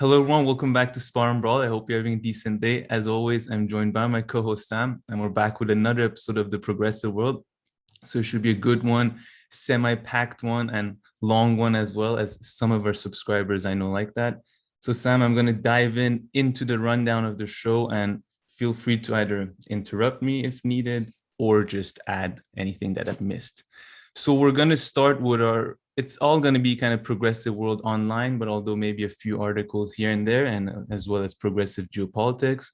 Hello, everyone. Welcome back to Spar&Brawl. I hope you're having a decent day. As always, I'm joined by my co-host Sam, and we're back with another episode of the Progressive World. So it should be a good one, semi-packed one, and long one as well, as some of our subscribers I know like that. So Sam, I'm going to dive into the rundown of the show, and feel free to either interrupt me if needed or just add anything that I've missed. So we're going to start with it's all going to be kind of progressive world online, but although maybe a few articles here and there, and as well as progressive geopolitics.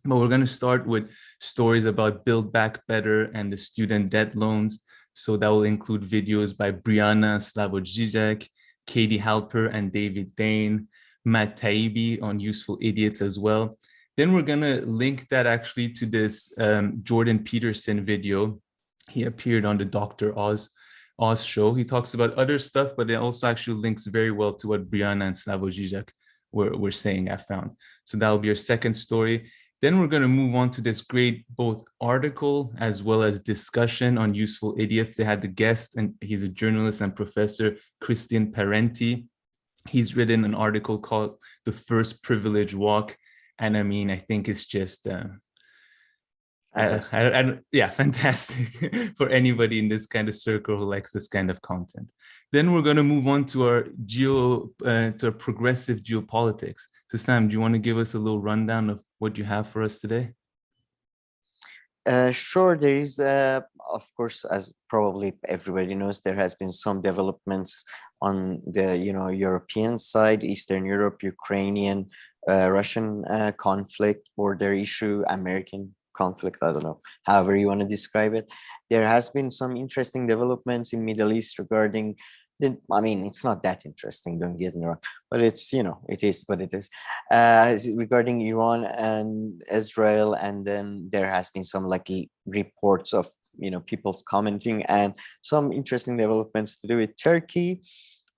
But we're going to start with stories about Build Back Better and the student debt loans. So that will include videos by Briahna, Slavoj Žižek, Katie Halper, and David Dane, Matt Taibbi on Useful Idiots as well. Then we're going to link that actually to this Jordan Peterson video. He appeared on the Dr. Oz show. He talks about other stuff, but it also actually links very well to what Briahna and Slavoj Žižek were saying, I found. So that'll be our second story. Then we're going to move on to this great both article as well as discussion on Useful Idiots. They had the guest, and he's a journalist and professor, Christian Parenti. He's written an article called The First Privilege Walk. And I mean, I think it's just... fantastic for anybody in this kind of circle who likes this kind of content. Then we're going to move on to our progressive geopolitics. So Sam, do you want to give us a little rundown of what you have for us today? Sure. There is, of course, as probably everybody knows, there has been some developments on the European side, Eastern Europe, Ukrainian, Russian conflict, border issue, American conflict, I don't know, however you want to describe it. There has been some interesting developments in Middle East regarding it's not that interesting, don't get me wrong, but it's, it is what it is, regarding Iran and Israel. And then there has been some reports of, people's commenting and some interesting developments to do with Turkey.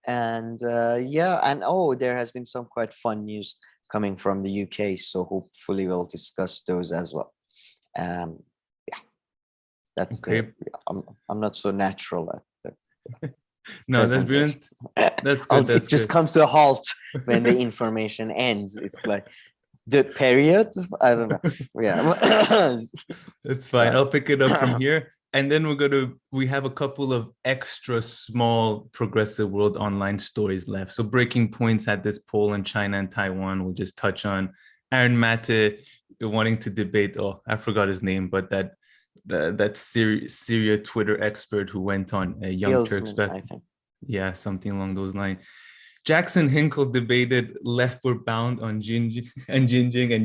And there has been some quite fun news coming from the UK. So hopefully we'll discuss those as well. That's okay. I'm not so natural at the no, that's brilliant. That's good. It just comes to a halt when the information ends. It's like the period. I don't know. Yeah, it's fine. I'll pick it up from here. And then we have a couple of extra small progressive world online stories left. So Breaking Points had this poll on China and Taiwan. We'll just touch on Aaron Mate wanting to debate, I forgot his name, but that Syria Twitter expert who went on a Young Turks, I think. Yeah, something along those lines. Jackson Hinkle debated Leftward bound on Xinjiang and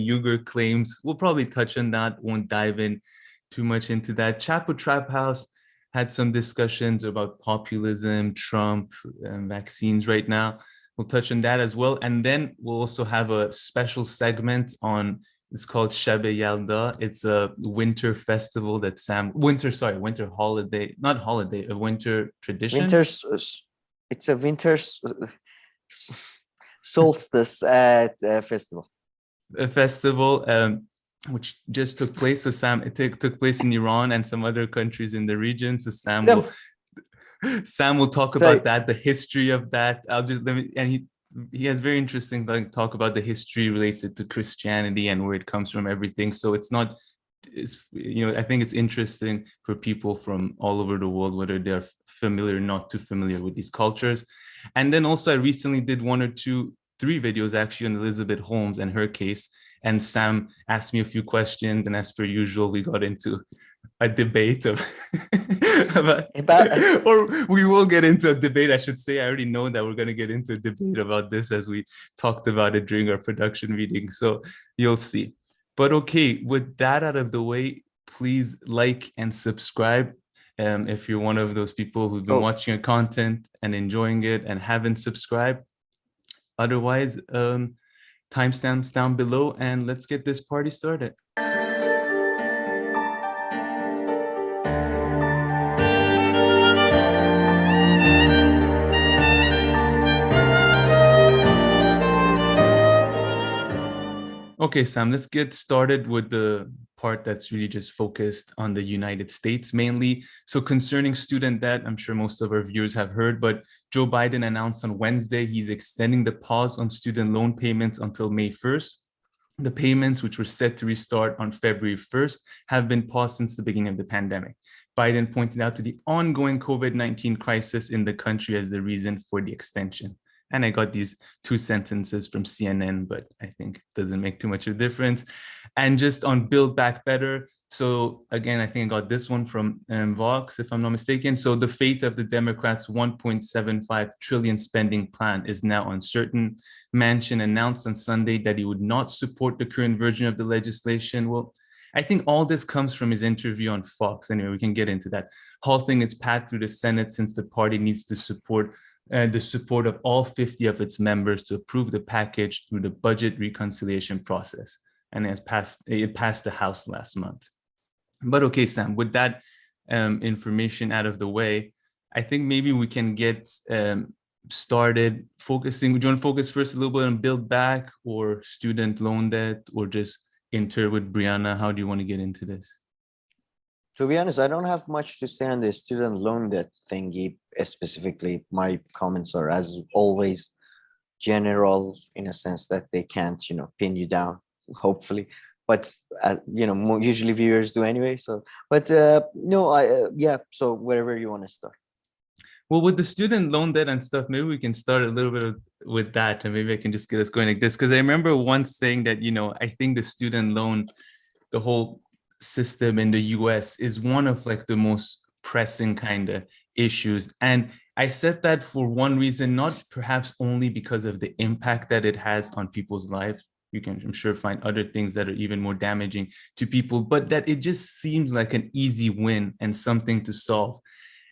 Uyghur claims. We'll probably touch on that, won't dive in too much into that. Chapo Trap House had some discussions about populism, Trump, and vaccines right now. We'll touch on that as well. And then we'll also have a special segment on, it's called Shab Yaldā. It's a winter festival that winter holiday, not holiday, a winter tradition. It's a winter solstice festival. A festival which just took place. So Sam, it took place in Iran and some other countries in the region. So Sam will talk about that, the history of that. He has very interesting talk about the history related to Christianity and where it comes from, everything. So I think it's interesting for people from all over the world, whether they're familiar or not too familiar with these cultures. And then also I recently did 1 or 2, 3 videos actually on Elizabeth Holmes and her case. And Sam asked me a few questions, and as per usual, we got into a debate or we will get into a debate, I should say. I already know that we're going to get into a debate about this as we talked about it during our production meeting. So you'll see. But okay, with that out of the way, please like and subscribe. If you're one of those people who's been watching your content and enjoying it and haven't subscribed. Otherwise, timestamps down below, and let's get this party started. Okay, Sam, let's get started with the part that's really just focused on the United States mainly. So concerning student debt, I'm sure most of our viewers have heard, but Joe Biden announced on Wednesday he's extending the pause on student loan payments until May 1st. The payments, which were set to restart on February 1st, have been paused since the beginning of the pandemic. Biden pointed out to the ongoing COVID-19 crisis in the country as the reason for the extension. And I got these two sentences from CNN, but I think it doesn't make too much of a difference. And just on Build Back Better. So again, I think I got this one from Vox, if I'm not mistaken. So the fate of the Democrats' 1.75 trillion spending plan is now uncertain. Manchin announced on Sunday that he would not support the current version of the legislation. Well, I think all this comes from his interview on Fox. Anyway, we can get into that. Halting its path through the Senate since the party needs to support the support of all 50 of its members to approve the package through the budget reconciliation process. And it passed the House last month. But okay, Sam, with that information out of the way, I think maybe we can get started focusing. Would you want to focus first a little bit on Build Back or student loan debt, or just enter with Briahna? How do you want to get into this? To be honest, I don't have much to say on the student loan debt thingy specifically. My comments are, as always, general in a sense that they can't, pin you down, hopefully. But, usually viewers do anyway. So, but no, yeah, so wherever you want to start. Well, with the student loan debt and stuff, maybe we can start a little bit with that, and maybe I can just get us going like this. Because I remember once saying that, I think the student loan, the whole system in the US is one of like the most pressing kind of issues. And I said that for one reason, not perhaps only because of the impact that it has on people's lives. You can, I'm sure, find other things that are even more damaging to people, but that it just seems like an easy win and something to solve.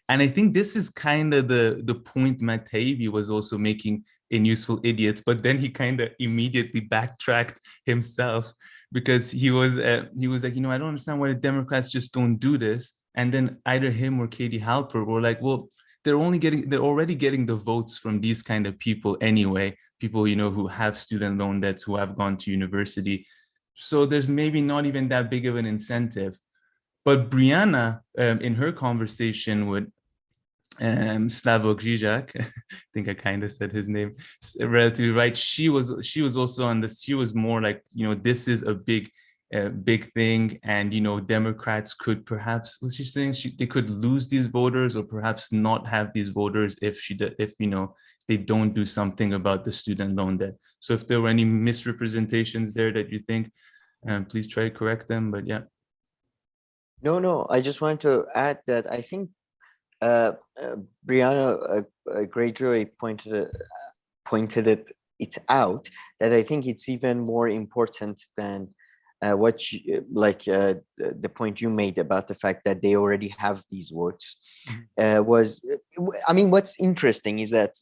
And I think this is kind of the point Matt Taibbi was also making in Useful Idiots, but then he kind of immediately backtracked himself, because he was like, I don't understand why the Democrats just don't do this. And then either him or Katie Halper were like, well, they're already getting the votes from these kind of people anyway, people, who have student loan debts, who have gone to university. So there's maybe not even that big of an incentive. But Briahna, in her conversation with Slavoj Žižek, I think I kind of said his name relatively right. She was also on this. She was more like, this is a big thing, and Democrats could perhaps, was she saying they could lose these voters, or perhaps not have these voters if they don't do something about the student loan debt. So if there were any misrepresentations there that you think, please try to correct them. But yeah. No, I just want to add that I think Briahna Greyjoy pointed it out, that I think it's even more important than the point you made about the fact that they already have these votes. What's interesting is that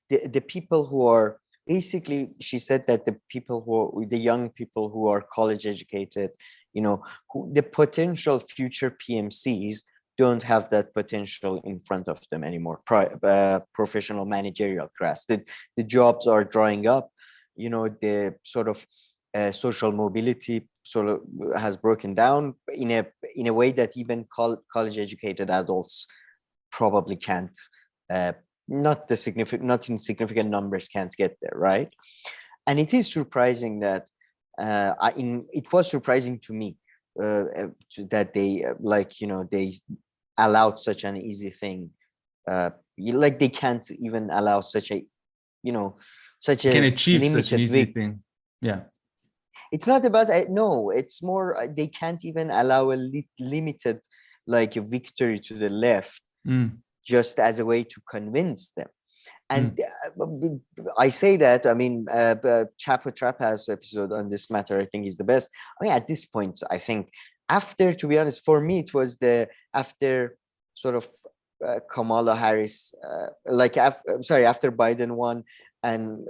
the people who are basically, she said that the young people who are college educated, the potential future PMCs don't have that potential in front of them anymore. Professional managerial class, the jobs are drying up. The sort of social mobility sort of has broken down in a way that even college educated adults probably can't. Not in significant numbers can't get there, right? And it is surprising that it was surprising to me that they they allowed such an easy thing. They can't even allow such a such a can achieve such an easy thing. Yeah, it's not about no. It's more they can't even allow a limited a victory to the left, just as a way to convince them. And I say that, Chapo Trapaz episode on this matter, I think, is the best. At this point, I think, to be honest, for me, it was after sort of Kamala Harris, after Biden won, and,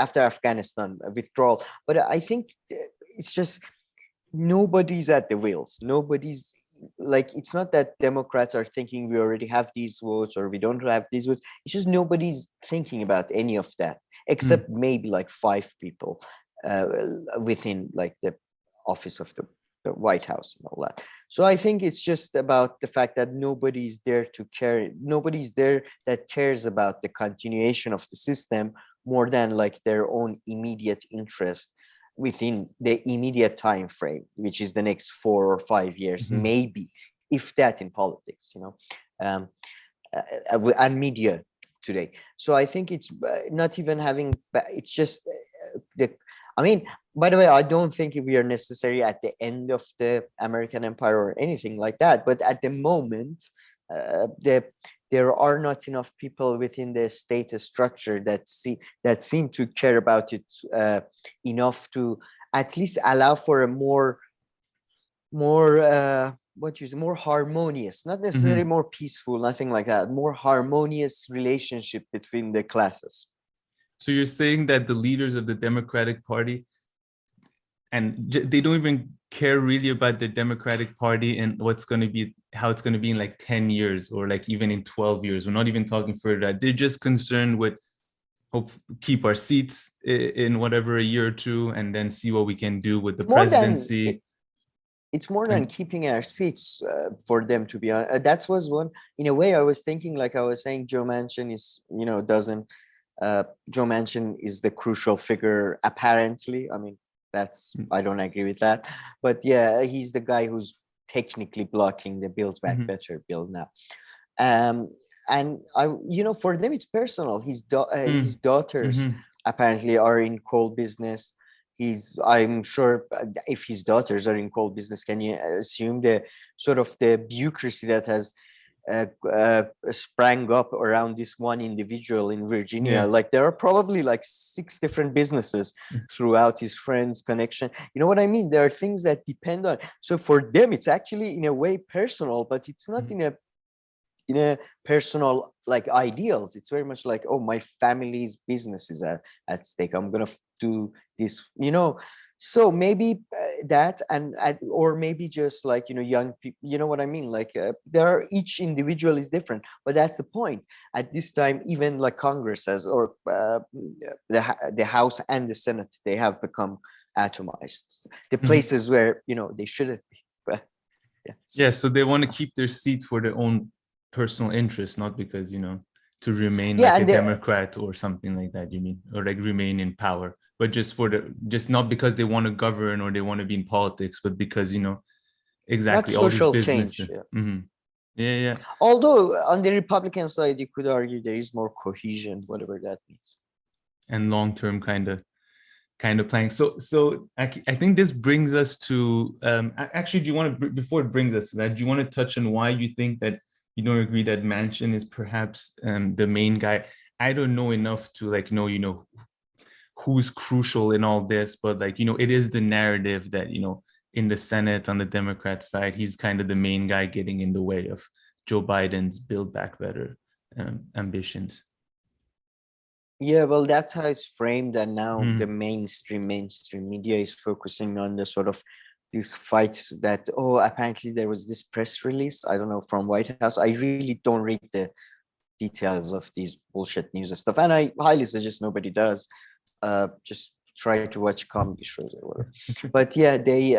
after Afghanistan withdrawal. But I think it's just nobody's at the wheels. Nobody's it's not that Democrats are thinking we already have these votes or we don't have these votes. It's just nobody's thinking about any of that, except maybe 5 people within the office of the the White House and all that. So I think it's just about the fact that nobody's there to care. Nobody's there that cares about the continuation of the system more than like their own immediate interest within the immediate time frame, which is the next 4 or 5 years, maybe, if that in politics, um, and media today. So I think it's not even having, it's just I mean, by the way, I don't think we are necessarily at the end of the American empire or anything like that. But at the moment, there are not enough people within the state structure that seem to care about it enough to at least allow for a more more harmonious, not necessarily more peaceful, nothing like that, more harmonious relationship between the classes. So you're saying that the leaders of the Democratic Party, and they don't even care really about the Democratic Party and how it's going to be in like 10 years or like even in 12 years. We're not even talking further. They're just concerned with keep our seats in whatever a year or two, and then see what we can do with the presidency. It's more than keeping our seats for them to be on. That was one, in a way, I was thinking, like I was saying, Joe Manchin is, Joe Manchin is the crucial figure, apparently. I mean, I don't agree with that. But yeah, he's the guy who's technically blocking the Build Back Better bill now. And for them, it's personal. His daughters apparently are in coal business. I'm sure if his daughters are in coal business, can you assume the sort of the bureaucracy that has sprang up around this one individual in Virginia? Yeah. Like there are probably like 6 different businesses throughout his friends' connection. You know what I mean? There are things that depend on. So for them, it's actually in a way personal, but it's not in a personal like ideals. It's very much like, oh, my family's business is at stake. I'm gonna do this, So maybe that, or maybe just like young people. You know what I mean? Like each individual is different, but that's the point. At this time, even like Congress has, or the House and the Senate, they have become atomized. The places where they shouldn't be. But yeah. So they want to keep their seats for their own personal interest, not because to remain like a Democrat or something like that, you mean, or like remain in power, but just not because they want to govern or they want to be in politics, but because exactly all these businesses. Yeah. Although on the Republican side, you could argue there is more cohesion, whatever that means, and long-term kind of planning. So I think this brings us to actually, do you want to, before it brings us to that, do you want to touch on why you think that you don't agree that Manchin is perhaps the main guy? I don't know enough to like know who's crucial in all this, but like it is the narrative that in the Senate on the Democrat side, he's kind of the main guy getting in the way of Joe Biden's Build Back Better ambitions. Yeah, well, that's how it's framed, and now the mainstream media is focusing on the sort of these fights that, apparently there was this press release, I don't know, from White House. I really don't read the details of these bullshit news and stuff, and I highly suggest nobody does. Just try to watch comedy shows or whatever. But yeah, they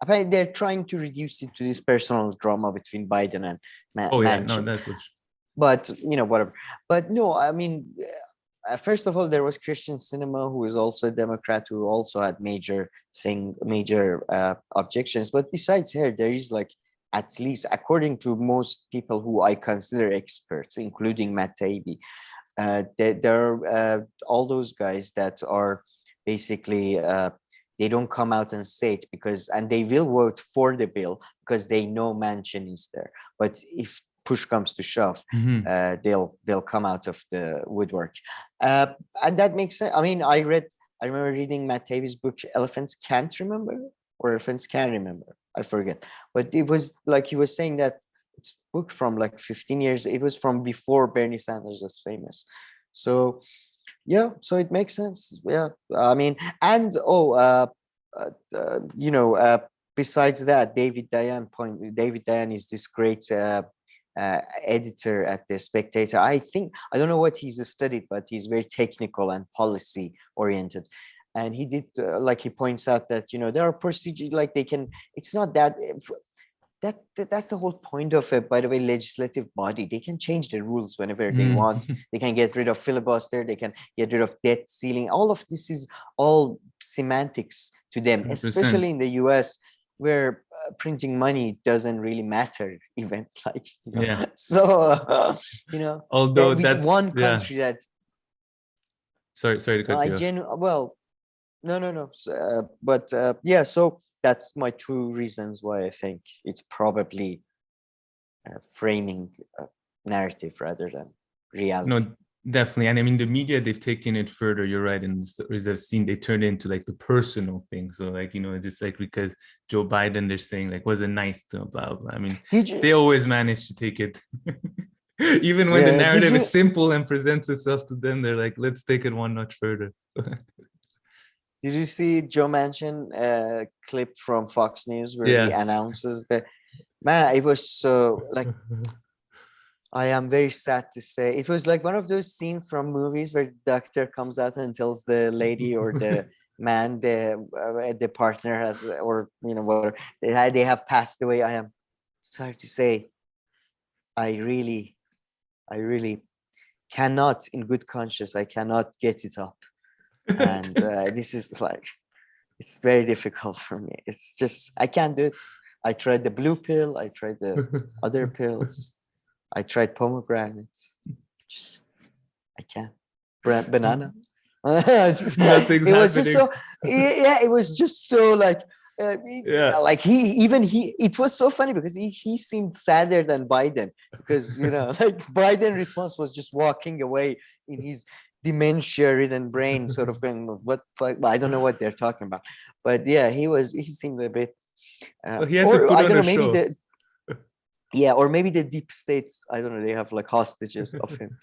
apparently they're trying to reduce it to this personal drama between Biden and Manchin. No, that's what. But whatever. But no, I mean, first of all, there was Christian Cinema, who is also a Democrat, who also had major objections. But besides her, there is like, at least according to most people who I consider experts, including Matt Taibbi, there are all those guys that are basically they don't come out and say it and they will vote for the bill because they know Manchin is there. But if push comes to shove, they'll come out of the woodwork, and that makes sense. I mean, I remember reading Matt Taibbi's book, Elephants Can't Remember, or Elephants Can Remember, I forget, but it was like he was saying that it's book from like 15 years. It was from before Bernie Sanders was famous. So yeah, so it makes sense. Yeah, I mean, and besides that, David Dayan is this great editor at the Spectator. I don't know what he's studied, but he's very technical and policy oriented. and he did like he points out that there are procedures like they can. It's not that. That's the whole point of it. By the way, legislative body, they can change the rules whenever they want. They can get rid of filibuster. They can get rid of debt ceiling. All of this is all semantics to them, 100%. especially in the US, where printing money doesn't really matter even. Like, Yeah. So Although with that's one country that sorry to cut you off. well, no. But yeah, so that's my two reasons why I think it's probably framing a narrative rather than reality. No, definitely. And I mean, the media, they've taken it further. You're right. And as I've seen, they turn it into like the personal thing. So like, just like because Joe Biden, they're saying like, was it nice to blah, blah. I mean, they always manage to take it. Even when the narrative is simple and presents itself to them, they're like, let's take it one notch further. Did you see Joe Manchin clip from Fox News where he announces that? Man, it was so like, I am very sad to say, it was like one of those scenes from movies where the doctor comes out and tells the lady or the man, the partner has, or whatever, they have passed away. I am sorry to say, I really cannot, in good conscience, I cannot get it up. And this is like, it's very difficult for me. It's just, I can't do it. I tried the blue pill. I tried the other pills. I tried pomegranates. I can't. Banana. Nothing's it was happening. Just so, it was just so like, like it was so funny because he seemed sadder than Biden, because like Biden response was just walking away in his dementia-ridden brain, sort of going, what fuck? I don't know what they're talking about. But yeah, he seemed a bit he had to put on a show. Or maybe the deep states, I don't know, they have like hostages of him.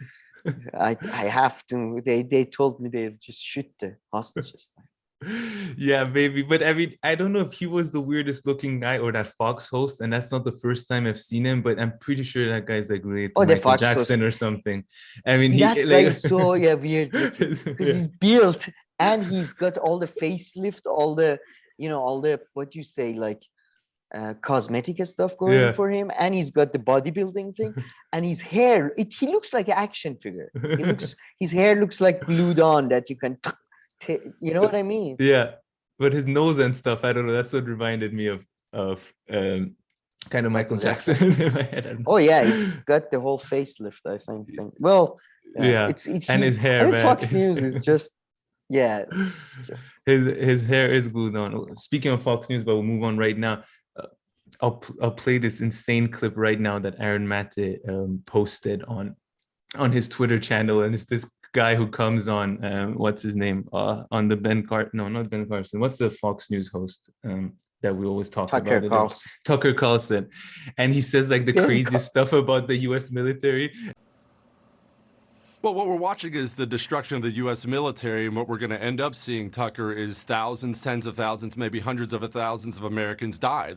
I have to, they told me they'll just shoot the hostages. Yeah, maybe. But I mean, I don't know if he was the weirdest looking guy or that Fox host, and that's not the first time I've seen him, but I'm pretty sure that guy's like related to Michael Jackson or something. I mean, that guy is so weird looking, because he's built and he's got all the facelift, all the what you say, like cosmetic stuff going for him, and he's got the bodybuilding thing, and his hair, he looks like an action figure. His hair looks like glued on, that you can you know what I mean? Yeah, but his nose and stuff, I don't know, that's what reminded me of kind of Michael Jackson in my head. Oh yeah, it's got the whole facelift, I think. Well, it's and his hair, man. Fox News is just his hair is glued on. Speaking of Fox News, but we'll move on right now. I'll play this insane clip right now that Aaron Mate posted on his Twitter channel, and it's this guy who comes on what's his name on the not Ben Carson, what's the Fox News host that we always talk about, Tucker Carlson, and he says like the craziest stuff about the US military. Well, what we're watching is the destruction of the U.S. military, and what we're going to end up seeing, Tucker, is thousands, tens of thousands, maybe hundreds of thousands of Americans die.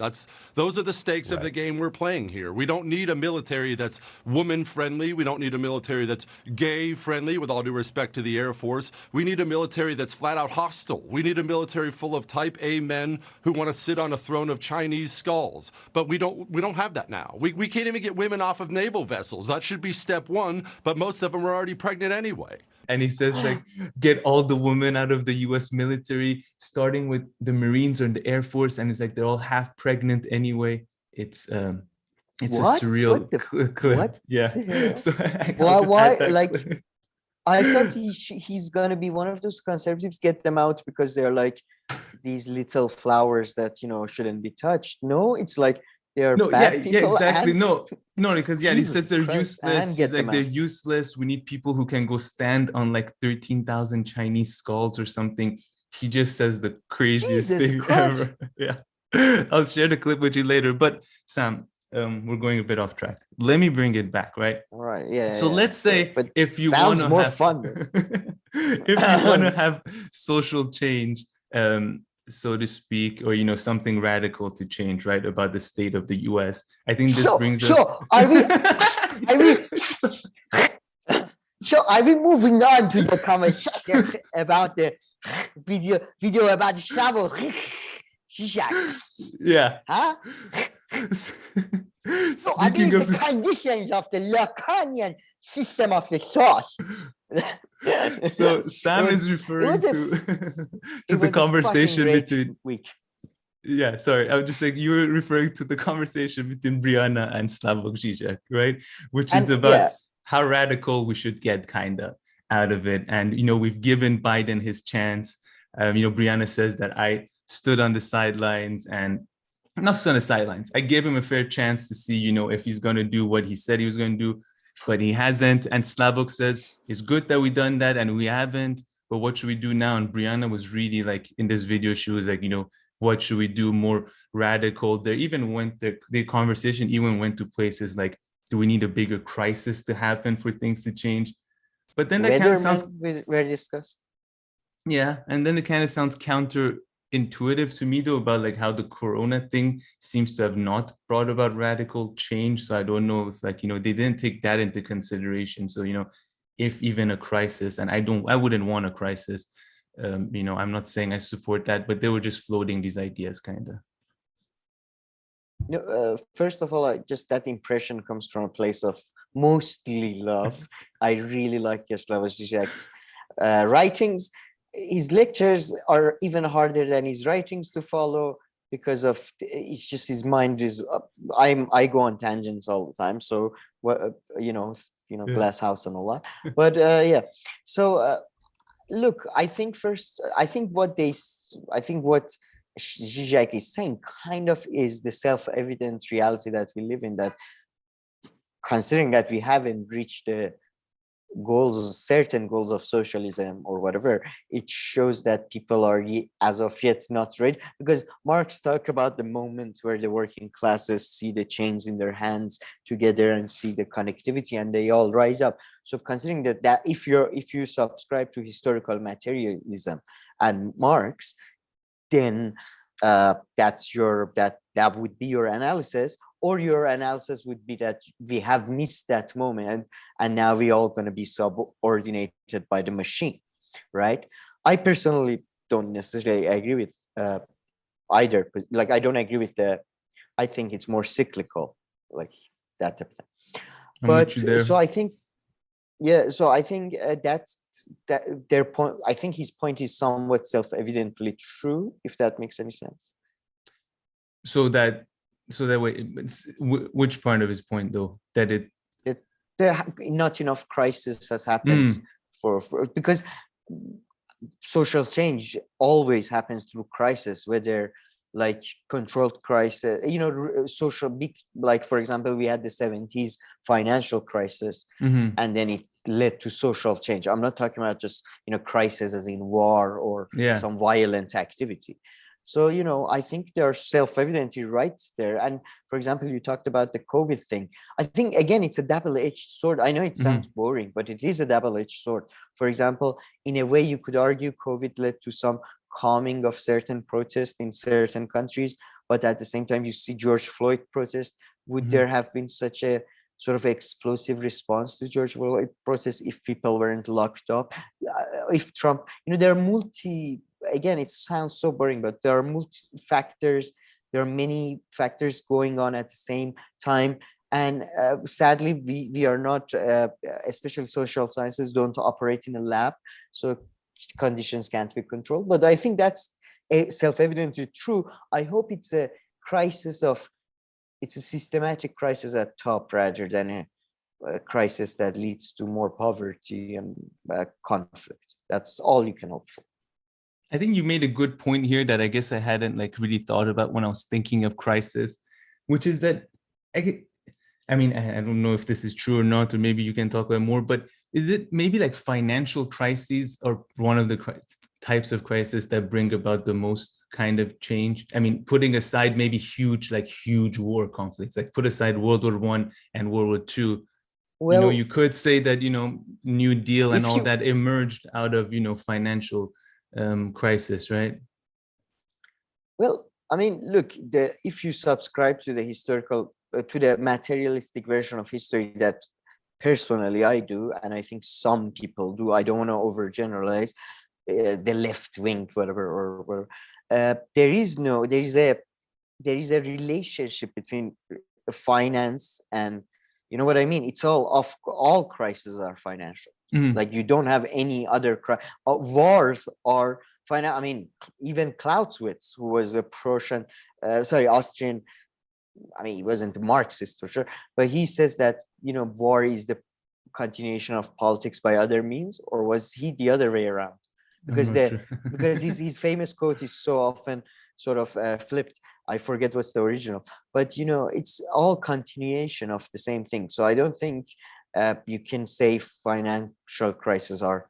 Those are the stakes of the game we're playing here. We don't need a military that's woman-friendly. We don't need a military that's gay-friendly, with all due respect to the Air Force. We need a military that's flat-out hostile. We need a military full of Type A men who want to sit on a throne of Chinese skulls. But we don't have that now. We can't even get women off of naval vessels. That should be step one, but most of them are already pregnant anyway. And he says like, get all the women out of the US military, starting with the Marines or the Air Force, and it's like they're all half pregnant anyway. It's a surreal clip. What? Yeah. So why like I thought he's gonna be one of those conservatives, get them out because they're like these little flowers that shouldn't be touched. No, it's like they're bad people. Exactly. No, because he says they're useless. He's like, they're useless. We need people who can go stand on like 13,000 Chinese skulls or something. He just says the craziest thing ever. Yeah. I'll share the clip with you later. But Sam, we're going a bit off track. Let me bring it back, right? All right. Yeah. So let's say if you want to more have fun. if you want to have social change, so to speak, or something radical to change, right, about the state of the US. I think this brings us. Are we moving on to the conversation about the video about Slavoj Žižek. Yeah. Huh? So I Speaking mean, of the conditions of the Lacanian system of the sauce. So Sam is referring to to the conversation between. Week. Yeah, sorry. I was just saying you were referring to the conversation between Briahna and Slavoj Žižek, right? Which is about how radical we should get kind of out of it. And, we've given Biden his chance. Briahna says that I stood on the sidelines and not stood on the sidelines. I gave him a fair chance to see, if he's going to do what he said he was going to do, but he hasn't. And Slavoj says, it's good that we done that and we haven't, but what should we do now? And Briahna was really like, in this video, she was like, what should we do more radical? There even went, the conversation even went to places like, do we need a bigger crisis to happen for things to change? But then that kind of sounds were discussed. Yeah, and then it kind of sounds counterintuitive to me though, about like how the corona thing seems to have not brought about radical change. So I don't know if they didn't take that into consideration. So if even a crisis, and I wouldn't want a crisis. I'm not saying I support that, but they were just floating these ideas kind of. No, first of all, just that impression comes from a place of mostly love. I really like Slavoj Žižek's writings. His lectures are even harder than his writings to follow because of it's just his mind is. I go on tangents all the time, so glass house and all that. But yeah, so. Look, I think what Žižek is saying kind of is the self-evident reality that we live in, that considering that we haven't reached the certain goals of socialism or whatever, it shows that people are as of yet not ready. Because Marx talked about the moment where the working classes see the chains in their hands together and see the connectivity and they all rise up. So considering that if you subscribe to historical materialism and Marx, then that would be your analysis, or your analysis would be that we have missed that moment and now we're all going to be subordinated by the machine, right? I personally don't necessarily agree with either, but like I don't agree with I think it's more cyclical, like that type of thing. But so I think that's their point. I think his point is somewhat self-evidently true, if that makes any sense. So that way, which part of his point though? That not enough crisis has happened for because social change always happens through crisis, whether like controlled crisis, social big, like for example, we had the 70s financial crisis, and then it led to social change. I'm not talking about just crisis as in war or some violent activity. So I think they're self-evidently right there. And for example, you talked about the COVID thing. I think again it's a double-edged sword. I know it sounds boring, but it is a double-edged sword. For example, in a way you could argue COVID led to some calming of certain protests in certain countries, but at the same time you see George Floyd protest. Would there have been such a sort of explosive response to George Floyd protests if people weren't locked up? If Trump, there are again, it sounds so boring, but there are multi-factors. There are many factors going on at the same time. And sadly, we are not, especially social sciences, don't operate in a lab. So conditions can't be controlled. But I think that's self-evidently true. I hope it's a systematic crisis at top rather than a crisis that leads to more poverty and conflict. That's all you can hope for. I think you made a good point here that I guess I hadn't really thought about when I was thinking of crisis, which is that I don't know if this is true or not, or maybe you can talk about more, but is it maybe like financial crises or one of the types of crisis that bring about the most kind of change? I mean, putting aside maybe huge war conflicts, like put aside World War I and World War II. Well, you could say that, New Deal and all that emerged out of, financial crisis, right? Well, I mean, look, if you subscribe to the historical, to the materialistic version of history that personally I do, and I think some people do, I don't want to overgeneralize, the left wing, whatever, or whatever. There is a relationship between finance and, you know what I mean? It's all crises are financial. Like you don't have any other wars are finance. I mean, even Clausewitz, who was a Prussian, Austrian. I mean, he wasn't a Marxist for sure, but he says that, you know, war is the continuation of politics by other means, or was he the other way around? Because because his famous quote is so often sort of flipped. I forget what's the original, but you know, it's all continuation of the same thing. So I don't think you can say financial crises are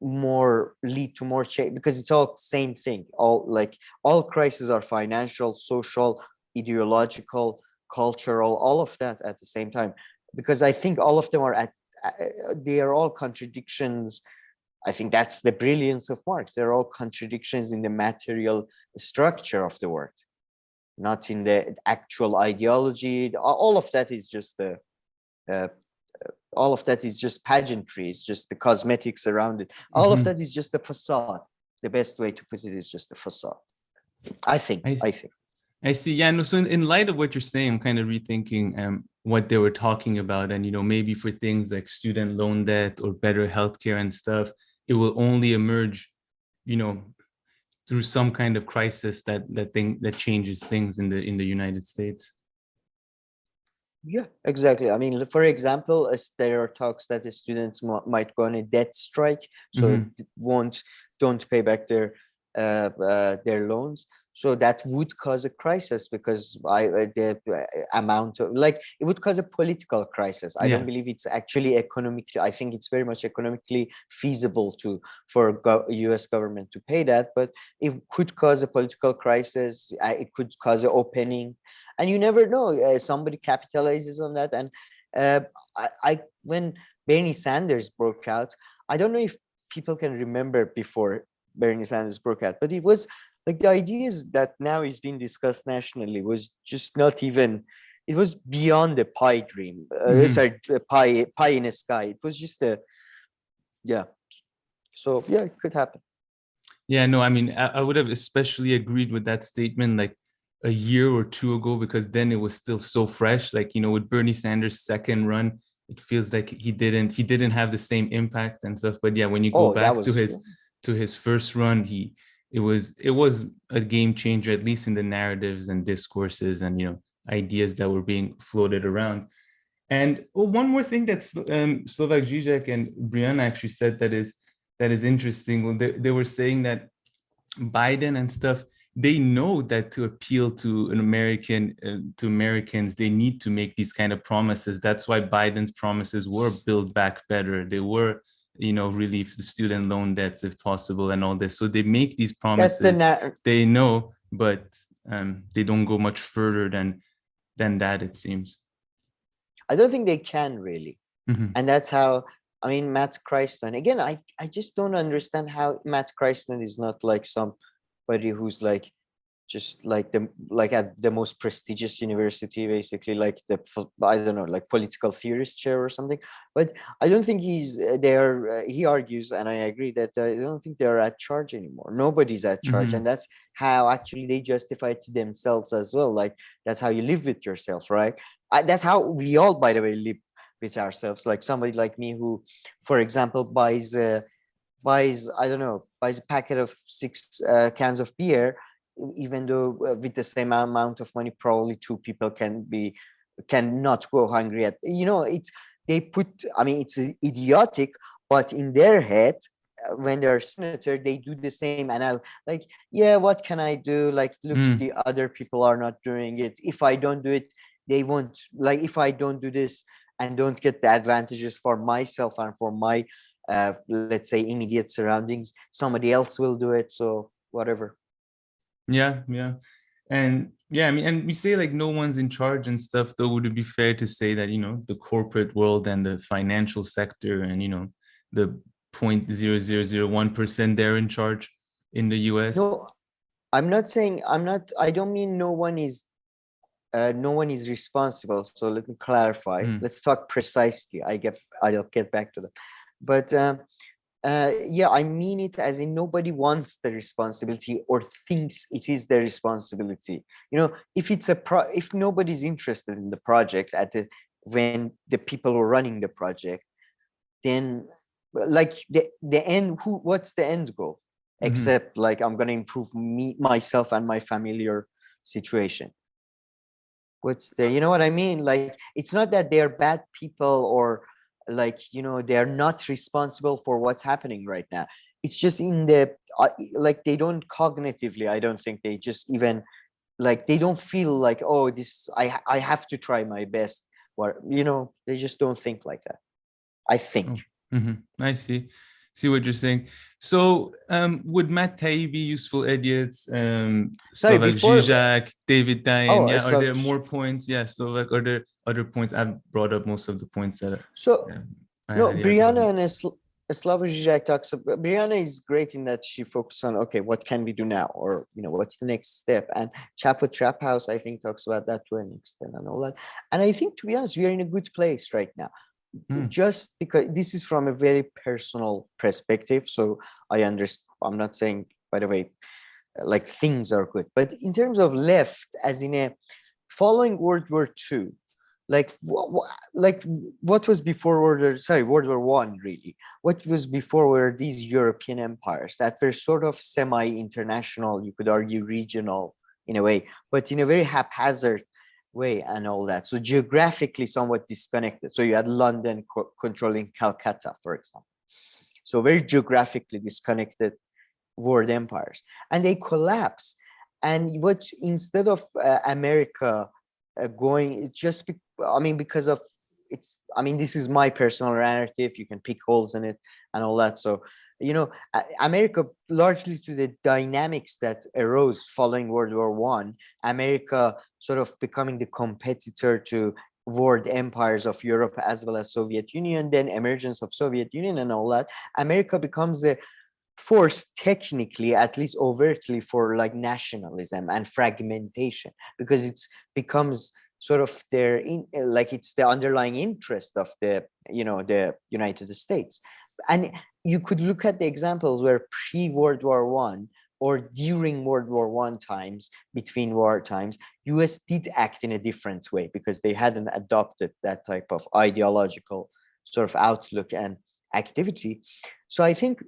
lead to more change, because it's all same thing. All crises are financial, social, ideological, cultural, all of that at the same time. Because I think all of them are they are all contradictions. I think that's the brilliance of Marx. They're all contradictions in the material structure of the world, not in the actual ideology. All of that is just all of that is just pageantry. It's just the cosmetics around it. All of that is just a facade. The best way to put it is just a facade. I think. I see. Yeah. No. So in light of what you're saying, I'm kind of rethinking what they were talking about, and you know, maybe for things like student loan debt or better healthcare and stuff, it will only emerge, you know, through some kind of crisis that changes things in the United States. Yeah, exactly. I mean, for example, there are talks that the students might go on a debt strike, so don't pay back their loans. So that would cause a crisis, because the amount of, like, it would cause a political crisis. I don't believe it's actually economically. I think it's very much economically feasible for U.S. government to pay that, but it could cause a political crisis. It could cause an opening, and you never know. Somebody capitalizes on that. And when Bernie Sanders broke out, I don't know if people can remember before Bernie Sanders broke out, but it was like the ideas that now is being discussed nationally was just not even, it was beyond the pie dream. Pie in the sky. It was just so yeah, it could happen. Yeah, no, I mean, I would have especially agreed with that statement like a year or two ago, because then it was still so fresh. Like, you know, with Bernie Sanders' second run, it feels like he didn't have the same impact and stuff. But yeah, when you go back to his first run, it was a game changer, at least in the narratives and discourses and, you know, ideas that were being floated around. And one more thing that Slavoj Žižek and Briahna actually said that is interesting. Well, they were saying that Biden and stuff, they know that to appeal to Americans, they need to make these kind of promises. That's why Biden's promises were Build Back Better. They were, you know, relieve the student loan debts if possible and all this. So they make these promises. They know, but they don't go much further than that, it seems. I don't think they can really. And that's how, I mean, Matt Christman, again, I just don't understand how Matt Christman is not like somebody who's like just like at the most prestigious university, basically, like I don't know, like political theorist chair or something. But I don't think he's there. He argues, and I agree, that I don't think they're at charge anymore. Nobody's at charge, and that's how actually they justify it to themselves as well. Like, that's how you live with yourself, right? That's how we all, by the way, live with ourselves. Like somebody like me who, for example, buys a packet of 6 cans of beer, even though with the same amount of money, probably 2 people cannot go hungry at, you know, it's idiotic, but in their head, when they're senator, they do the same. And I'll like, yeah, what can I do? Like, look, the other people are not doing it. If I don't do it, they won't. Like, if I don't do this and don't get the advantages for myself and for my, let's say, immediate surroundings, somebody else will do it. So whatever. Yeah. And yeah, I mean, and we say like no one's in charge and stuff, though. Would it be fair to say that, you know, the corporate world and the financial sector and, you know, the 0.0001% they're in charge in the US? No, I don't mean no one is responsible. So let me clarify. Let's talk precisely. I'll get back to that. But Yeah, I mean it as in nobody wants the responsibility or thinks it is their responsibility. If it's if nobody's interested in the project when the people who are running the project, then like the end, what's the end goal? Except like I'm gonna improve myself and my familiar situation. What's the, you know what I mean? Like, it's not that they're bad people or like, they're not responsible for what's happening right now. It's just in the like, they don't cognitively, I don't think they just even like, they don't feel like, oh, this, I have to try my best, or they just don't think like that, I think. I see what you're saying. So would Matt Taibbi be useful idiots, Slavoj Žižek, David Dain, yeah, are there more points? Yeah, Slovak, are there other points? I've brought up most of the points that Briahna and Slavoj Žižek talks about, Briahna is great in that she focuses on, okay, what can we do now, or what's the next step, and Chapo Trap House, I think, talks about that to an extent and all that. And I think, to be honest, we are in a good place right now. Just because this is from a very personal perspective, so I understand. I'm not saying, by the way, like things are good, but in terms of left, as in a following World War II, like what was before World War One, really? What was before were these European empires that were sort of semi-international, you could argue regional in a way, but in a very haphazard way and all that. So geographically somewhat disconnected. So you had London controlling Calcutta, for example. So very geographically disconnected world empires, and they collapse. And what, instead of America going, because of it's, this is my personal narrative, you can pick holes in it and all that. So America, largely to the dynamics that arose following World War One, America sort of becoming the competitor to world empires of Europe as well as Soviet Union, then emergence of Soviet Union and all that, America becomes a force, technically, at least overtly, for like nationalism and fragmentation, because it's becomes sort of it's the underlying interest of the United States. And you could look at the examples where pre-World War One or during World War One times, between war times, US did act in a different way because they hadn't adopted that type of ideological sort of outlook and activity. So I think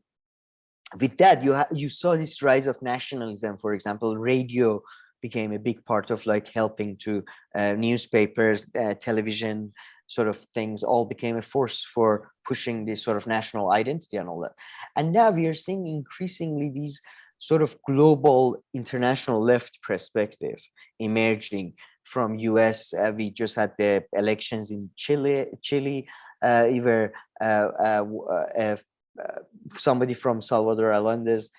with that, you saw this rise of nationalism. For example, radio became a big part of like helping to newspapers, television, sort of things all became a force for pushing this sort of national identity and all that. And now we are seeing increasingly these sort of global international left perspective emerging from US. We just had the elections in Chile, where somebody from Salvador Allende's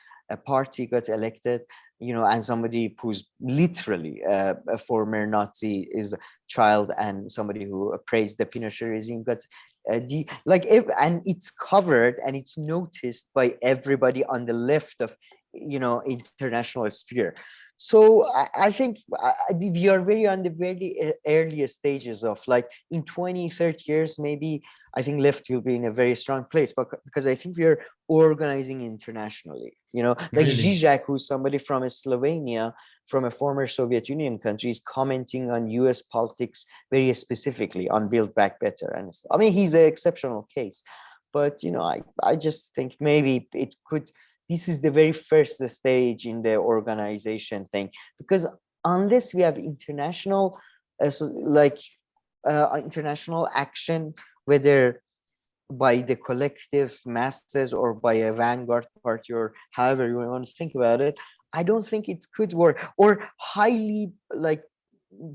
party got elected, and somebody who's literally a former Nazi is child, and somebody who praised the Pinochet regime got and it's covered and it's noticed by everybody on the left of international sphere. So I think we are very on the very earliest stages of, like, in 20, 30 years, maybe I think left will be in a very strong place, but because I think we are organizing internationally, like really? Žižek, who's somebody from Slovenia, from a former Soviet Union country, is commenting on US politics very specifically on Build Back Better. And he's an exceptional case, but I just think maybe it could, this is the very first stage in the organization thing, because unless we have international, international action, whether by the collective masses or by a vanguard party or however you want to think about it, I don't think it could work. Or highly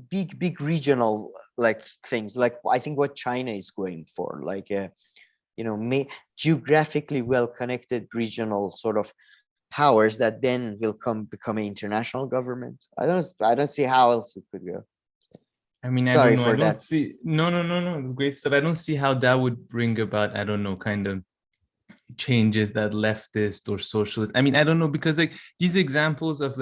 big regional things, like I think what China is going for, geographically well-connected regional sort of powers that then will become an international government. I don't see how else it could go. Sorry, I don't know. No. It's great stuff. I don't see how that would bring about, kind of changes that leftist or socialist. I don't know, because these examples of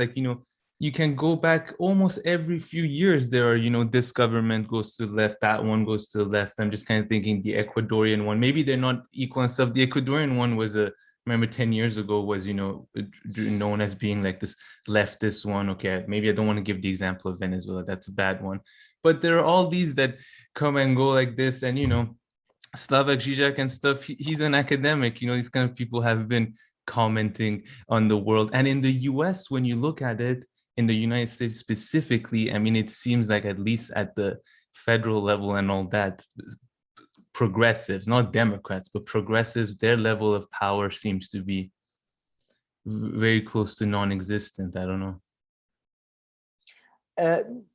you can go back almost every few years. There are, this government goes to the left, that one goes to the left. I'm just kind of thinking the Ecuadorian one, maybe they're not equal and stuff. The Ecuadorian one was a remember 10 years ago was, known as being like this leftist one. Okay, maybe I don't want to give the example of Venezuela. That's a bad one. But there are all these that come and go like this. And, Slavoj Žižek and stuff, he's an academic. These kind of people have been commenting on the world. And in the US, when you look at it, in the United States specifically, I mean, it seems like at least at the federal level and all that, progressives, not Democrats, but progressives, their level of power seems to be very close to non-existent. I don't know.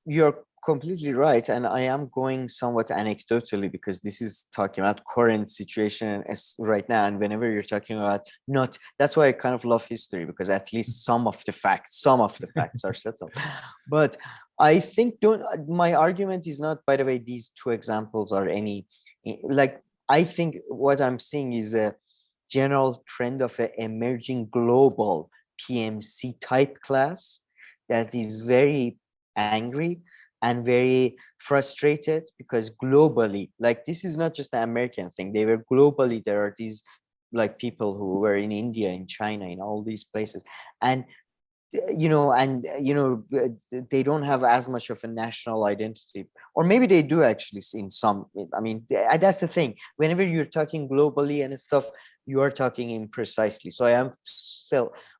You're completely right, and I am going somewhat anecdotally because this is talking about current situation as right now, and whenever you're talking about that's why I kind of love history, because at least some of the facts are settled. But I think my argument is not, by the way, these two examples are any, like, I think what I'm seeing is a general trend of an emerging global PMC type class that is very angry and very frustrated, because globally, like, this is not just an American thing. They were globally, there are these like people who were in India, in China, in all these places, and they don't have as much of a national identity, or maybe they do actually in some. I mean, that's the thing. Whenever you're talking globally and stuff, you are talking imprecisely. So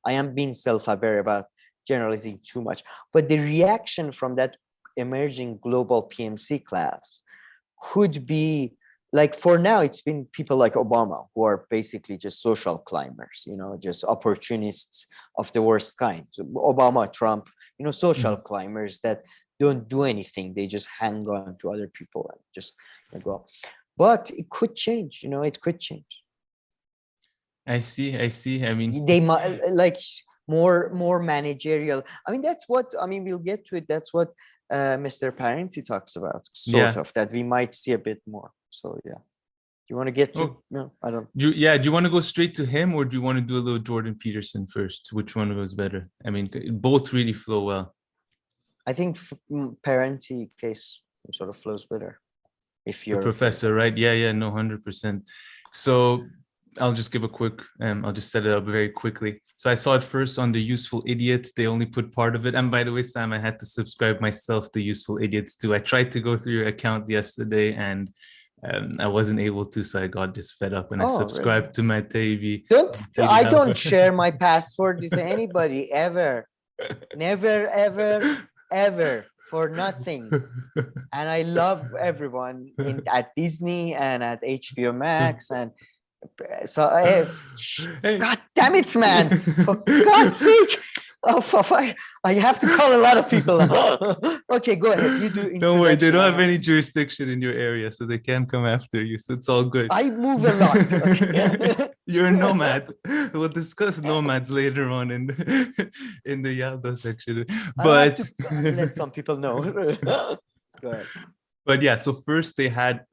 I am being self-aware about generalizing too much. But the reaction from that emerging global PMC class could be, like, for now, it's been people like Obama, who are basically just social climbers, just opportunists of the worst kind. So Obama, Trump, social climbers that don't do anything. They just hang on to other people and just go. But it could change, it could change. I see. I mean, they might like more managerial. I mean, we'll get to it. That's what Mr. Parenti talks about, sort of, that we might see a bit more. So yeah, do you want to get to? No, I don't. Do you want to go straight to him, or do you want to do a little Jordan Peterson first? Which one goes better? I mean, both really flow well. I think Parenti case sort of flows better. If you're the professor, right? Yeah, no, 100%. So I'll just give a quick. I'll just set it up very quickly. So I saw it first on the Useful Idiots. They only put part of it. And by the way, Sam, I had to subscribe myself to Useful Idiots too. I tried to go through your account yesterday, and I wasn't able to, so I got just fed up, and I subscribed to my Taibbi. I don't share my password with anybody ever. Never, ever, for nothing. And I love everyone at Disney and at HBO Max, and so God damn it, man! For God's sake! I have to call a lot of people. Okay, go ahead. You do. Don't worry, they don't have any jurisdiction in your area, so they can't come after you. So it's all good. I move a lot. Okay? You're a nomad. We'll discuss nomads later on in the Yaldā section. But let some people know. Go ahead. But yeah, so first they had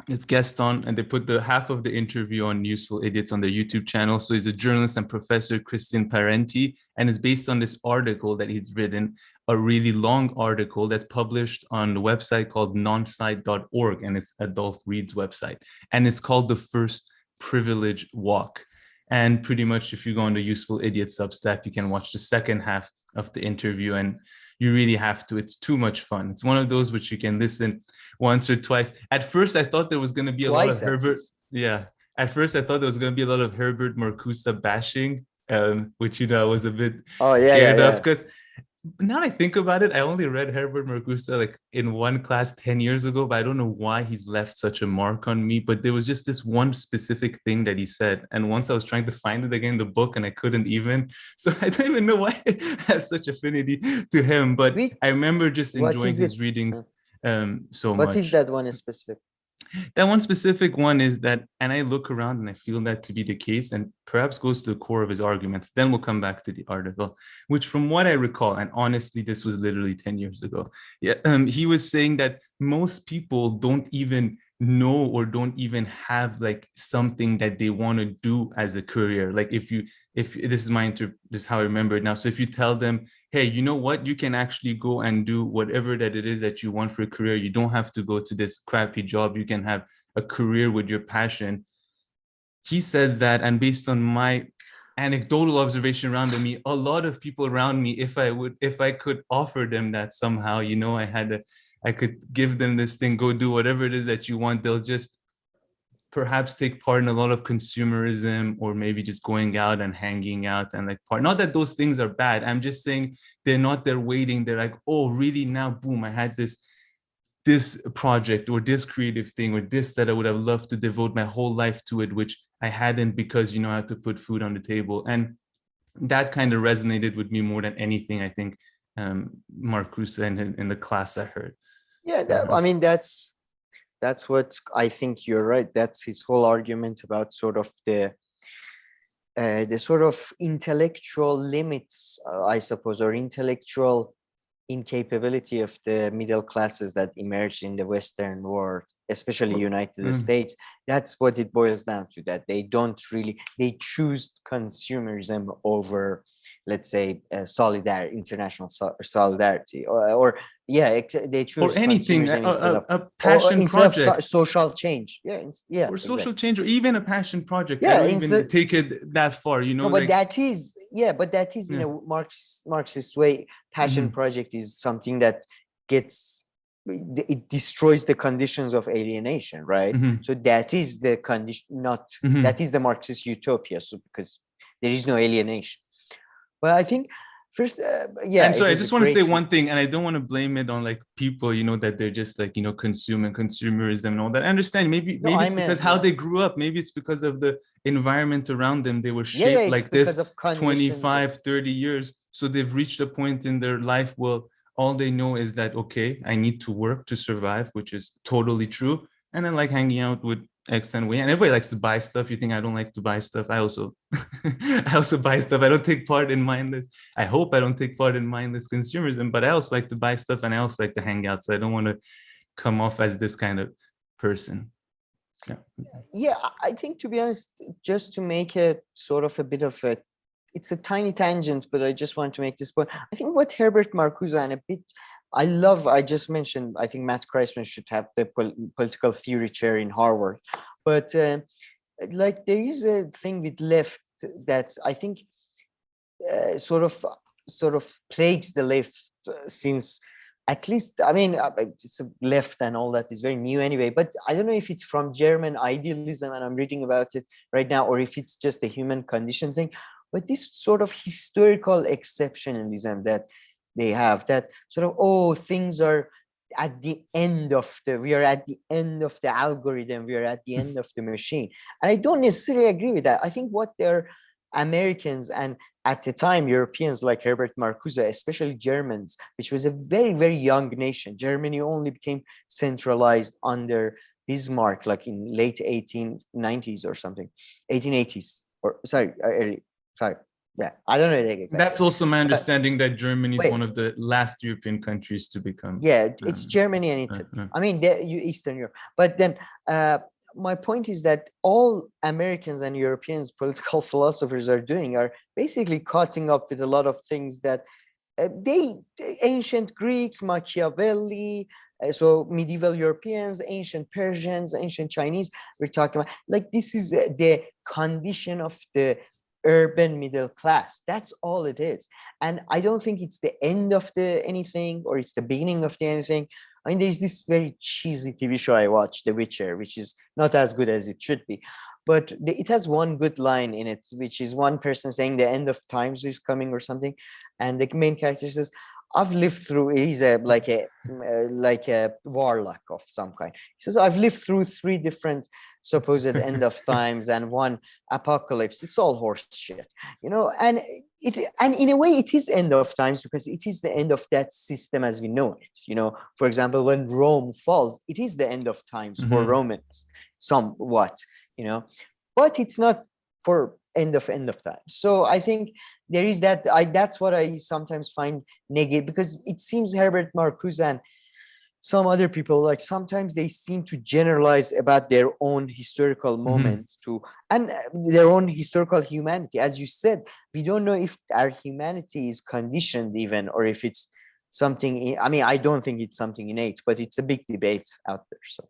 his guest on, and they put the half of the interview on Useful Idiots on their YouTube channel. So he's a journalist and professor, Christian Parenti, and it's based on this article that he's written, a really long article that's published on the website called nonsite.org, and it's Adolph Reed's website, and it's called The First Privilege Walk. And pretty much, if you go on the Useful Idiots Substack, you can watch the second half of the interview, and you really have to. It's too much fun. It's one of those which you can listen once or twice. At first, I thought there was going to be a lot of Herbert. Yeah. At first, I thought there was going to be a lot of Herbert Marcuse bashing, which, I was a bit scared of, because now that I think about it, I only read Herbert Marcuse like in one class 10 years ago, but I don't know why he's left such a mark on me. But there was just this one specific thing that he said. And once I was trying to find it again in the book, and I couldn't even. So I don't even know why I have such affinity to him. But I remember just enjoying his readings so much. What is that one specific? That one specific one is that, and I look around and I feel that to be the case, and perhaps goes to the core of his arguments. Then we'll come back to the article, which from what I recall, and honestly, this was literally 10 years ago. Yeah, he was saying that most people don't even know or don't even have like something that they want to do as a career. Like if this is this is how I remember it now. So if you tell them, hey, you know what, you can actually go and do whatever that it is that you want for a career. You don't have to go to this crappy job. You can have a career with your passion. he says that, and based on my anecdotal observation around me, a lot of people around me, if I could offer them that somehow, I could give them this thing, go do whatever it is that you want, they'll just perhaps take part in a lot of consumerism, or maybe just going out and hanging out and like part. Not that those things are bad. I'm just saying they're not there waiting. They're like, oh, really? Now, boom, I had this project or this creative thing or this that I would have loved to devote my whole life to it, which I hadn't, because I had to put food on the table. And that kind of resonated with me more than anything, I think, Marcuse in the class I heard. Yeah, I mean, that's what I think you're right. That's his whole argument about sort of the sort of intellectual limits, I suppose, or intellectual incapability of the middle classes that emerged in the Western world, especially United States. That's what it boils down to, that they choose consumerism over, let's say, international solidarity, they choose or anything, a passion instead project, of social change, or social change, or even a passion project. Yeah, I don't even take it that far, No, but that is in a Marxist way. Passion project is something that it destroys the conditions of alienation, right? So that is the condition, that is the Marxist utopia. So because there is no alienation. But I think first, And sorry, I just want to say one thing, and I don't want to blame it on like people, that they're just like, consumerism and all that. I understand. Maybe it's because how they grew up. Maybe it's because of the environment around them. They were shaped like this 25, 30 years. So they've reached a point in their life where all they know is that, okay, I need to work to survive, which is totally true. And then like hanging out with X and Y, and everybody likes to buy stuff. You think I don't like to buy stuff? I also buy stuff. I don't take part in mindless. I hope I don't take part in mindless consumerism, but I also like to buy stuff, and I also like to hang out. So I don't want to come off as this kind of person. Yeah, I think, to be honest, just to make a sort of a bit of it's a tiny tangent, but I just want to make this point. I think what Herbert Marcuse and I just mentioned, I think Matt Kreisman should have the political theory chair in Harvard. But like there is a thing with left that I think sort of plagues the left since, at least, I mean, it's a left and all that is very new anyway, but I don't know if it's from German idealism and I'm reading about it right now, or if it's just a human condition thing. But this sort of historical exceptionalism that they have, that sort of, things are at the end of we are at the end of the algorithm, we are at the end of the machine. And I don't necessarily agree with that. I think what they're Americans, and at the time Europeans like Herbert Marcuse, especially Germans, which was a very, very young nation. Germany only became centralized under Bismarck, like in late 1890s or something, 1880s, or sorry. Yeah, I don't know exactly. That's also my understanding, that Germany is one of the last European countries to become. Yeah, it's Germany and Italy. I mean, Eastern Europe. But then my point is that all Americans and Europeans political philosophers are doing are basically cutting up with a lot of things that ancient Greeks, Machiavelli, so medieval Europeans, ancient Persians, ancient Chinese, we're talking about, like, this is the condition of the urban middle class. That's all it is. And I don't think it's the end of the anything, or it's the beginning of the anything. I mean, there's this very cheesy TV show I watched, The Witcher, which is not as good as it should be. But it has one good line in it, which is one person saying the end of times is coming or something. And the main character says, I've lived through, he's like a warlock of some kind. He says, I've lived through 3 different supposed end of times and 1 apocalypse. It's all horse shit, and in a way it is end of times, because it is the end of that system as we know it. For example, when Rome falls, it is the end of times for Romans, somewhat, but it's not for end of time. So I think there is that. That's what I sometimes find negative, because it seems Herbert Marcuse and some other people, like, sometimes they seem to generalize about their own historical moments and their own historical humanity. As you said, we don't know if our humanity is conditioned even, or if it's something. I mean, I don't think it's something innate, but it's a big debate out there. So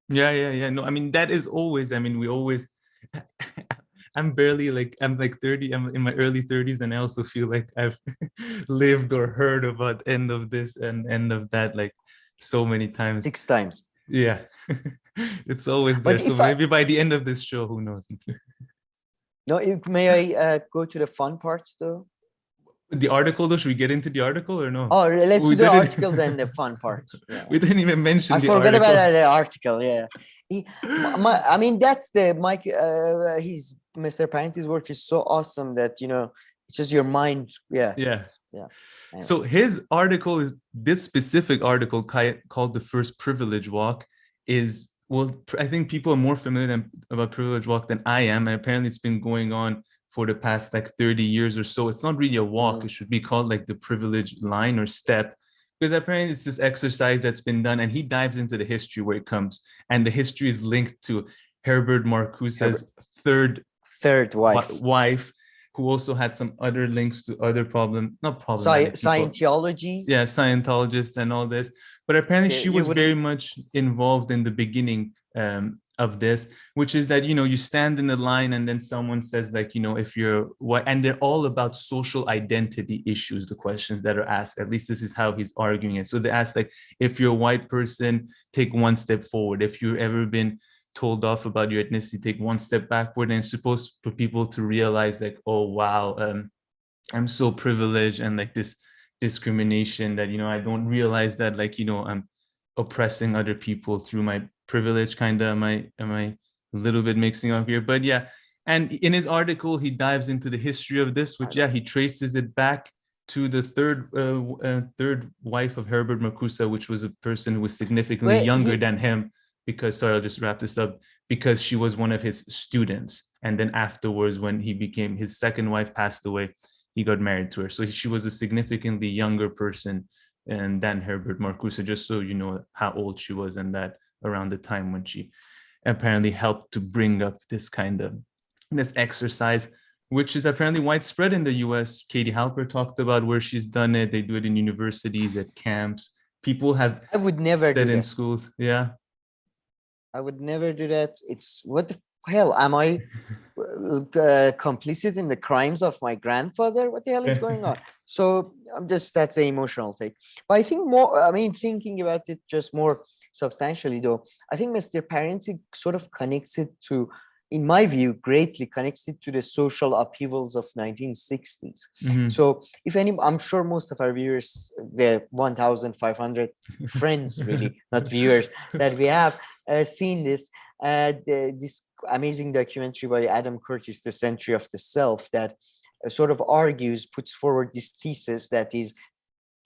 yeah. No, I mean, that is always, I mean, we always I'm like 30, I'm in my early 30s, and I also feel like I've lived or heard about end of this and end of that like so many times. 6 times. Yeah. It's always there. But So if I maybe by the end of this show, who knows? no, may I go to the fun parts though? The article though, should we get into the article or no? Oh, let's We do the didn't- article then the fun part. Yeah. We didn't even mention I the forgot article. about the article. Yeah, I mean that's the Mike. His Mr. Parenti's work is so awesome that it's just your mind. Yeah. Yeah. Yeah. Anyway. So his article is this specific article called "The First Privilege Walk" is, well, I think people are more familiar about Privilege Walk than I am, and apparently it's been going on for the past like 30 years or so. It's not really a walk. It should be called like the privilege line or step, because apparently it's this exercise that's been done, and he dives into the history where it comes, and the history is linked to Herbert Marcuse's third wife, who also had some other links to other Scientologies. Yeah, Scientologists and all this. But apparently she was very much involved in the beginning of this, which is that, you stand in the line and then someone says like, if you're white, and they're all about social identity issues, the questions that are asked, at least this is how he's arguing it. So they ask like, if you're a white person, take one step forward. If you've ever been told off about your ethnicity, take one step backward. And it's supposed for people to realize like, oh wow, I'm so privileged, and like this discrimination that I don't realize that like I'm oppressing other people through my privilege. Kind of am I a little bit mixing up here? But yeah, and in his article he dives into the history of this, which he traces it back to the third wife of Herbert Marcuse, which was a person who was significantly younger than him, because, sorry, I'll just wrap this up, because she was one of his students. And then afterwards, when he became, his second wife passed away, he got married to her. So she was a significantly younger person than Herbert Marcuse, just so you know how old she was, and that around the time when she apparently helped to bring up this exercise, which is apparently widespread in the US. Katie Halper talked about where she's done it. They do it in universities, at camps. People have I would never do in that. schools. Yeah. I would never do that. It's what the hell am I complicit in the crimes of my grandfather? What the hell is going on? So that's the emotional take. But I think thinking about it just more substantially though, I think Mr. Parenti sort of connects it to, in my view, greatly connects it to the social upheavals of 1960s. So I'm sure most of our viewers, the 1,500 friends, really, not viewers, that we have seen this amazing documentary by Adam Curtis, The Century of the Self, that sort of puts forward this thesis that is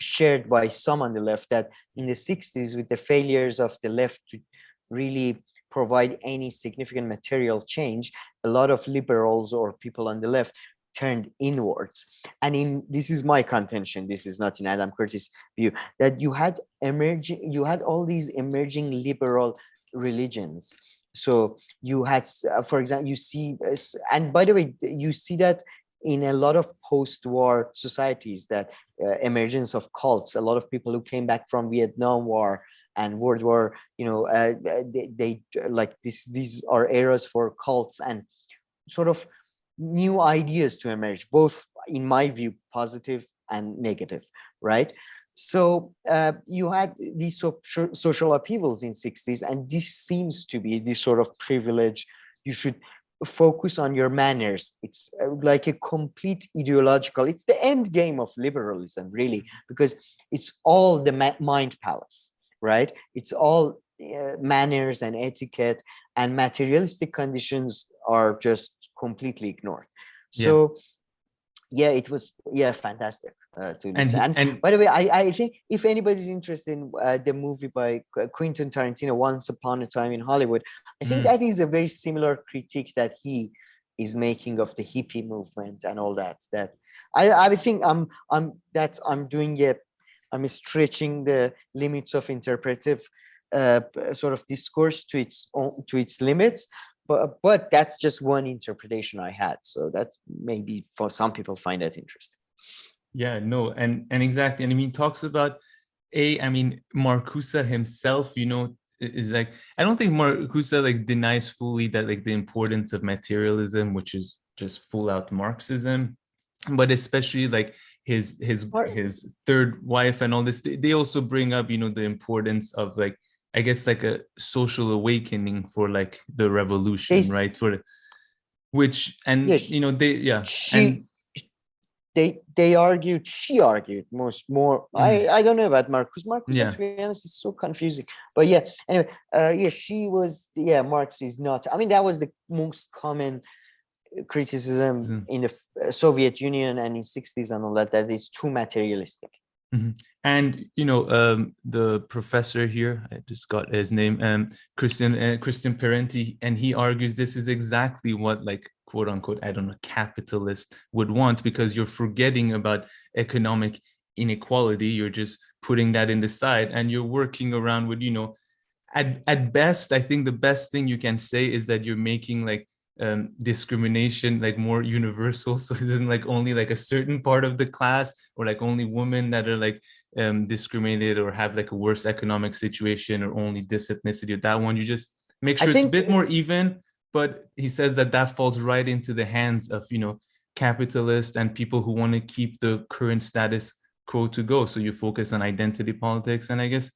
shared by some on the left, that in the 60s, with the failures of the left to really provide any significant material change, a lot of liberals or people on the left turned inwards. And this is my contention, this is not in Adam Curtis' view, that you had all these emerging liberal religions. So you had, for example, you see, and by the way, you see that in a lot of post-war societies, that emergence of cults, a lot of people who came back from Vietnam War and World War, they like this. These are eras for cults and sort of new ideas to emerge, both, in my view, positive and negative, right? So you had these social upheavals in 60s, and this seems to be this sort of privilege. You should focus on your manners. It's like a complete ideological, it's the end game of liberalism, really, because it's all the mind palace, right? It's all manners and etiquette, and materialistic conditions are just completely ignored. So it was fantastic to listen. And by the way, I think if anybody's interested in the movie by Quentin Tarantino, Once Upon a Time in Hollywood, I think that is a very similar critique that he is making of the hippie movement and all that. That I think I'm stretching the limits of interpretive sort of discourse to its limits. But that's just one interpretation I had. So that's maybe for some people find that interesting. Yeah, no, and exactly. And I mean, talks about Marcuse himself, is like, I don't think Marcuse like denies fully that like the importance of materialism, which is just full out Marxism, but especially like his third wife and all this, they also bring up, you know, the importance of like, I guess like a social awakening for like the revolution, right? For which, and yes, you know, she argued, she argued more. I don't know about Marcuse. Yeah. To be honest, is so confusing. But yeah, anyway, she was, Marx is not. I mean, that was the most common criticism in the Soviet Union and in 60s and all that, that is too materialistic. And you know, the professor here, I just got his name, Christian Parenti, and he argues this is exactly what like quote unquote, I don't know, capitalist would want, because you're forgetting about economic inequality. You're just putting that in the side and you're working around with, you know, at best, I think the best thing you can say is that you're making like discrimination like more universal, so it isn't like only like a certain part of the class, or like only women that are like discriminated or have like a worse economic situation, or only this ethnicity or that one. You just make sure it's a bit more even. But he says that that falls right into the hands of, you know, capitalists and people who want to keep the current status quo to go. So you focus on identity politics, and I guess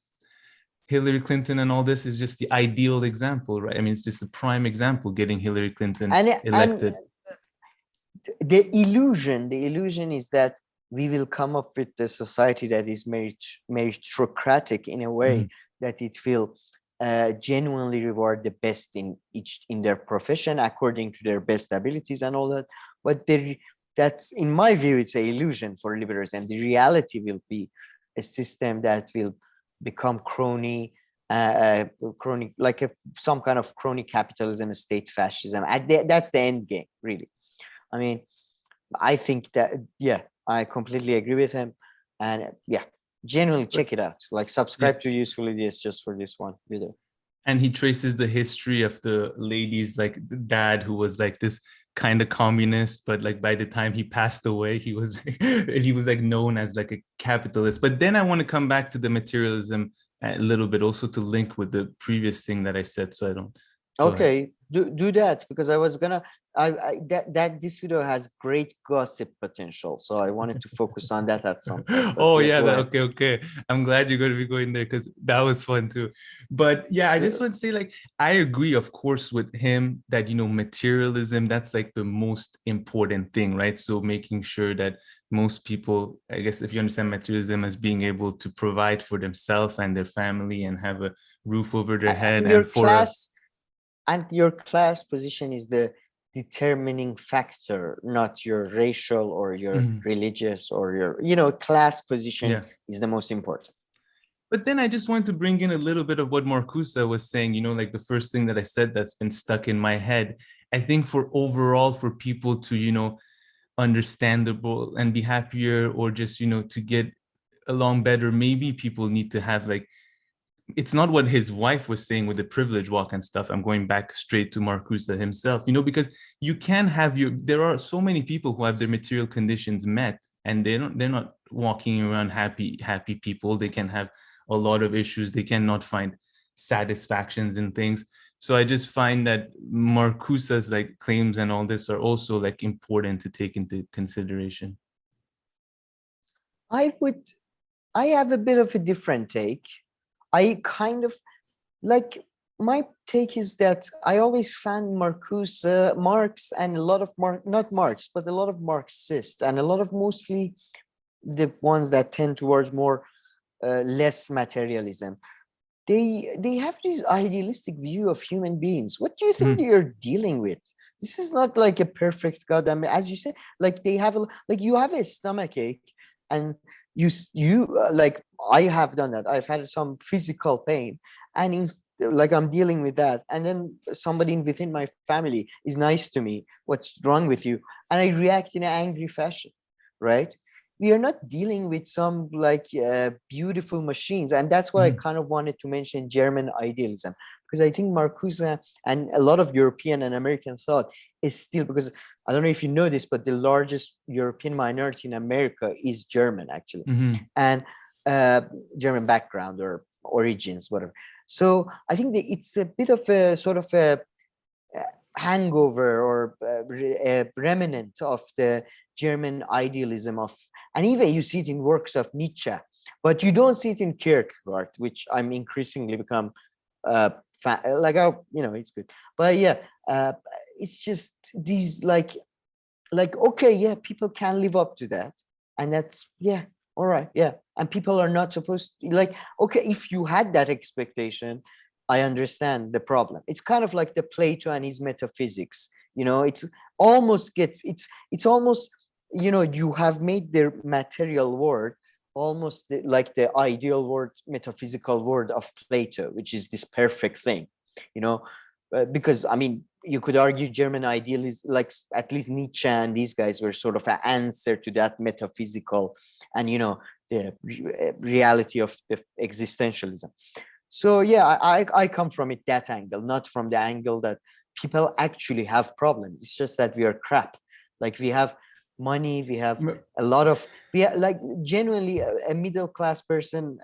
Hillary Clinton and all this is just the ideal example, right? I mean, it's just the prime example, getting Hillary Clinton elected. And the illusion is that we will come up with a society that is meritocratic in a way that it will genuinely reward the best in their profession according to their best abilities and all that. But that's, in my view, it's an illusion for liberalism. The reality will be a system that will become crony, like some kind of crony capitalism, state fascism. That's the end game, really. I mean, I think that, I completely agree with him. And genuinely check it out. Like, subscribe to Useful Idiots just for this one video. And he traces the history of the lady's like dad, who was like this kind of communist, but like by the time he passed away, he was like known as like a capitalist. But then I want to come back to the materialism a little bit, also to link with the previous thing that I said, so I don't. Okay, do that, because I was gonna that this video has great gossip potential, so I wanted to focus on that at some point. Oh yeah, okay. I'm glad you're going to be going there, because that was fun too. But yeah, I just want to say, like, I agree, of course, with him that, you know, materialism, that's like the most important thing, right? So making sure that most people, I guess, if you understand materialism as being able to provide for themselves and their family and have a roof over their head, and for class. And your class position is the determining factor, not your racial or your religious or your, you know, class position is the most important. But then I just wanted to bring in a little bit of what Marcuse was saying, you know, like the first thing that I said that's been stuck in my head. I think for people to, you know, understandable and be happier, or just, you know, to get along better, maybe people need to have like, it's not what his wife was saying with the privilege walk and stuff. I'm going back straight to Marcuse himself, you know, because you can have there are so many people who have their material conditions met, and they're not walking around happy people. They can have a lot of issues. They cannot find satisfactions in things. So I just find that Marcuse's like claims and all this are also like important to take into consideration. I have a bit of a different take. I kind of like, my take is that I always found Marx and a lot of not Marx, but a lot of Marxists and a lot of mostly the ones that tend towards more less materialism. They have this idealistic view of human beings. What do you think you're dealing with? This is not like a perfect God. I mean, as you said, like they have you have a stomach ache, and you like, I have done that. I've had some physical pain, and like I'm dealing with that, and then somebody within my family is nice to me. What's wrong with you? And I react in an angry fashion, right? We are not dealing with some like beautiful machines, and that's what I kind of wanted to mention, German idealism, because I think Marcuse and a lot of European and American thought is still, because I don't know if you know this, but the largest European minority in America is German, actually, and German background or origins, whatever. So I think that it's a bit of a sort of a hangover or a remnant of the German idealism of, and even you see it in works of Nietzsche, but you don't see it in Kierkegaard, which I'm increasingly become like, it's good, but yeah, it's just these like okay, yeah, people can live up to that, and that's, yeah, all right, yeah, and people are not supposed to, like, okay, if you had that expectation, I understand the problem. It's kind of like the Plato and his metaphysics, it's almost you have made the material world almost like the ideal world, metaphysical world of Plato, which is this perfect thing, because I mean, you could argue German idealism, like at least Nietzsche and these guys were sort of an answer to that metaphysical and, the reality of the existentialism. So yeah, I come from it that angle, not from the angle that people actually have problems. It's just that we are crap. Like we have money, we have a lot of, like genuinely a middle class person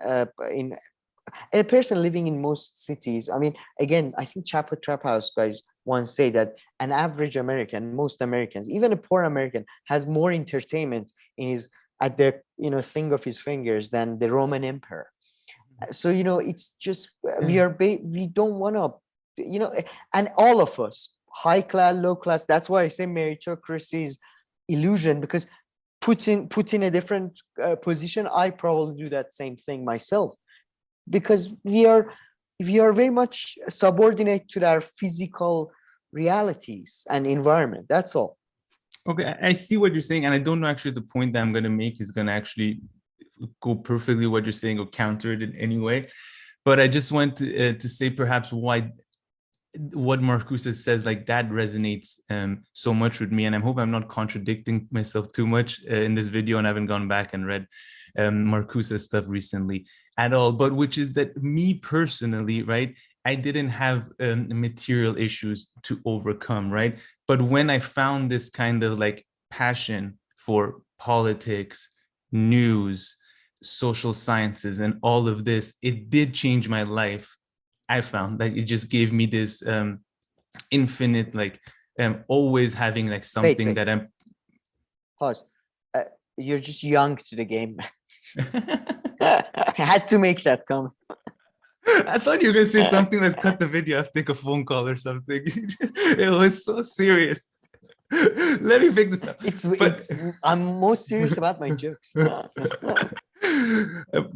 a person living in most cities. I mean, again, I think Chapo Trap House guys once say that an average American, most Americans, even a poor American, has more entertainment in his at the thing of his fingers than the Roman Emperor. So it's just we don't want to, and all of us, high class, low class. That's why I say meritocracy is illusion, because put in a different position, I probably do that same thing myself, because we are very much subordinate to our physical realities and environment. That's all. Okay, I see what you're saying, and I don't know actually the point that I'm going to make is going to actually go perfectly what you're saying or counter it in any way. But I just want to say perhaps why what Marcuse says, like that resonates so much with me. And I hope I'm not contradicting myself too much in this video, and I haven't gone back and read Marcuse's stuff recently at all. But which is that me personally, right, I didn't have material issues to overcome, right? But when I found this kind of like passion for politics, news, social sciences, and all of this, it did change my life. I found that it just gave me this infinite, like always having like something that I'm. Pause. You're just young to the game. I had to make that comment. I thought you were going to say something. Let's cut the video. I have to take a phone call or something. It was so serious. Let me pick this up. I'm most serious about my jokes. But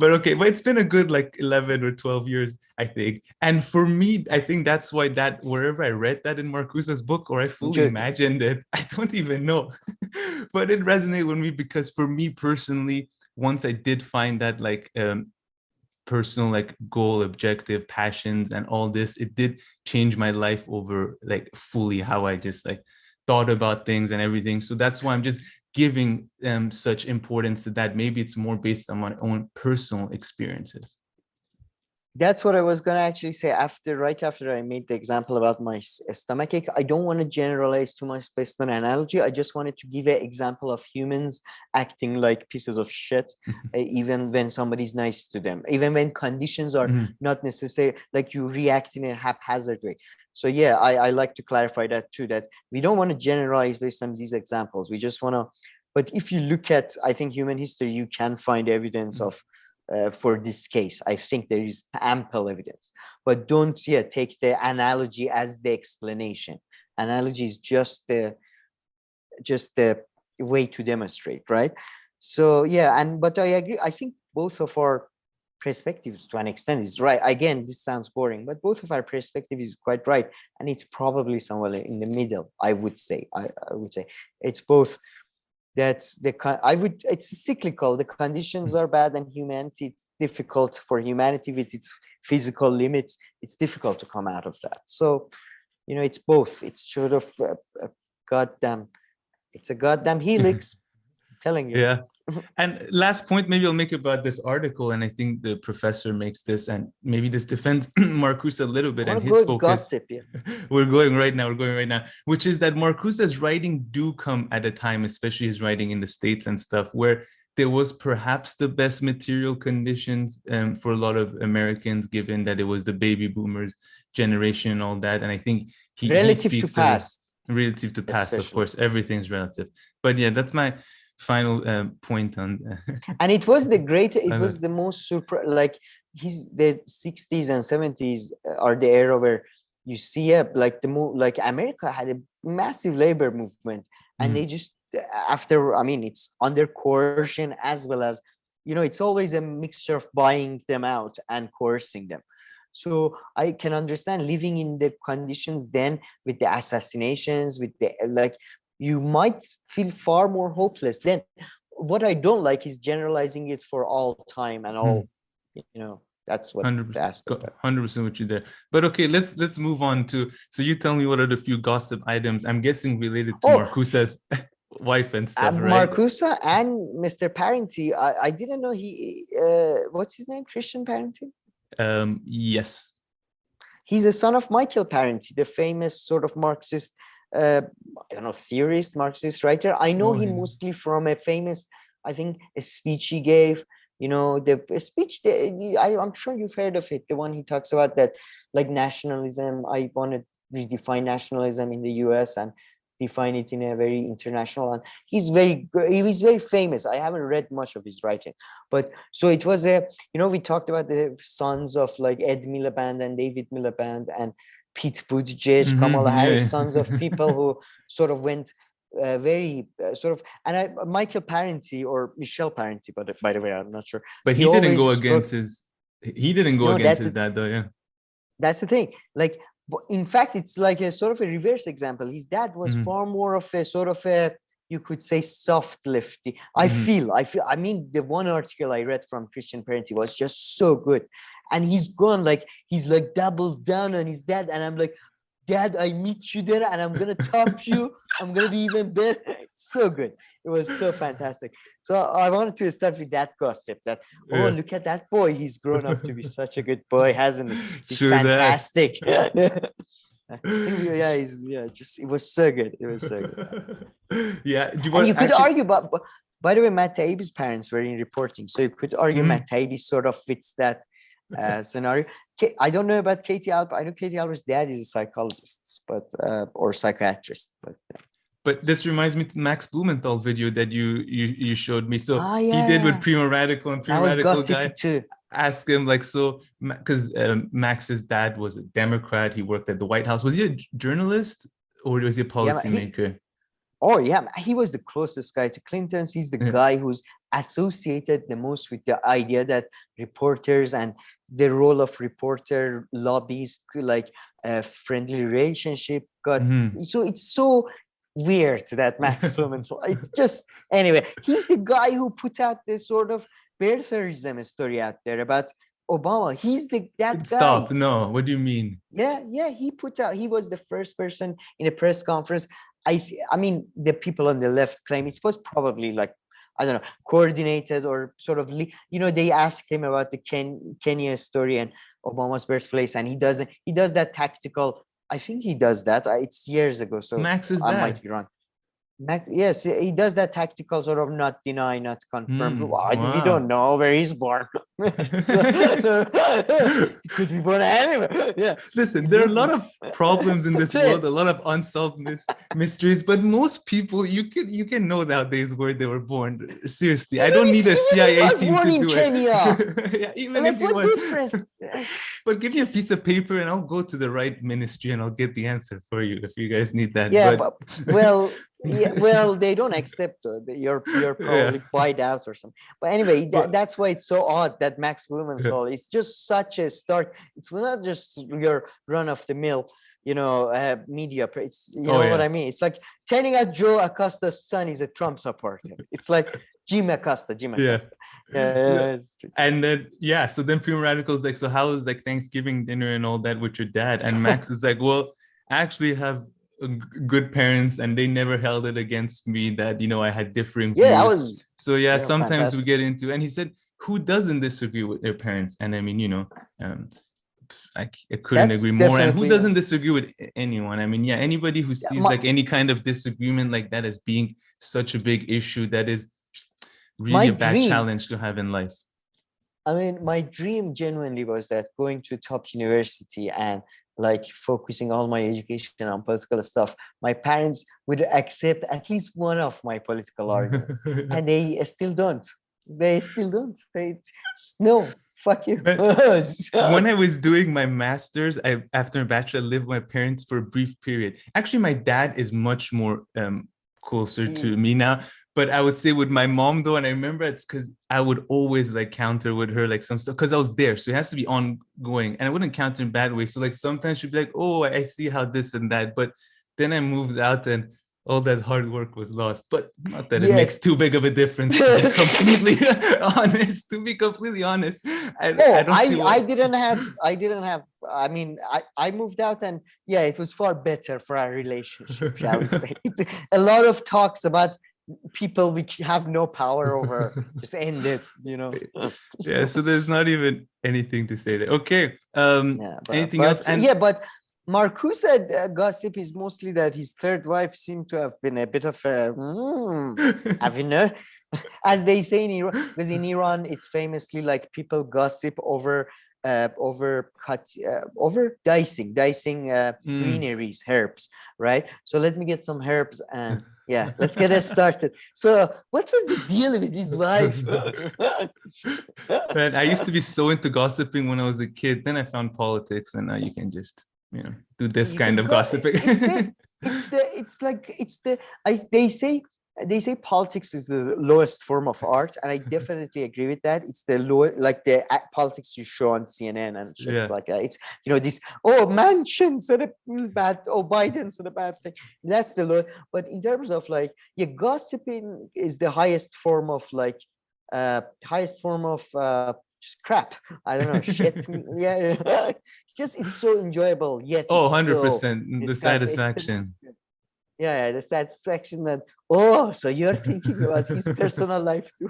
okay, but it's been a good like 11 or 12 years, I think. And for me, I think that's why that wherever I read that in Marcuse's book, or I fully imagined it, I don't even know. But it resonated with me because for me personally, once I did find that like personal like goal, objective, passions, and all this, it did change my life over like fully how I just like thought about things and everything. So that's why I'm just giving such importance to that. Maybe it's more based on my own personal experiences. That's what I was going to actually say right after I made the example about my stomachache. I don't want to generalize too much based on analogy. I just wanted to give an example of humans acting like pieces of shit, even when somebody's nice to them, even when conditions are not necessary, like you react in a haphazard way. So yeah, I like to clarify that too, that we don't want to generalize based on these examples. We just want to, but if you look at, I think, human history, you can find evidence of for this case. I think there is ample evidence, but don't take the analogy as the explanation. Analogy is just the way to demonstrate, right? So yeah, but I agree. I think both of our perspectives to an extent is right. Again, this sounds boring, but both of our perspective is quite right, and it's probably somewhere in the middle. I would say. I would say it's both. It's cyclical. The conditions are bad, and humanity, it's difficult for humanity with its physical limits. It's difficult to come out of that. So, it's both. It's sort of it's a goddamn helix. I'm telling you. Yeah. And last point, maybe I'll make about this article, and I think the professor makes this, and maybe this defends Marcuse a little bit and his focus. Gossip, yeah. We're going right now, which is that Marcuse's writing do come at a time, especially his writing in the States and stuff, where there was perhaps the best material conditions for a lot of Americans, given that it was the baby boomers generation and all that. And I think he Relative to speaks past. Relative to past, Especially. of course, everything's relative. But yeah, that's my final point on. And it was the most super, like the 60s and 70s are the era where you see like America had a massive labor movement, and they just it's under coercion as well as, it's always a mixture of buying them out and coercing them. So I can understand living in the conditions then with the assassinations, with the you might feel far more hopeless. Then what I don't like is generalizing it for all time and all, that's what 100%, the aspect. 100% with you there. But okay, let's move on to, so you tell me what are the few gossip items, I'm guessing related to Marcusa's wife and stuff, right? Marcusa and Mr. Parenti, I didn't know what's his name? Christian Parenti? Yes. He's a son of Michael Parenti, the famous sort of Marxist, theorist, Marxist writer. I know him mostly from a famous, I think, a speech he gave. The speech, I'm sure you've heard of it, the one he talks about that, like nationalism, I want to redefine nationalism in the US and define it in a very international, and he's very famous. I haven't read much of his writing, but so it was we talked about the sons of like Ed Miliband and David Miliband and Pete Buttigieg, Kamala Harris, sons of people who sort of went Michael Parenti or Michelle Parenti, but by the way, I'm not sure. But he didn't go against his dad though, yeah. That's the thing. Like, in fact, it's like a sort of a reverse example. His dad was far more of a sort of a, you could say, soft lefty. I mean, the one article I read from Christian Parenti was just so good. And he's doubled down on his dad. And I'm like, Dad, I meet you there and I'm going to top you. I'm going to be even better. So good. It was so fantastic. So I wanted to start with that gossip that, look at that boy. He's grown up to be such a good boy, hasn't he? He's fantastic. It was so good. It was so good. Yeah. You could argue, but by the way, Matt Taibbi's parents were in reporting. So you could argue Matt Taibbi sort of fits that scenario. I don't know about Katie Halper. I know Katie Halper's dad is a psychologist, or psychiatrist. But this reminds me to Max Blumenthal video that you showed me. So he did with Primo Radical, and Primo Radical guy too. Asked him because Max's dad was a Democrat. He worked at the White House. Was he a journalist or was he a policymaker? He was the closest guy to Clinton's. He's the guy who's associated the most with the idea that reporters and the role of reporter lobbies, like a friendly relationship, so it's so weird that Max Blumenthal. Anyway, he's the guy who put out this sort of birtherism story out there about Obama. He's that guy. Stop. No, what do you mean? Yeah. He was the first person in a press conference. I mean, the people on the left claim it was probably like, I don't know, coordinated or sort of, they asked him about the Kenya story and Obama's birthplace, and he does that tactical. I think he does that. It's years ago, so Max is I might be wrong. Yes, he does that tactical sort of not deny, not confirm. We don't know where he's born. Could be born anywhere. Yeah. Listen, there are a lot of problems in this world, a lot of unsolved mysteries, but most people you can know nowadays where they were born. Seriously, I don't need a CIA team to do it. Even if you want. But give me a piece of paper and I'll go to the right ministry and I'll get the answer for you if you guys need that. Yeah, well, they don't accept you're probably buyed out or something. But anyway, that's why it's so odd that Max Blumenthal is just such a start. It's not just your run of the mill, media. It's what I mean. It's like turning out Joe Acosta's son is a Trump supporter. It's like Jim Acosta. Yeah. And then so then Primo Radical's like, so how was like Thanksgiving dinner and all that with your dad? And Max is like, well, I actually have good parents and they never held it against me that I had differing views. Sometimes fantastic. We get into, and he said, who doesn't disagree with their parents? And I mean, I couldn't agree more. And who doesn't disagree with anyone? I mean, anybody who sees like any kind of disagreement like that as being such a big issue that is really a bad dream, challenge to have in life. I mean, my dream genuinely was that going to a top university and like focusing all my education on political stuff, my parents would accept at least one of my political arguments, and they still don't. They still don't. They just, no, fuck you. When I was doing my master's, after my bachelor, I lived with my parents for a brief period. Actually, my dad is much more closer to me now. But I would say with my mom though, and I remember it's because I would always like counter with her like some stuff because I was there, so it has to be ongoing, and I wouldn't counter in bad ways. So like sometimes she'd be like, "Oh, I see how this and that," but then I moved out and all that hard work was lost. But not that it makes too big of a difference. To be completely honest, I didn't have. I mean, I moved out, and yeah, it was far better for our relationship, shall we say? A lot of talks about people we have no power over just end it, you know. Yeah, so there's not even anything to say there. Okay. Anything else? And but Marcus said gossip is mostly that his third wife seemed to have been a bit of a as they say in Iran, because in Iran it's famously like people gossip over dicing greeneries, herbs, right? So let me get some herbs and yeah, let's get it started. So what was the deal with his wife? Man, I used to be so into gossiping when I was a kid. Then I found politics, and now you can just, you know, do this kind of gossiping. They say politics is the lowest form of art, and I definitely agree with that. It's the low, like the politics you show on CNN and shit like that. It's, you know, this, Manchin said a bad, Biden said a bad thing. That's the low. But in terms of like, gossiping is the highest form of like, just crap. I don't know, shit. Yeah, it's so enjoyable. Yet, 100% the satisfaction. Yeah, the satisfaction that, so you're thinking about his personal life too.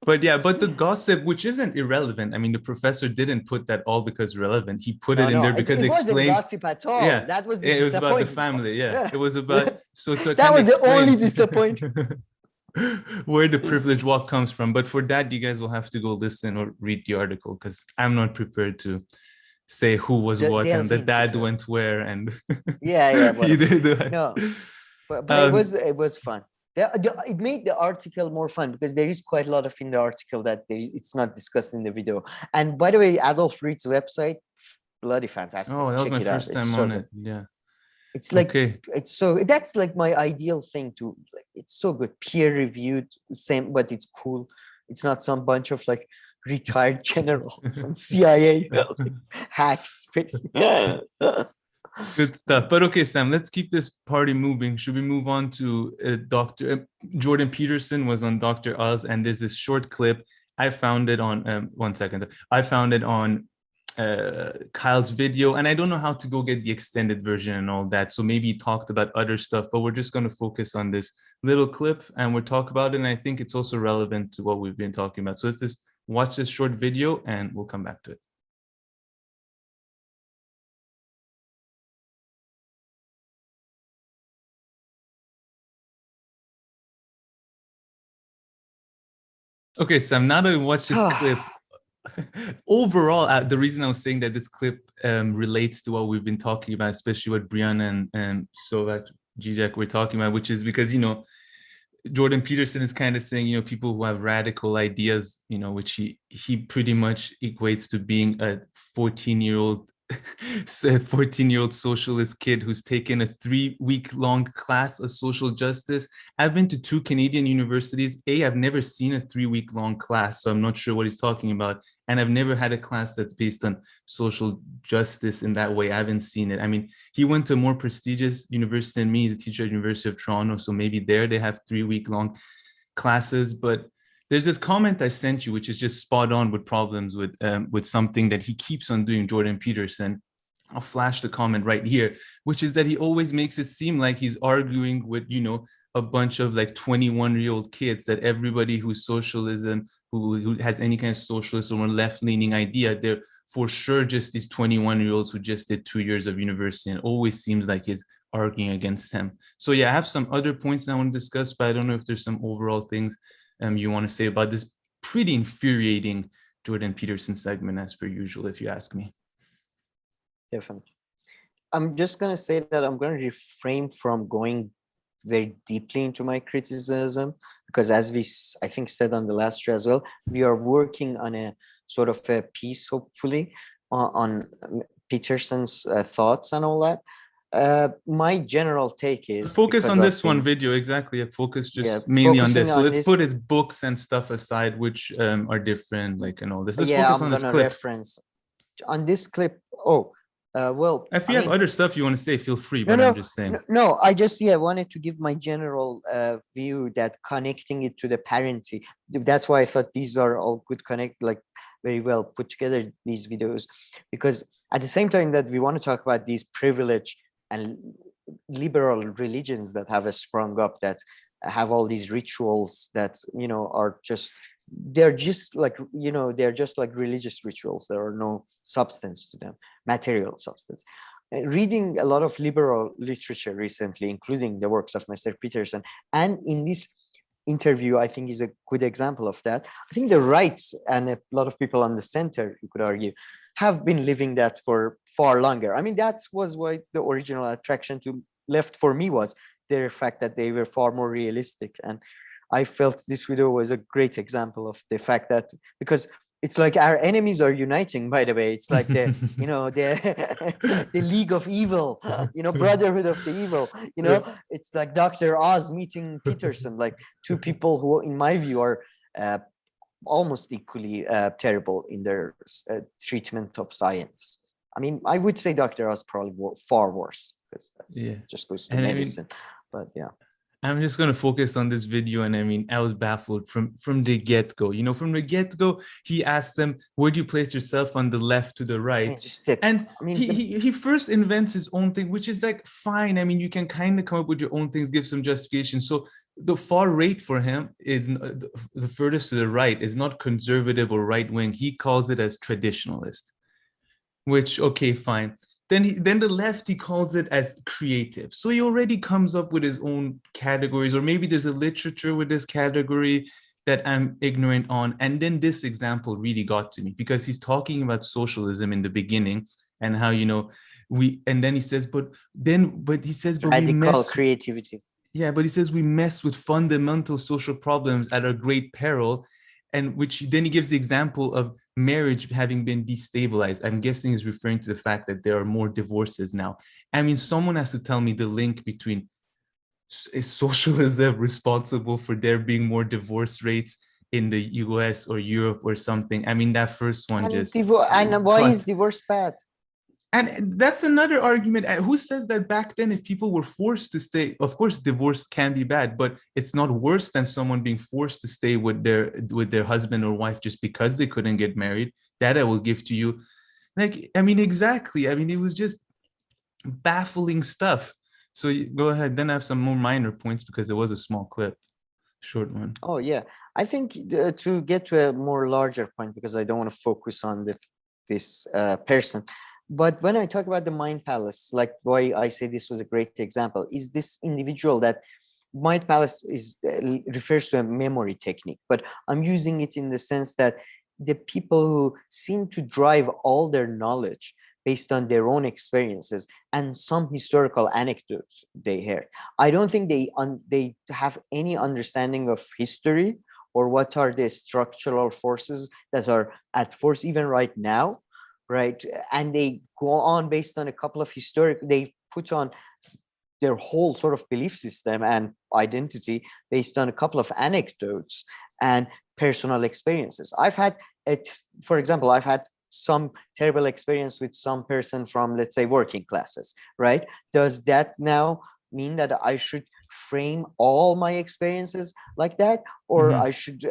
But the gossip, which isn't irrelevant. I mean, the professor didn't put that all because relevant. He put it in there because it wasn't gossip at all. Yeah, that was it was about the family. Yeah, it was about that was the only disappointment. Where the privilege walk comes from. But for that, you guys will have to go listen or read the article, because I'm not prepared to say who was what and the dad went where and but it was fun. It made the article more fun because there is quite a lot of in the article that it's not discussed in the video. And by the way, Adolf Reed's website, bloody fantastic. That was my first time on it. Yeah, it's like it's so, that's like my ideal thing to, like, it's so good, peer reviewed, same, but it's cool. It's not some bunch of like retired generals and CIA hacks. Good stuff. But okay, Sam, let's keep this party moving. Should we move on to Dr. Jordan Peterson was on Dr. Oz, and there's this short clip. I found it on one second. I found it on Kyle's video, and I don't know how to go get the extended version and all that. So maybe he talked about other stuff, but we're just going to focus on this little clip and we'll talk about it. And I think it's also relevant to what we've been talking about. So let's just watch this short video and we'll come back to it. Okay, Sam, now that we watch this clip, overall, the reason I was saying that this clip relates to what we've been talking about, especially what Briahna and Slavoj Žižek were talking about, which is because, you know, Jordan Peterson is kind of saying, you know, people who have radical ideas, you know, which he pretty much equates to being a 14-year-old socialist kid who's taken a 3-week-long class of social justice. I've been to 2 Canadian universities. I've never seen a 3-week-long class, so I'm not sure what he's talking about. And I've never had a class that's based on social justice in that way. I haven't seen it. I mean, he went to a more prestigious university than me. He's a teacher at the University of Toronto, so maybe there they have 3-week-long classes. But there's this comment I sent you, which is just spot on with problems with something that he keeps on doing, Jordan Peterson. I'll flash the comment right here, which is that he always makes it seem like he's arguing with, you know, a bunch of like 21-year-old kids, that everybody who's socialism, who has any kind of socialist or left-leaning idea, they're for sure just these 21-year-olds who just did 2 years of university, and it always seems like he's arguing against them. So yeah, I have some other points that I want to discuss, but I don't know if there's some overall things you want to say about this pretty infuriating Jordan Peterson segment, as per usual, if you ask me. Definitely. I'm just going to say that I'm going to refrain from going very deeply into my criticism, because as we, I think, said on the last show as well, we are working on a sort of a piece, hopefully, on Peterson's thoughts and all that. My general take is focus on this one video, exactly. Focus just mainly on this. So let's put his books and stuff aside, which are different, like, and all this. Let's focus on this clip. Reference on this clip. Well, if you have other stuff you want to say, feel free. But I'm just saying. No, I just wanted to give my general view that connecting it to the Parenti. That's why I thought these are all good like very well put together, these videos, because at the same time that we want to talk about these privileged and liberal religions that have sprung up, that have all these rituals that are just, they're just like religious rituals. There are no substance to them, material substance. Reading a lot of liberal literature recently, including the works of Mr. Peterson, and in this interview, I think is a good example of that. I think the right and a lot of people on the center, you could argue, have been living that for far longer. I mean, that was why the original attraction to left for me was the fact that they were far more realistic. And I felt this video was a great example of the fact that, because it's like our enemies are uniting, by the way. It's like the, the League of Evil, Brotherhood of the Evil, it's like Dr. Oz meeting Peterson, like two people who, in my view, are almost equally terrible in their treatment of science. I mean, I would say Dr. Oz probably far worse, because that's just goes to medicine. But yeah. I'm just going to focus on this video. And I mean, I was baffled from the get-go. From the get-go, he asked them, where do you place yourself on the left to the right? He first invents his own thing, which is like, fine. I mean, you can kind of come up with your own things, give some justification. So the far right for him is the furthest to the right is not conservative or right-wing. He calls it as traditionalist, which, okay, fine. Then the left, he calls it as creative. So he already comes up with his own categories, or maybe there's a literature with this category that I'm ignorant on. And then this example really got to me, because he's talking about socialism in the beginning and how, and then he says, but he says, but radical we mess creativity. Yeah, but he says we mess with fundamental social problems at our great peril. And which then he gives the example of marriage having been destabilized. I'm guessing is referring to the fact that there are more divorces now. I mean, someone has to tell me the link between, is socialism responsible for there being more divorce rates in the US or Europe or something? I mean, that first one and why is divorce bad? And that's another argument. Who says that back then, if people were forced to stay, of course, divorce can be bad, but it's not worse than someone being forced to stay with their husband or wife just because they couldn't get married. That I will give to you. Like, I mean, exactly. I mean, it was just baffling stuff. So go ahead. Then I have some more minor points because there was a small clip, short one. Oh, yeah. I think to get to a more larger point, because I don't want to focus on this person. But when I talk about the Mind Palace, like why I say this was a great example, is this individual that Mind Palace refers to a memory technique, but I'm using it in the sense that the people who seem to drive all their knowledge based on their own experiences and some historical anecdotes they heard. I don't think they have any understanding of history or what are the structural forces that are at force even right now. Right. And they go on based on a couple of they put on their whole sort of belief system and identity based on a couple of anecdotes and personal experiences. For example, I've had some terrible experience with some person from, let's say, working classes, right? Does that now mean that I should frame all my experiences like that, or I should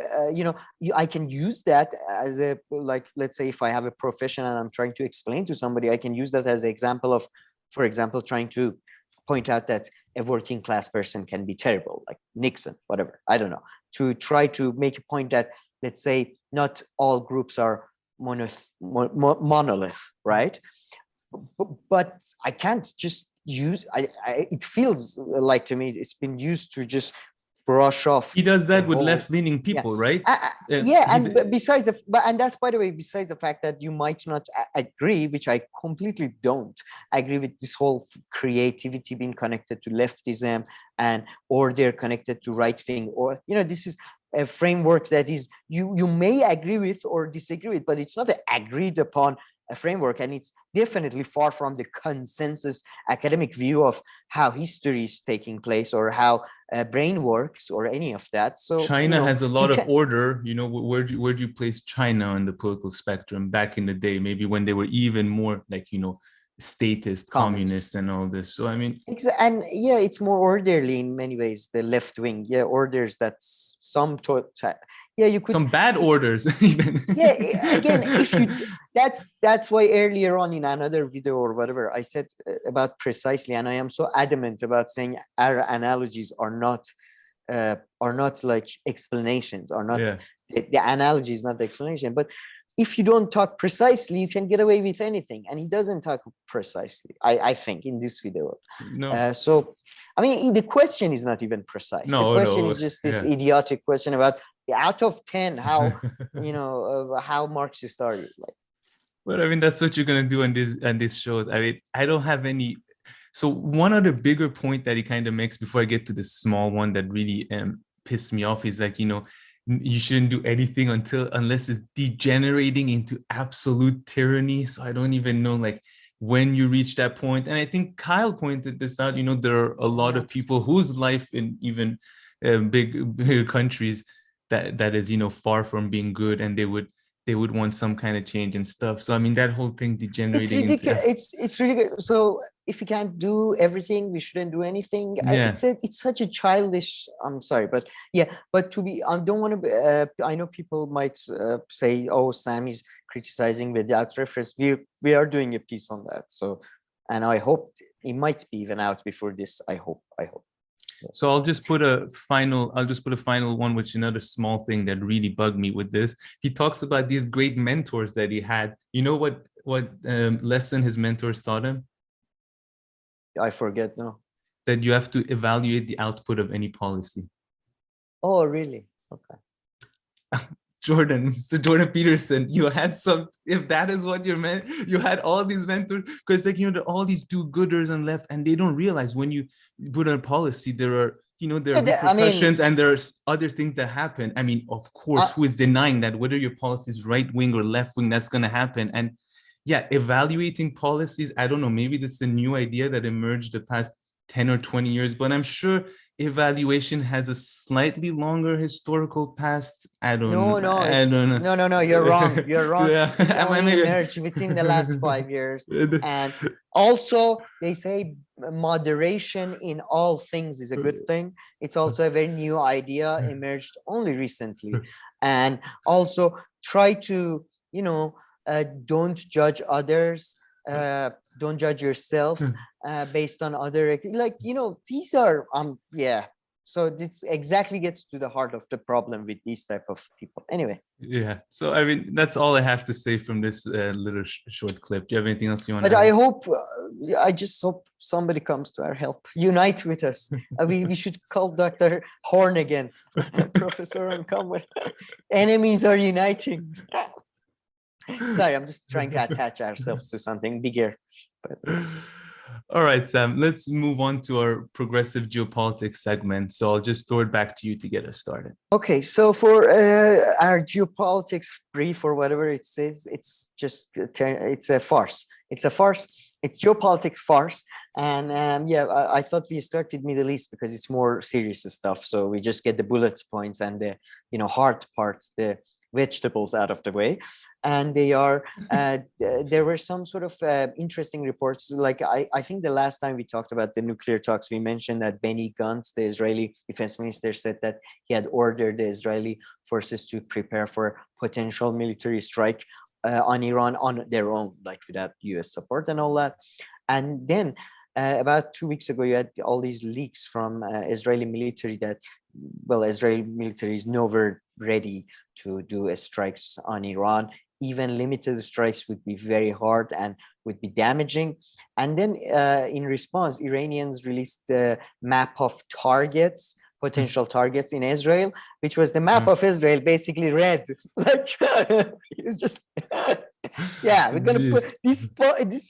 I can use that as a, like, let's say if I have a profession and I'm trying to explain to somebody, I can use that as an example of, for example, trying to point out that a working class person can be terrible, like Nixon, whatever, I don't know, to try to make a point that, let's say, not all groups are monolith, right? But I can't just use it feels like to me it's been used to just brush off. He does that with whole- left-leaning people, right? Besides and that's, by the way, besides the fact that you might not agree, which I completely don't agree with, this whole creativity being connected to leftism or they're connected to right wing, or this is a framework that is you may agree with or disagree with, but it's not an agreed upon a framework, and it's definitely far from the consensus academic view of how history is taking place or how brain works or any of that. So China has a lot of order. Where do you place China on the political spectrum back in the day? Maybe when they were even more like statist, communist, and all this. So I mean, and it's more orderly in many ways. The left wing, orders that you could some bad orders even. Again, if you that's why earlier on in another video or whatever I said about precisely, and I am so adamant about saying our analogies are not like explanations, are not the analogy is not the explanation. But if you don't talk precisely, you can get away with anything, and he doesn't talk precisely, I think, in this video. No. So I mean, the question is not even precise. The question is just this idiotic question about out of 10 how how Marxist are you, like. But I mean, that's what you're gonna do on this shows. I mean, I don't have any. So one other bigger point that he kind of makes before I get to the small one that really pissed me off is like, you shouldn't do anything unless it's degenerating into absolute tyranny. So I don't even know like when you reach that point. And I think Kyle pointed this out. There are a lot of people whose life in even bigger countries that is far from being good, and they would want some kind of change and stuff. So I mean, that whole thing degenerating. It's ridiculous. It's ridiculous. So if we can't do everything, we shouldn't do anything. It's such a childish. I'm sorry, but but to be, I don't want to be. I know people might say, "Oh, Sam is criticizing without reference." We are doing a piece on that. So, and I hope it might be even out before this. I hope. So I'll just put a final one, which another small thing that really bugged me with this. He talks about these great mentors that he had. You know what lesson his mentors taught him? I forget now. That you have to evaluate the output of any policy. Oh, really? Okay. Mr. Jordan Peterson, you had some, if that is what you meant, you had all these mentors, because like, all these do-gooders and left, and they don't realize when you put a policy, there are, there are repercussions, and there's other things that happen. I mean, of course, who is denying that whether your policy is right-wing or left-wing, that's going to happen. And evaluating policies, I don't know, maybe this is a new idea that emerged the past 10 or 20 years, but I'm sure evaluation has a slightly longer historical past. I don't know. No, you're wrong. It's only emerged within the last 5 years. And also they say moderation in all things is a good thing. It's also a very new idea, emerged only recently. And also try to don't judge others, don't judge yourself based on other, these are so this exactly gets to the heart of the problem with these type of people. Anyway, so I mean, that's all I have to say from this little short clip. Do you have anything else you want to add? I just hope somebody comes to our help, unite with us. We should call Dr. Horn again. Professor Horn, come with enemies are uniting. Sorry, I'm just trying to attach ourselves to something bigger. But all right, Sam, let's move on to our progressive geopolitics segment. So I'll just throw it back to you to get us started. Okay, so for our geopolitics brief or whatever it says, it's just it's a farce. It's a farce. It's geopolitics farce. And I thought we start with Middle East because it's more serious stuff. So we just get the bullet points and the hard parts, the vegetables out of the way. And they are there were some sort of interesting reports. Like I think the last time we talked about the nuclear talks, we mentioned that Benny Gantz, the Israeli defense minister, said that he had ordered the Israeli forces to prepare for potential military strike on Iran on their own, like without US support and all that. And then about 2 weeks ago, you had all these leaks from Israeli military that, Israeli military is nowhere ready to do strikes on Iran. Even limited strikes would be very hard and would be damaging. And then in response, Iranians released the map of targets potential targets in Israel, which was the map of Israel, basically red. Like it's just yeah, we're gonna put this.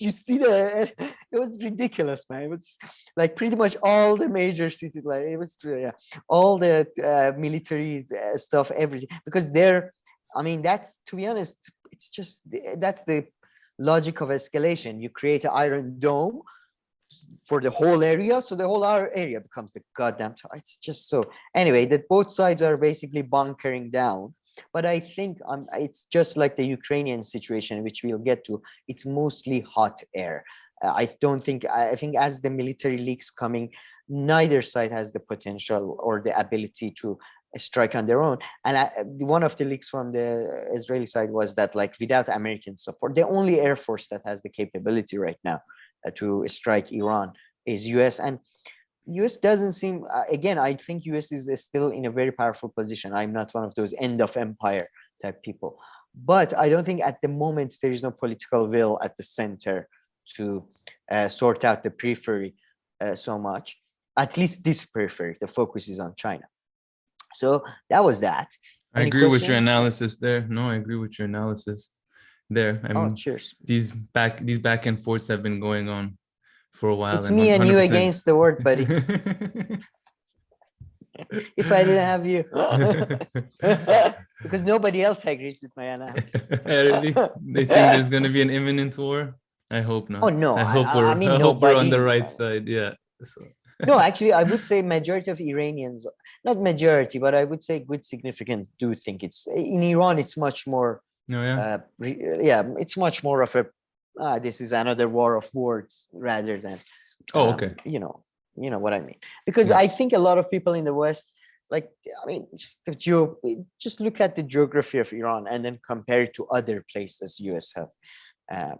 You see it was ridiculous, man. It was just, like pretty much all the major cities, like it was all the military stuff, everything, because they're, I mean, that's, to be honest, it's just, that's the logic of escalation. You create an iron dome for the whole area, so the whole area becomes the goddamn it's just so, anyway, that both sides are basically bunkering down. But I think it's just like the Ukrainian situation, which we'll get to. It's mostly hot air. I think as the military leaks coming, neither side has the potential or the ability to strike on their own. And one of the leaks from the Israeli side was that, like, without American support, the only air force that has the capability right now to strike Iran is US. And US doesn't seem, again, I think US is still in a very powerful position. I'm not one of those end of empire type people, but I don't think at the moment there is no political will at the center to sort out the periphery so much. At least this periphery, the focus is on China. So that was that. I agree with your analysis there. No, I agree with your analysis there. I mean, cheers. These back and forths have been going on for a while. It's me and you against the world, buddy. If I didn't have you. Because nobody else agrees with my analysis. Really? They think there's going to be an imminent war? I hope not. Oh, no. I hope we're on the right side. Yeah. So. No, actually, I would say majority of Iranians, not majority, but I would say good significant do think it's, in Iran, it's much more, it's much more of a, this is another war of words rather than, okay. You know what I mean? Because I think a lot of people in the West, like, I mean, just look at the geography of Iran and then compare it to other places US have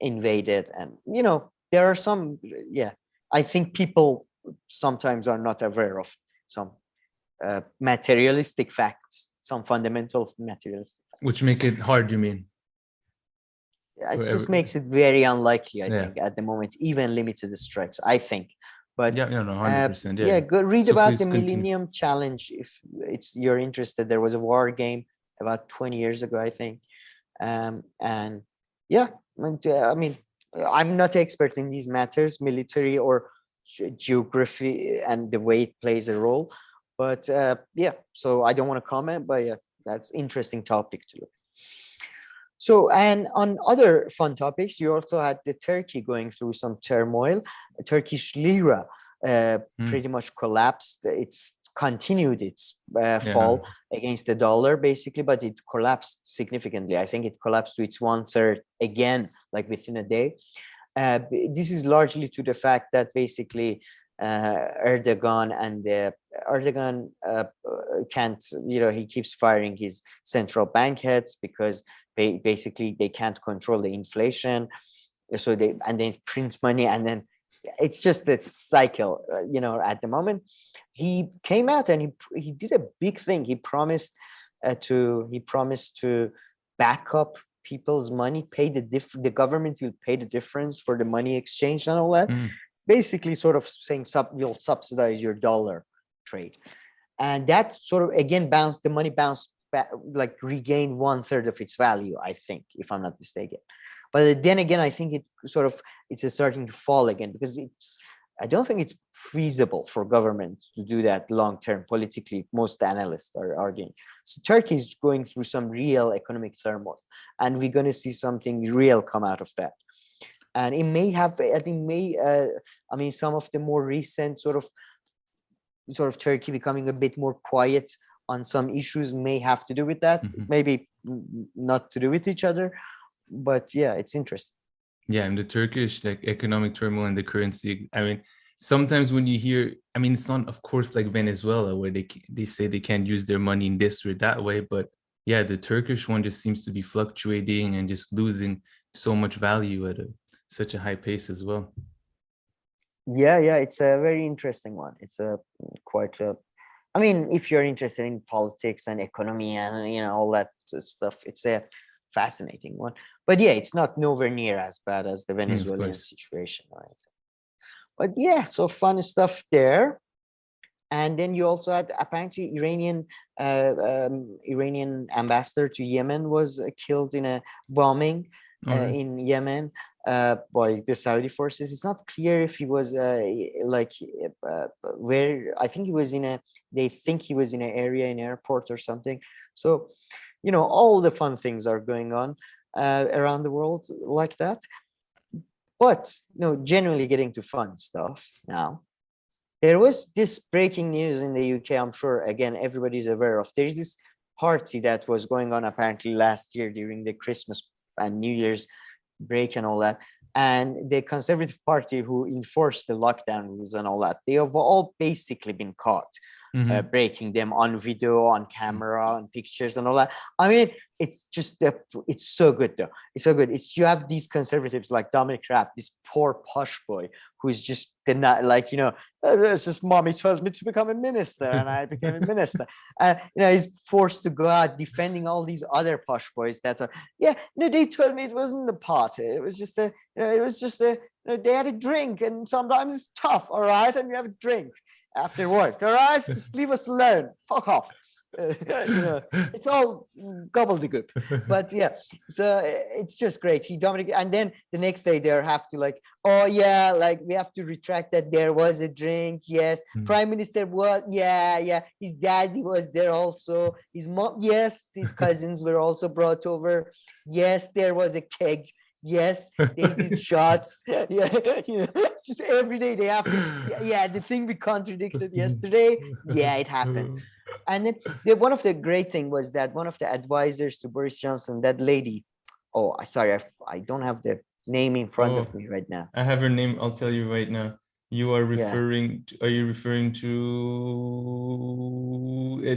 invaded. And, there are some, I think people sometimes are not aware of some materialistic facts, some fundamental materialistic facts. Which make it hard, you mean? It just makes it very unlikely, I think, at the moment, even limited strikes, I think. But 100%. Go read about the Millennium Challenge if you're interested. There was a war game about 20 years ago, I think. I mean, I'm not expert in these matters, military or geography and the way it plays a role. But so I don't want to comment, but that's interesting topic to look. So, and on other fun topics, you also had the Turkey going through some turmoil. Turkish lira pretty much collapsed. It's continued its fall against the dollar, basically, but it collapsed significantly. I think it collapsed to its 1/3 again, like within a day. This is largely to the fact that basically Erdogan can't, he keeps firing his central bank heads because basically they can't control the inflation. So they print money, and then it's just that cycle, at the moment. He came out and he did a big thing. He promised to back up people's money, pay the government will pay the difference for the money exchange and all that. Basically sort of saying we'll subsidize your dollar trade. And that sort of, again, the money bounced back, like regained 1/3 of its value, I think, if I'm not mistaken. But then again, I think it's starting to fall again, because I don't think it's feasible for government to do that long-term politically. Most analysts are arguing. So Turkey is going through some real economic turmoil, and we're going to see something real come out of that. And it may have, I think, some of the more recent sort of Turkey becoming a bit more quiet on some issues may have to do with that. Maybe not to do with each other, but it's interesting. Yeah, and the Turkish economic turmoil and the currency. I mean, sometimes when you hear, it's not, of course, like Venezuela, where they say they can't use their money in this or that way, but the Turkish one just seems to be fluctuating and just losing so much value at such a high pace as well. It's a very interesting one. It's if you're interested in politics and economy and all that stuff, it's a fascinating one. But it's not nowhere near as bad as the Venezuelan situation, right? But so fun stuff there. And then you also had apparently Iranian ambassador to Yemen was killed in a bombing in Yemen by the Saudi forces. It's not clear if he was where. I think he was they think he was in an area, in airport or something. So, all the fun things are going on around the world like that. But generally getting to fun stuff now. There was this breaking news in the UK, I'm sure, again, everybody's aware of. There is this party that was going on apparently last year during the Christmas and New Year's break and all that. And the Conservative Party who enforced the lockdown rules and all that, they have all basically been caught breaking them on video, on camera, on pictures and all that. I mean, it's just, it's so good though. It's so good. You have these conservatives like Dominic Raab, this poor posh boy who's just it's just mommy told me to become a minister and I became a minister. He's forced to go out defending all these other posh boys that are, they told me it wasn't a party. It was just they had a drink and sometimes it's tough, all right? And you have a drink after work, all right? Just leave us alone. Fuck off. It's all gobbledygook. But so it's just great. And then the next day they have to we have to retract that there was a drink. Yes, Prime Minister was, his daddy was there also. His mom, yes, his cousins were also brought over. Yes, there was a keg. Yes, they did shots. It's just every day they have to. The thing we contradicted yesterday. It happened. And then one of the great thing was that one of the advisors to Boris Johnson, that lady. Oh, sorry, I don't have the name in front of me right now. I have her name. I'll tell you right now. You are referring. Are you referring to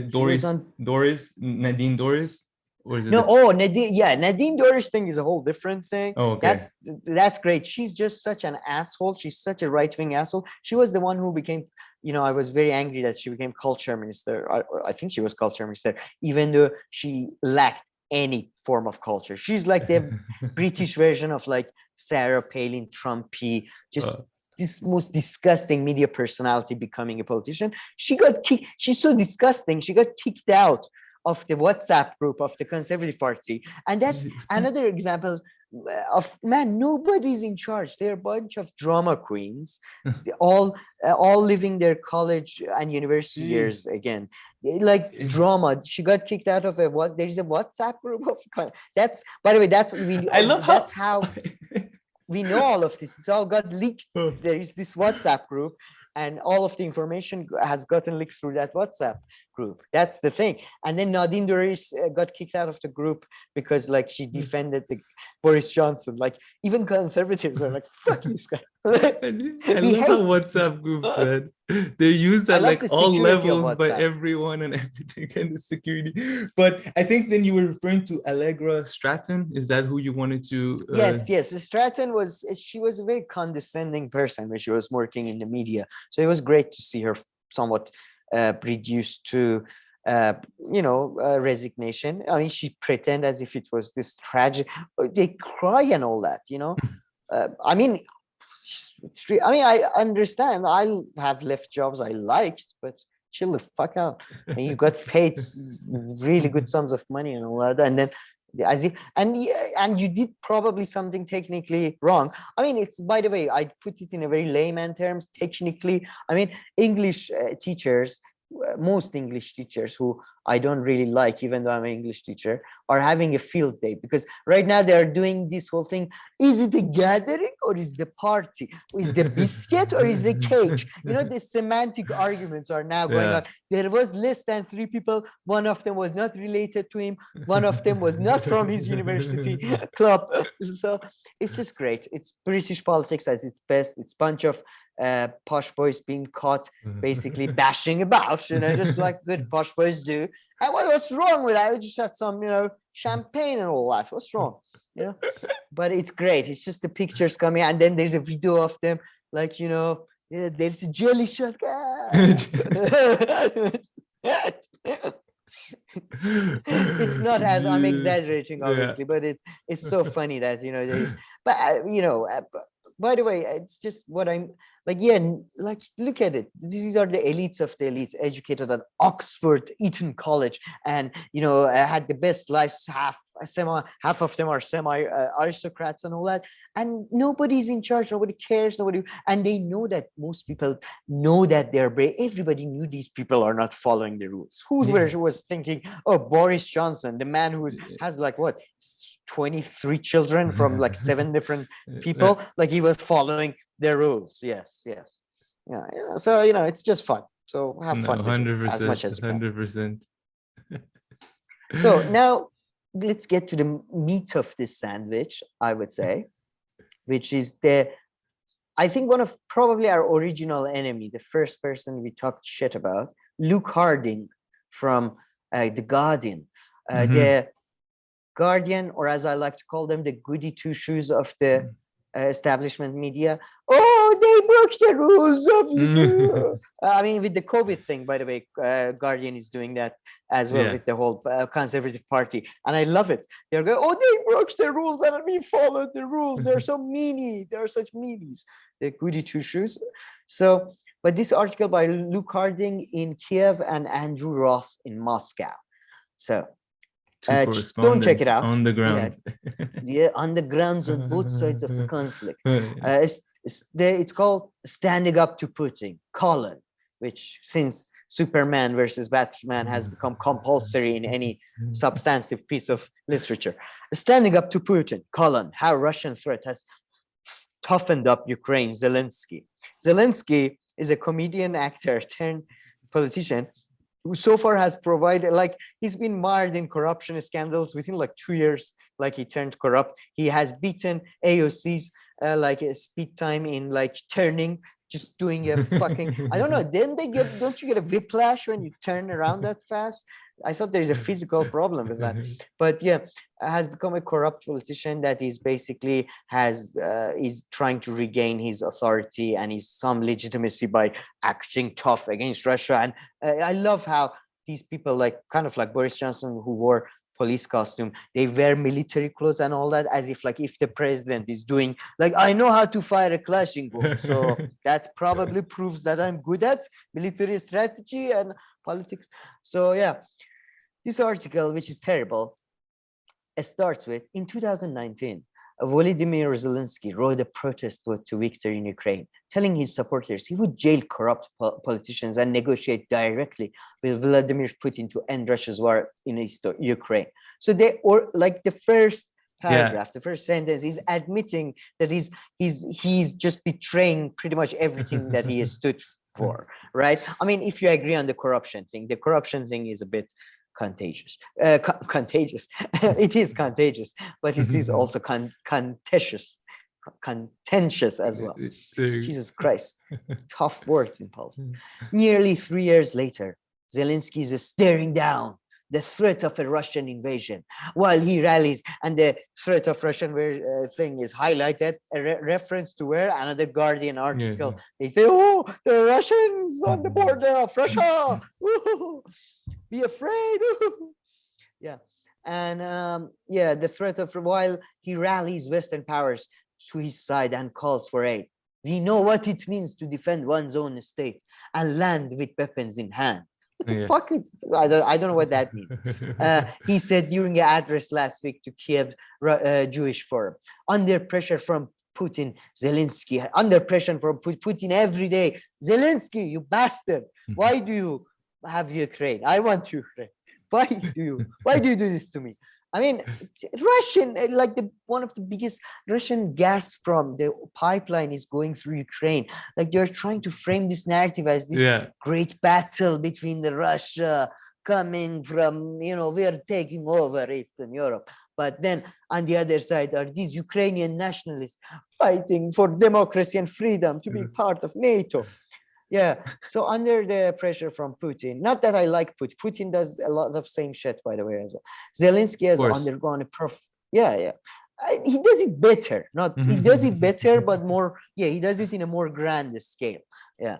Doris? Nadine Doris? Or is it Nadine. Yeah, Nadine Doris thing is a whole different thing. Oh, okay. That's great. She's just such an asshole. She's such a right-wing asshole. She was the one who became. I was very angry that she became culture minister. I think she was culture minister, even though she lacked any form of culture. She's like the British version of like Sarah Palin, Trumpy, just this most disgusting media personality becoming a politician. She got kicked. She's so disgusting. She got kicked out of the WhatsApp group of the Conservative Party. And that's another example of, nobody's in charge. They're a bunch of drama queens, all living their college and university years again. Drama. She got kicked out of there's a WhatsApp group of, that's, by the way, that's how we know all of this. It's all got leaked. There is this WhatsApp group and all of the information has gotten leaked through that WhatsApp group. That's the thing. And then Nadine Doris got kicked out of the group because she defended Boris Johnson. Even conservatives are like, fuck this guy. I love how WhatsApp groups, man. They're used at all levels by everyone and everything, and the security. But I think then you were referring to Allegra Stratton. Is that who you wanted to? Yes. Stratton she was a very condescending person when she was working in the media. So it was great to see her somewhat reduced to resignation. I mean, she pretended as if it was this tragic. They cry and all that, I understand. I have left jobs I liked, but chill the fuck out. And you got paid really good sums of money and all that, and then and you did probably something technically wrong. I mean, it's, by the way, I put it in a very layman terms. Technically, I mean, English teachers, most English teachers who I don't really like, even though I'm an English teacher, are having a field day because right now they're doing this whole thing. Is it a gathering or is the party? Is the biscuit or is the cake? The semantic arguments are now going on. There was less than 3 people. One of them was not related to him. One of them was not from his university club. So it's just great. It's British politics at its best. It's a bunch of posh boys being caught basically bashing about, just like good posh boys do. And what's wrong with that? We just had some, champagne and all that. What's wrong? But it's great. It's just the pictures coming, and then there's a video of them, there's a jelly shot. It's not as I'm exaggerating, obviously, but it's so funny that by the way, it's just what like, yeah, like, look at it. These are the elites of the elites, educated at Oxford, Eton College, and had the best lives. Half of them are semi aristocrats and all that, and nobody's in charge. Nobody cares. Nobody, and they know that most people know that they're brave. Everybody knew these people are not following the rules. Who was thinking, oh, Boris Johnson, the man who has like what, 23 children from like 7 different people, like he was following the rules. Yes. Yeah. So it's just fun. So have fun 100%, as much as you can. 100%. So now let's get to the meat of this sandwich, I would say, which is I think one of probably our original enemy, the first person we talked shit about, Luke Harding from The Guardian. The Guardian, or as I like to call them, the goody two-shoes of the establishment media. Oh, they broke the rules of I mean, with the COVID thing, by the way, Guardian is doing that as well with the whole Conservative Party, and I love it. They're going, oh, they broke the rules and we followed the rules. They're so meanie. They're such meanies. The goody two-shoes. So, but this article by Luke Harding in Kiev and Andrew Roth in Moscow. So don't check it out. On the ground. On the grounds on both sides of the conflict. It's called Standing Up to Putin, which since Superman versus Batman has become compulsory in any substantive piece of literature. Standing Up to Putin, how Russian threat has toughened up Ukraine, Zelensky. Zelensky is a comedian, actor, turned politician who so far has provided, like, he's been mired in corruption scandals within like 2 years, like he turned corrupt. He has beaten AOC's like a speed time in like turning, just doing a fucking, I don't know, don't you get a whiplash when you turn around that fast? I thought there is a physical problem with that. But yeah, has become a corrupt politician that is basically is trying to regain his authority and his some legitimacy by acting tough against Russia. And I love how these people, like kind of like Boris Johnson, who wore police costume, they wear military clothes and all that, as if like if the president is doing like, I know how to fire a Kalashnikov, so that probably proves that I'm good at military strategy and politics. So yeah, this article, which is terrible, starts with, in 2019, Volodymyr Zelensky wrote a protest vote to victory in Ukraine, telling his supporters he would jail corrupt politicians and negotiate directly with Vladimir Putin to end Russia's war in East Ukraine. So like the first paragraph, the first sentence is admitting that he's just betraying pretty much everything that he has stood for, right? I mean, if you agree on the corruption thing is a bit contagious. It is contagious, but it is also contentious as well. Jesus Christ, tough words in politics. Nearly 3 years later, Zelensky is staring down the threat of a Russian invasion while he rallies, and the threat of Russian thing is highlighted, a reference to where another Guardian article. They say, oh, the Russians on the border of Russia. Be afraid. Yeah. And the threat of, while he rallies Western powers to his side and calls for aid. We know what it means to defend one's own state and land with weapons in hand. What the fuck? I don't know what that means. He said during an address last week to Kiev Jewish Forum, under pressure from Putin, Zelensky, under pressure from Putin every day. Zelensky, you bastard. Why do you have Ukraine? I want Ukraine. Why do you do this to me? I mean, Russian, like one of the biggest Russian gas from the pipeline is going through Ukraine. Like they're trying to frame this narrative as this great battle between the Russia coming from, we're taking over Eastern Europe. But then on the other side are these Ukrainian nationalists fighting for democracy and freedom to be part of NATO. Yeah, so under the pressure from Putin, not that I like Putin. Putin does a lot of same shit, by the way, as well. Zelensky has undergone he does it better. He does it better, but more, he does it in a more grand scale. Yeah.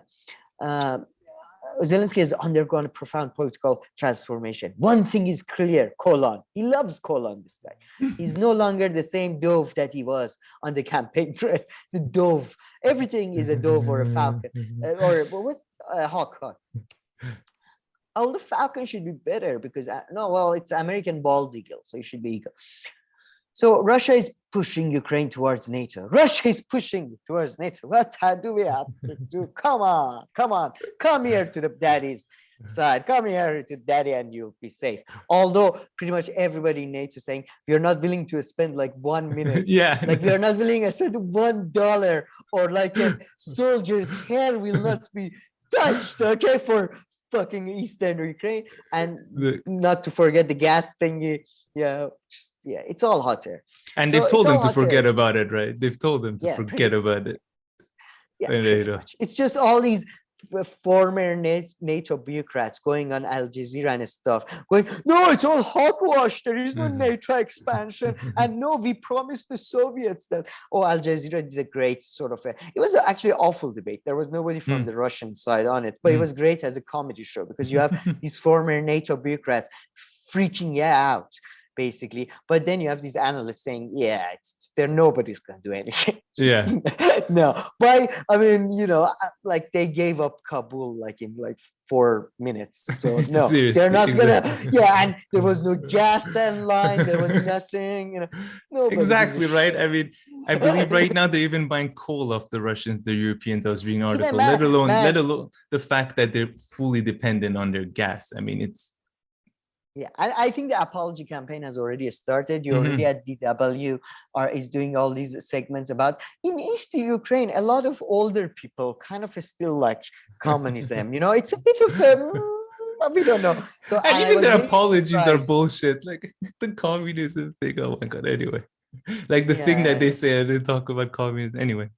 Zelensky has undergone a profound political transformation. One thing is clear, colon. He loves colon, this guy. He's no longer the same dove that he was on the campaign trail. The dove. Everything is a dove or a falcon. Or what's a hawk? Oh, the falcon should be better because, it's American bald eagle, so it should be eagle. So Russia is pushing Ukraine towards NATO. Russia is pushing towards NATO. What do we have to do? Come on. Come here to the daddy's side. Come here to daddy and you'll be safe. Although pretty much everybody in NATO is saying, we are not willing to spend like 1 minute. Like we are not willing to spend $1 or like a soldier's hair will not be touched, okay, for fucking Eastern Ukraine. And not to forget the gas thingy. It's all hot air. And they've told them to forget about it, right? They've told them to forget about it. Pretty much. It's just all these former NATO bureaucrats going on Al Jazeera and stuff, going, no, it's all hogwash. There is no NATO expansion. And no, we promised the Soviets that, Al Jazeera did a great sort of, it was actually an awful debate. There was nobody from the Russian side on it, but it was great as a comedy show because you have these former NATO bureaucrats freaking out, basically. But then you have these analysts saying, nobody's going to do anything. No. But I mean, like they gave up Kabul like in like 4 minutes. So no, they're not going to. And there was no gas and line. There was nothing. Exactly, right? I mean, I believe right now they're even buying coal off the Russians, the Europeans. I was reading an article, let alone the fact that they're fully dependent on their gas. I mean, it's. I think the apology campaign has already started. You already at DW is doing all these segments about in East Ukraine. A lot of older people kind of still like communism. It's a bit of we don't know. So, and even their apologies are bullshit. Like the communism thing. Oh my god. Anyway, like the thing that they say, they talk about communism. Anyway.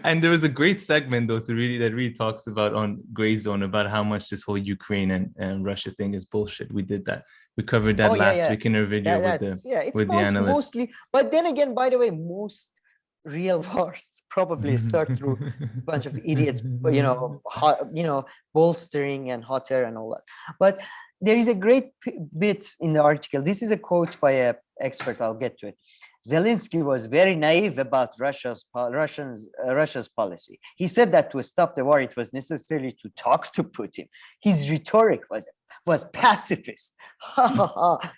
And there was a great segment though that really talks about on Gray Zone about how much this whole Ukraine and Russia thing is bullshit. We did that. We covered that last week in our video with the analysts. Mostly, but then again, by the way, most real wars probably start through a bunch of idiots, bolstering and hot air and all that. But there is a great bit in the article. This is a quote by an expert. I'll get to it. Zelensky was very naive about Russia's policy. He said that to stop the war, it was necessary to talk to Putin. His rhetoric was pacifist.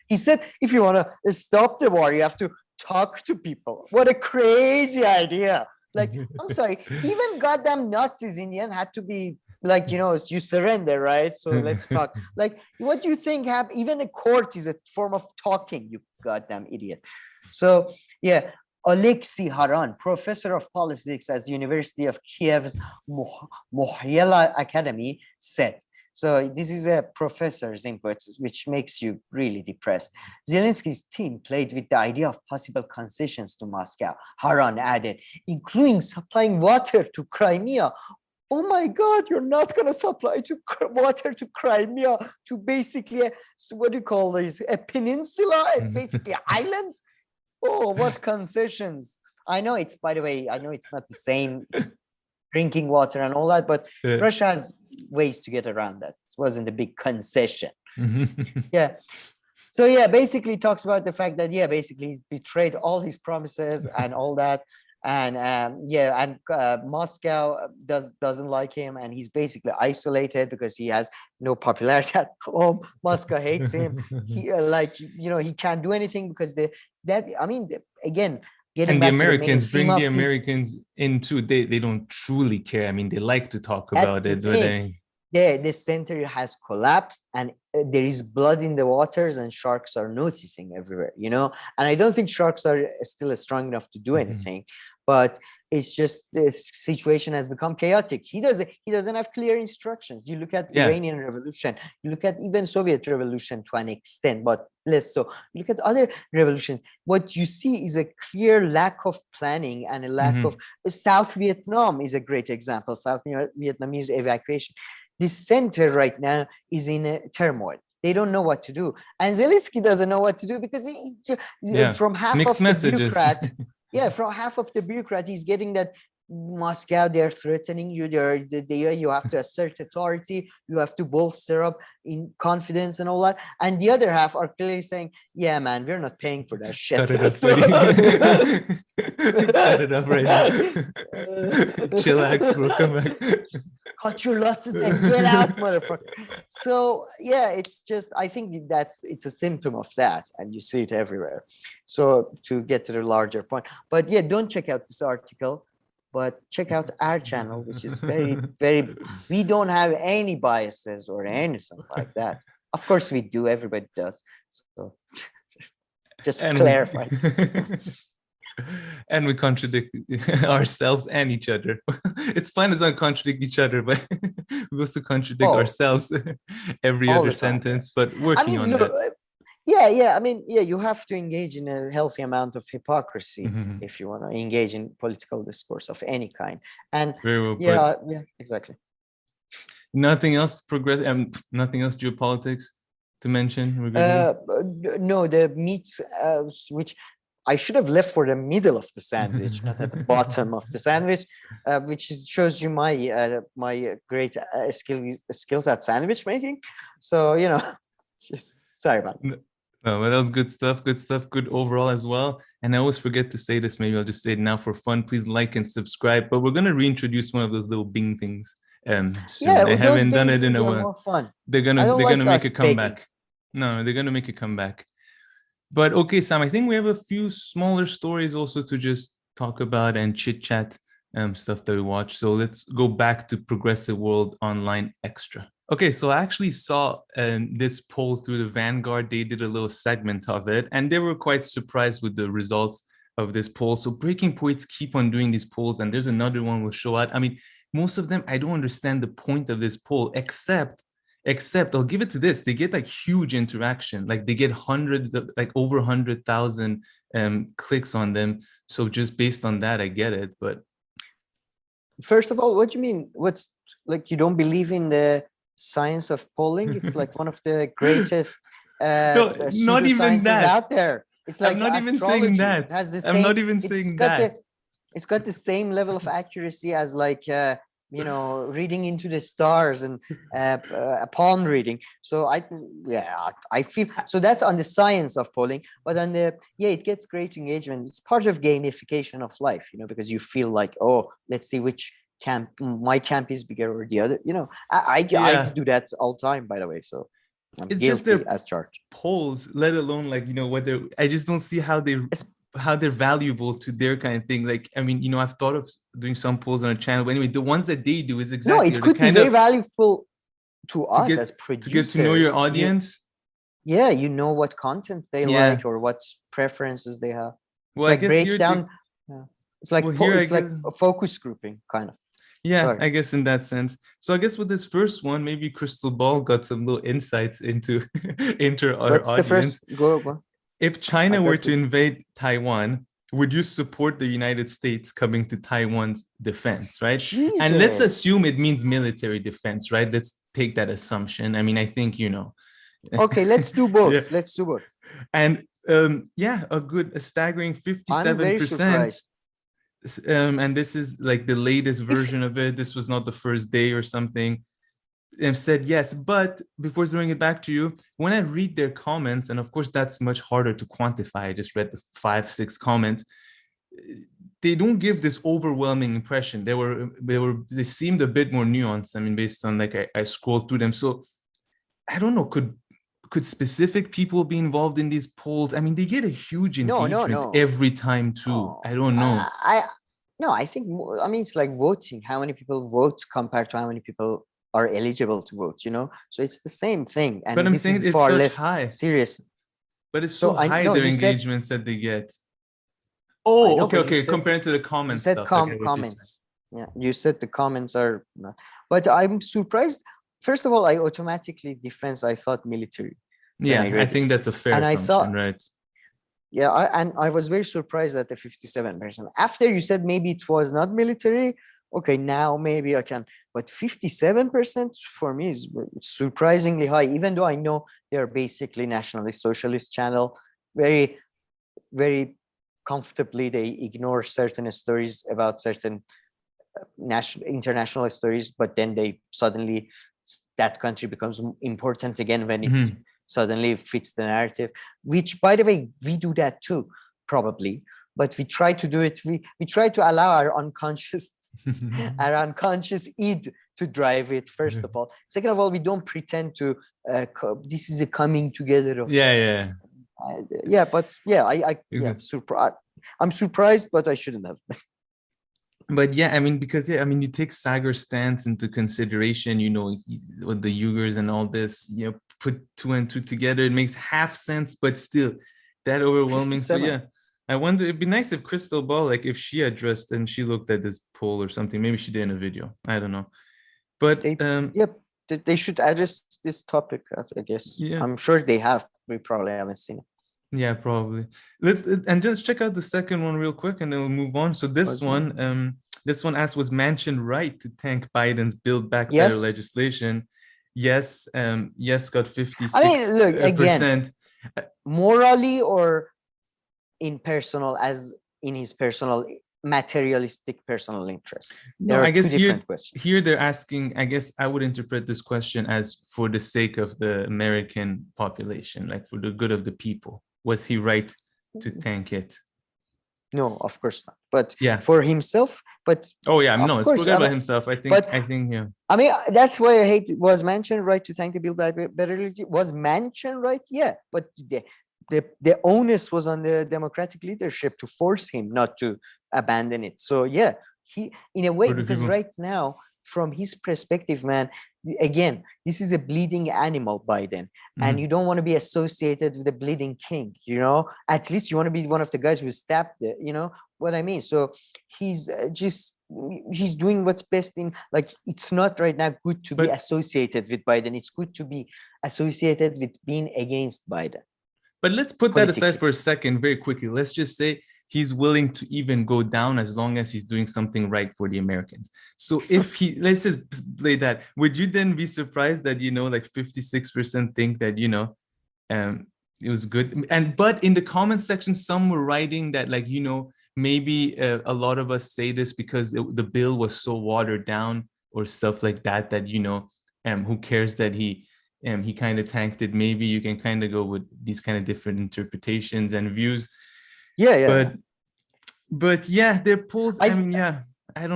He said, if you want to stop the war, you have to talk to people. What a crazy idea. Like, I'm sorry, even goddamn Nazis in the end had to be like, you surrender, right? So let's talk. Like, what do you think happened? Even a court is a form of talking, you goddamn idiot. So, Alexei Haran, professor of politics at the University of Kiev's Mohyla Academy, said, so this is a professor's input, which makes you really depressed. Zelensky's team played with the idea of possible concessions to Moscow. Haran added, including supplying water to Crimea. Oh my God, you're not going to supply water to Crimea, to basically, what do you call this, a peninsula, basically an island? Oh, what concessions. By the way, I know it's not the same drinking water and all that, but Russia has ways to get around that. It wasn't a big concession. So basically talks about the fact that, basically he's betrayed all his promises and all that. And Moscow doesn't like him, and he's basically isolated because he has no popularity at home. Moscow hates him. He can't do anything because again, and the Americans bring the Americans into they don't truly care. I mean, they like to talk about it, but the center has collapsed, and there is blood in the waters, and sharks are noticing everywhere, and I don't think sharks are still strong enough to do anything, but it's just the situation has become chaotic. He doesn't have clear instructions. You look at the Iranian Revolution, you look at even Soviet Revolution to an extent, but less so. You look at other revolutions, what you see is a clear lack of planning and a lack of South Vietnam is a great example. South Vietnamese evacuation. The center right now is in a turmoil. They don't know what to do. And Zelensky doesn't know what to do because from half of the bureaucrats, from half of the bureaucrat, he's getting that Moscow, they're threatening you. You have to assert authority. You have to bolster up in confidence and all that. And the other half are clearly saying, "Yeah, man, we're not paying for that shit." Cut it up, buddy. Cut it up right now. Chillax, bro. Come back. Cut your losses and get out, motherfucker. So yeah, it's just, I think it's a symptom of that, and you see it everywhere. So to get to the larger point, but yeah, don't check out this article, but check out our channel, which is very, very, we don't have any biases or anything like that. Of course we do, everybody does. So just clarify. And we contradict ourselves and each other. It's fine as not contradict each other, but we also contradict ourselves every other sentence, but working on that. Yeah. I mean, yeah, you have to engage in a healthy amount of hypocrisy if you want to engage in political discourse of any kind. And very well put. Yeah, exactly. Nothing else nothing else geopolitics to mention? No, the meats, which I should have left for the middle of the sandwich, not at the bottom of the sandwich, which shows you my my great skills at sandwich making. So, you know, just sorry about that. No, but that was good stuff. Good overall as well. And I always forget to say this. Maybe I'll just say it now for fun. Please like and subscribe. But we're going to reintroduce one of those little Bing things soon. Yeah, they haven't done it in a while. More fun. They're gonna make a comeback. No, they're gonna make a comeback. But okay, Sam, I think we have a few smaller stories also to just talk about and chit chat stuff that we watch. So let's go back to Progressive World Online Extra. Okay, so I actually saw this poll through the Vanguard. They did a little segment of it, and they were quite surprised with the results of this poll. So Breaking Points keep on doing these polls, and there's another one we'll show out. I mean, most of them, I don't understand the point of this poll, except I'll give it to this. They get like huge interaction. Like they get hundreds of, like over 100,000 clicks on them. So just based on that, I get it. But first of all, what do you mean? What's like, you don't believe in the science of polling? It's like one of the greatest no, not even that out there. It's like I'm not even saying that. I'm not even saying that. It's got the same level of accuracy as like you know, reading into the stars and palm reading. So I feel so that's on the science of polling, but on the it gets great engagement. It's part of gamification of life, you know, because you feel like, oh, let's see which camp, my camp is bigger or the other. You know, I do that all the time, by the way. So I'm it's guilty just their as charged. Polls, let alone like, you know, whether I just don't see how they're valuable to their kind of thing. Like, I mean, you know, I've thought of doing some polls on a channel, but anyway, the ones that they do is exactly. No, it could be very valuable to us as producers. To get to know your audience. Yeah, you know what content they like or what preferences they have. It's well, like I guess breakdown. It's like it's like a focus grouping kind of. Yeah, sorry. I guess in that sense. So I guess with this first one, maybe Crystal Ball got some little insights into our What's audience. The first? Go. If China were to invade Taiwan, would you support the United States coming to Taiwan's defense, right? Jesus. And let's assume it means military defense, right? Let's take that assumption. I mean, I think, you know. Okay, let's do both. Let's do both. And a staggering 57%. I'm very surprised. And this is like the latest version of it. This was not the first day or something. Said yes, but before throwing it back to you, when I read their comments, and of course that's much harder to quantify, I just read the 5-6 comments, they don't give this overwhelming impression. They seemed a bit more nuanced. I mean, based on like I scrolled through them. So I don't know, could specific people be involved in these polls? I mean, they get a huge engagement every time too. I don't know. I think, I mean, it's like voting. How many people vote compared to how many people are eligible to vote, you know? So it's the same thing. And but I'm saying it's far such less high. Serious. But it's so high, their engagements that they get. Oh, okay. Compared to the comments. You said comments. Yeah, you said the comments are not. But I'm surprised. First of all, I automatically defense. I thought military. Yeah, I think that's a fair assumption, right? Yeah, I was very surprised at the 57%. After you said maybe it was not military, okay, now maybe I can. But 57% for me is surprisingly high, even though I know they are basically nationalist, socialist channel. Very, very comfortably, they ignore certain stories about certain international stories, but then they suddenly, that country becomes important again when it's suddenly fits the narrative, which, by the way, we do that too, probably, but we try to do it, we try to allow our unconscious id to drive it, first of all. Second of all, we don't pretend to this is a coming together of but I'm surprised, but I shouldn't have. But yeah, I mean, because you take Sagar's stance into consideration, he's with the Uyghurs and all this, put 2 and 2 together, it makes half sense, but still that overwhelming. 57. So yeah, I wonder, it'd be nice if Crystal Ball, like if she addressed and she looked at this poll or something, maybe she did in a video, I don't know. But they should address this topic, I guess. Yeah. I'm sure they have, we probably haven't seen it. Yeah, probably. And just check out the second one real quick, and then we'll move on. So this one asks, was Manchin right to tank Biden's Build Back Better legislation? Yes, got 56%. I mean, look, again, morally or in his personal materialistic personal interest? No, I guess here they're asking, I guess I would interpret this question as for the sake of the American population, like for the good of the people. Was he right to tank it? No, of course not. But for himself, but it's forget about himself. I think I mean, that's why I hate. Was Manchin right to tank the Build Back Better? Was Manchin right? Yeah, but the onus was on the Democratic leadership to force him not to abandon it. So yeah, he, in a way, because right now, from his perspective, man, again, this is a bleeding animal, Biden, and you don't want to be associated with the bleeding king, at least you want to be one of the guys who stabbed it, what I mean? So he's doing what's best in, like, it's not right now good to be associated with Biden. It's good to be associated with being against Biden. But let's put that aside for a second, very quickly. Let's just say he's willing to even go down as long as he's doing something right for the Americans. So if let's just play that, would you then be surprised that, like 56% think that, it was good? But in the comment section, some were writing that, like, maybe a lot of us say this because the bill was so watered down or stuff like that, who cares that he kind of tanked it. Maybe you can kind of go with these kind of different interpretations and views. But yeah, their polls. I don't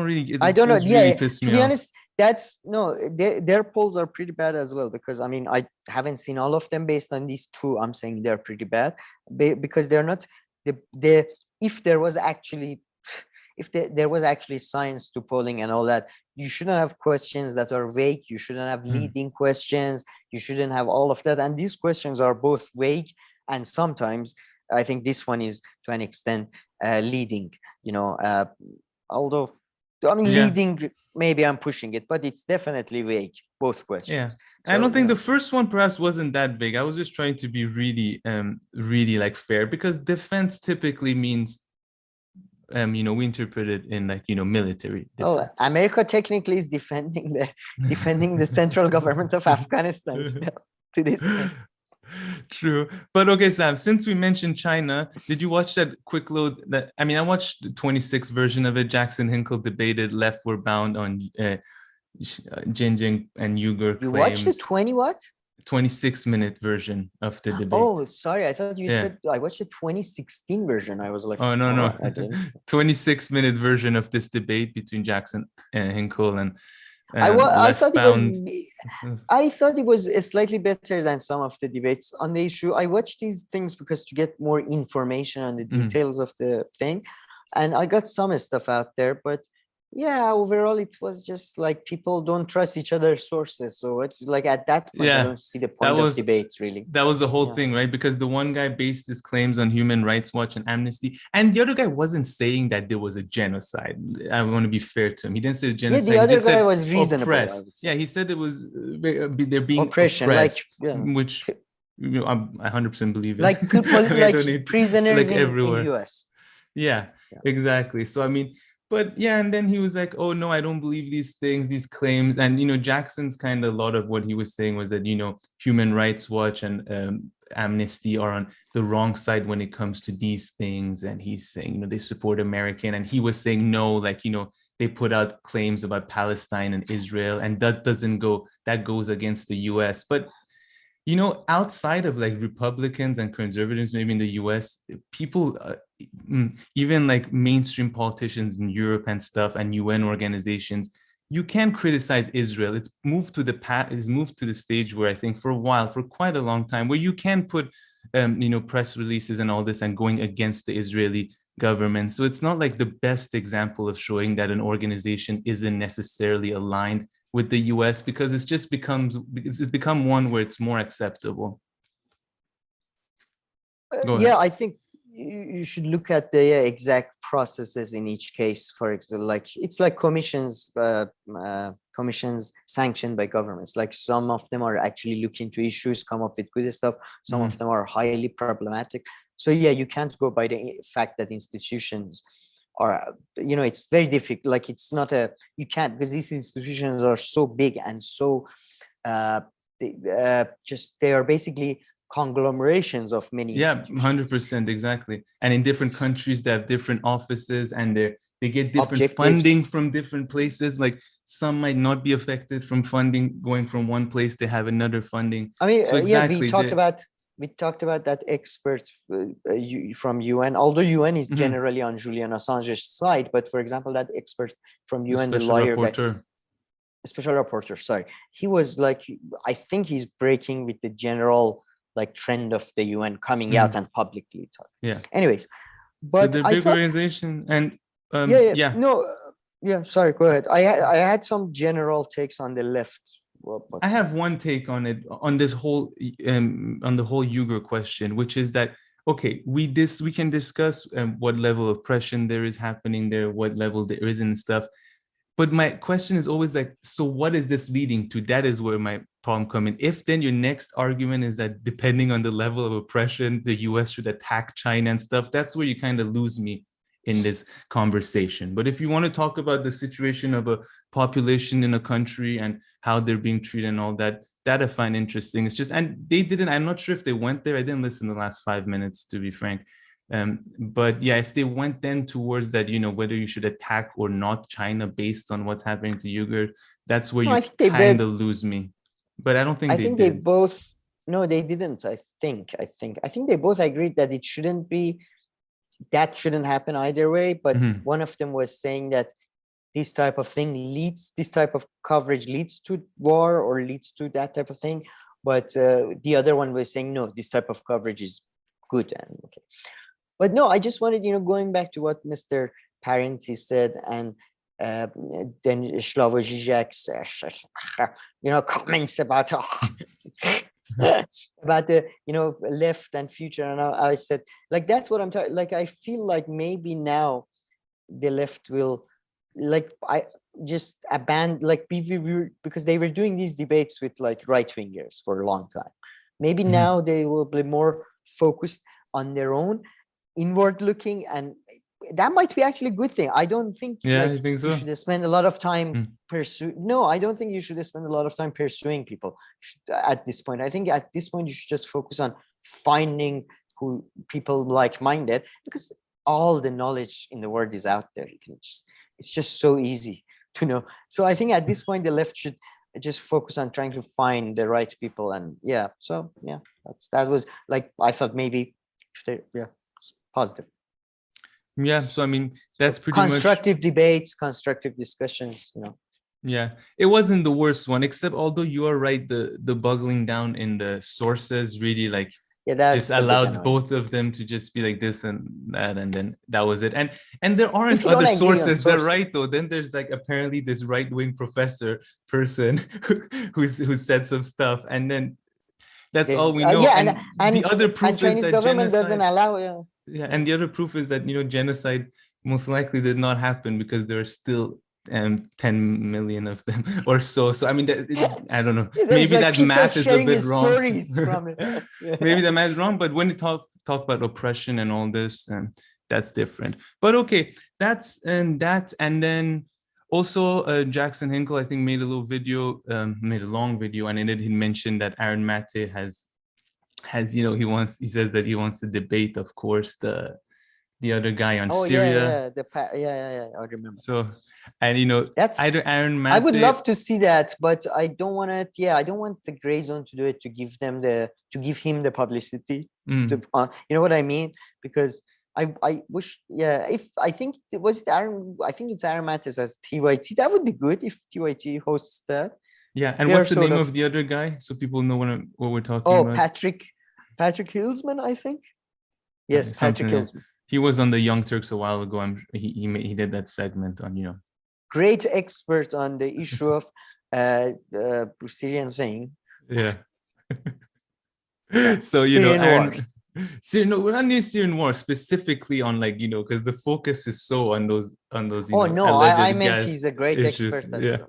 really. I don't know. Really piss me to be off. honest, their polls are pretty bad as well, because I mean, I haven't seen all of them. Based on these two, I'm saying they're pretty bad because they're not. If there was actually science to polling and all that, you shouldn't have questions that are vague. You shouldn't have leading questions. You shouldn't have all of that. And these questions are both vague, and sometimes I think this one is to an extent leading, although I mean, leading, maybe I'm pushing it, but it's definitely vague, both questions. Yeah. So, I don't think the first one perhaps wasn't that big. I was just trying to be really like fair, because defense typically means we interpret it in like, military defense. Oh, America technically is defending the central government of Afghanistan still, to this day. True. But okay, Sam, since we mentioned China, did you watch that quick load? I watched the 26 version of it. Jackson Hinkle debated Leftward Bound on Xinjiang and Uyghur claims. You watched the 26-minute version of the debate. Oh, sorry. I thought you said I watched the 2016 version. I was like, oh, no. I didn't. 26-minute version of this debate between Jackson and Hinkle and I thought it was slightly better than some of the debates on the issue. I watched these things because to get more information on the details of the thing, and I got some stuff out there, but yeah, overall it was just like people don't trust each other's sources. So it's like at that point, I don't see the point of debates really. That was the whole thing, right? Because the one guy based his claims on Human Rights Watch and Amnesty, and the other guy wasn't saying that there was a genocide. I want to be fair to him. He didn't say genocide. Yeah, the other guy was reasonable. Yeah, he said it was they're being oppression, which I 100% believe it. Like people, like prisoners in the US. Yeah, exactly. So I mean. But yeah, and then he was like, oh, no, I don't believe these things, these claims. And, Jackson's kind of a lot of what he was saying was that, Human Rights Watch and Amnesty are on the wrong side when it comes to these things. And he's saying, they support American. And he was saying, no, like, they put out claims about Palestine and Israel, and that goes against the US. But outside of like Republicans and conservatives, maybe in the US, people, even like mainstream politicians in Europe and stuff, and UN organizations, you can criticize Israel. It's moved to the stage where I think for a while, for quite a long time, where you can put, press releases and all this and going against the Israeli government. So it's not like the best example of showing that an organization isn't necessarily aligned with the US, because it's become one where it's more acceptable. Yeah, I think you should look at the exact processes in each case. For example, like it's like commissions sanctioned by governments. Like some of them are actually looking into issues, come up with good stuff. Some of them are highly problematic. So yeah, you can't go by the fact that institutions are, it's very difficult. Like it's not you can't, because these institutions are so big and so they are basically conglomerations of many. Yeah, 100%, exactly. And in different countries, they have different offices, and they get different funding from different places. Like some might not be affected from funding going from one place, they have another funding. I mean, so exactly, we talked about that expert from UN, although UN is generally on Julian Assange's side, but for example, that expert from UN, the lawyer guy, special rapporteur, sorry, he was like, I think he's breaking with the general like trend of the UN coming out and publicly talking. Yeah. Anyways, but so the big organization and sorry, go ahead. I had some general takes on the left. I have one take on it, on this whole on the whole Uyghur question, which is that okay, we can discuss what level of oppression there is happening there, what level there is and stuff. But my question is always like, so what is this leading to? That is where my problem comes in. If then your next argument is that depending on the level of oppression, the US should attack China and stuff, that's where you kind of lose me in this conversation. But if you want to talk about the situation of a population in a country and how they're being treated and all that, that I find interesting. It's just, and they didn't, I'm not sure if they went there. I didn't listen the last 5 minutes, to be frank. But yeah, if they went then towards that, whether you should attack or not China based on what's happening to Uyghur, that's where you kind of lose me. But I don't think they both, no, they didn't. I think they both agreed that it shouldn't be, that shouldn't happen either way. But one of them was saying that this type of coverage leads to war or leads to that type of thing. But the other one was saying, no, this type of coverage is good and okay. But no, I just wanted, going back to what Mr. Parenti said, and then Slavoj Žižek's, comments about about the, left and future. And I said, like, that's what I'm talking. Like, I feel like maybe now the left will, like, I just abandon, like, because they were doing these debates with like right wingers for a long time. Maybe now they will be more focused on their own, inward looking, and that might be actually a good thing. I don't think you think so? You should spend a lot of time No, I don't think you should spend a lot of time pursuing people at this point. I think at this point you should just focus on finding who people like-minded, because all the knowledge in the world is out there. It's just so easy to know. So I think at this point the left should just focus on trying to find the right people. And that was like, I thought maybe positive. Yeah, so I mean, that's pretty constructive debates, constructive discussions, Yeah, it wasn't the worst one, except although you are right, the boggling down in the sources really like just allowed both of them to just be like this and that, and then that was it. And there aren't other sources. They're right though. Then there's like apparently this right-wing person who said some stuff, and then that's all we know. And the other proof is Chinese that government genocide doesn't allow. Yeah, and the other proof is that genocide most likely did not happen, because there are still 10 million of them or so. So I mean, I don't know. Maybe that math is a bit wrong. From it. Maybe the math is wrong. But when you talk about oppression and all this, that's different. But okay, that's that. And then also Jackson Hinkle, I think, made a little video, made a long video, and in it he mentioned that Aaron Mate has he says that he wants to debate, of course, the the other guy on Oh Syria. I remember. So, and That's Aaron I would Mate. love to see that, but I don't want it. Yeah, I don't want the gray zone to do it to give him the publicity. You know what I mean? Because I wish, yeah, if I think it was Aaron, I think it's Aaron Matis as TYT. That would be good if TYT hosts that. Yeah, and They're what's the name of the other guy so people know what we're talking about? Patrick Hillsman, I think. Yes, Patrick Hillsman. He was on the Young Turks a while ago. He did that segment on great expert on the issue of Syrian thing. Yeah. So Syrian war. We're not near Syrian war specifically on because the focus is so on those I meant he's a great issues. expert. Yeah.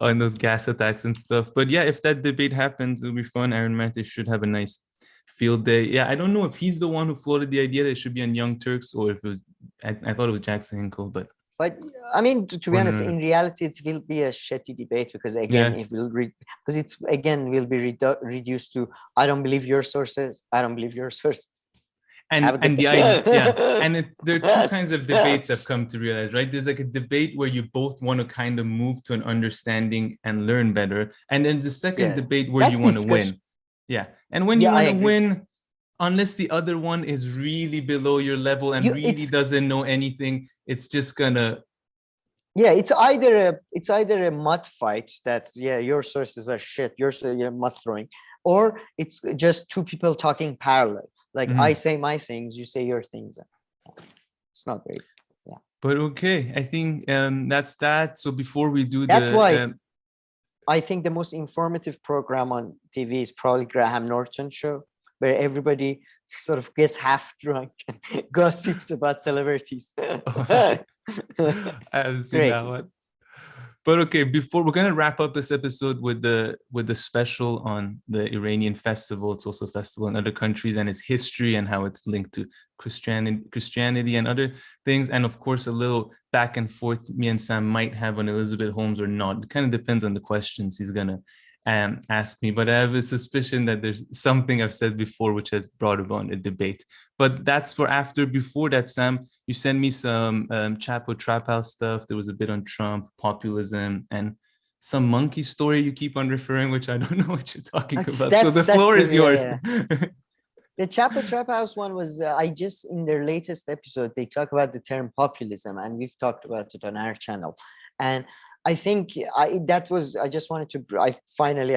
On those gas attacks and stuff. But yeah, if that debate happens, it'll be fun. Aaron Matis should have a nice field day. Yeah, I don't know if he's the one who floated the idea that it should be on Young Turks or if it was I thought it was Jackson Hinkle, but I mean, to be honest, in reality, it will be a shitty debate because again, it will will be reduced to I don't believe your sources, I don't believe your sources. And the idea, there are two kinds of debates I've come to realize, right? There's like a debate where you both want to kind of move to an understanding and learn better, and then the second debate where you want to win. Yeah, and when you want to win, unless the other one is really below your level and really doesn't know anything, it's just gonna. Yeah, it's either a mud fight that your sources are shit, you're mud throwing, or it's just two people talking parallel. Like I say my things, you say your things. It's not great. Yeah. But okay, I think that's that. So before we do that's why I think the most informative program on TV is probably Graham Norton's show, where everybody sort of gets half drunk and gossips about celebrities. I haven't seen that one. But okay, before we're gonna wrap up this episode with the special on the Iranian festival. It's also a festival in other countries and its history and how it's linked to Christianity and other things. And of course, a little back and forth me and Sam might have on Elizabeth Holmes or not. It kind of depends on the questions he's gonna ask me, but I have a suspicion that there's something I've said before which has brought about a debate. But that's for after. Before that, Sam, you sent me some Chapo Trap House stuff. There was a bit on Trump, populism, and some monkey story you keep on referring, which I don't know what you're talking about. So the floor is yours. The Chapo Trap House one was, in their latest episode, they talk about the term populism, and we've talked about it on our channel. And I think I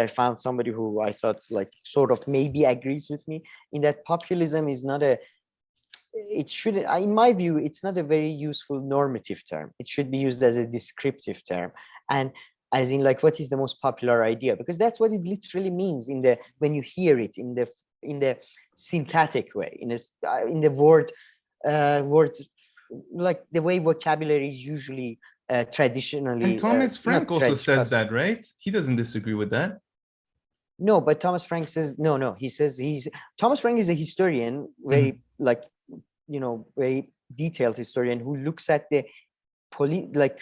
found somebody who I thought like sort of maybe agrees with me in that populism is not in my view, it's not a very useful normative term. It should be used as a descriptive term. And as in like, what is the most popular idea? Because that's what it literally means when you hear it in the syntactic way, in the word, like the way vocabulary is usually traditionally. And Thomas Frank also says that, right? He doesn't disagree with that. No, but Thomas Frank says no. He says Thomas Frank is a historian, very very detailed historian who looks at the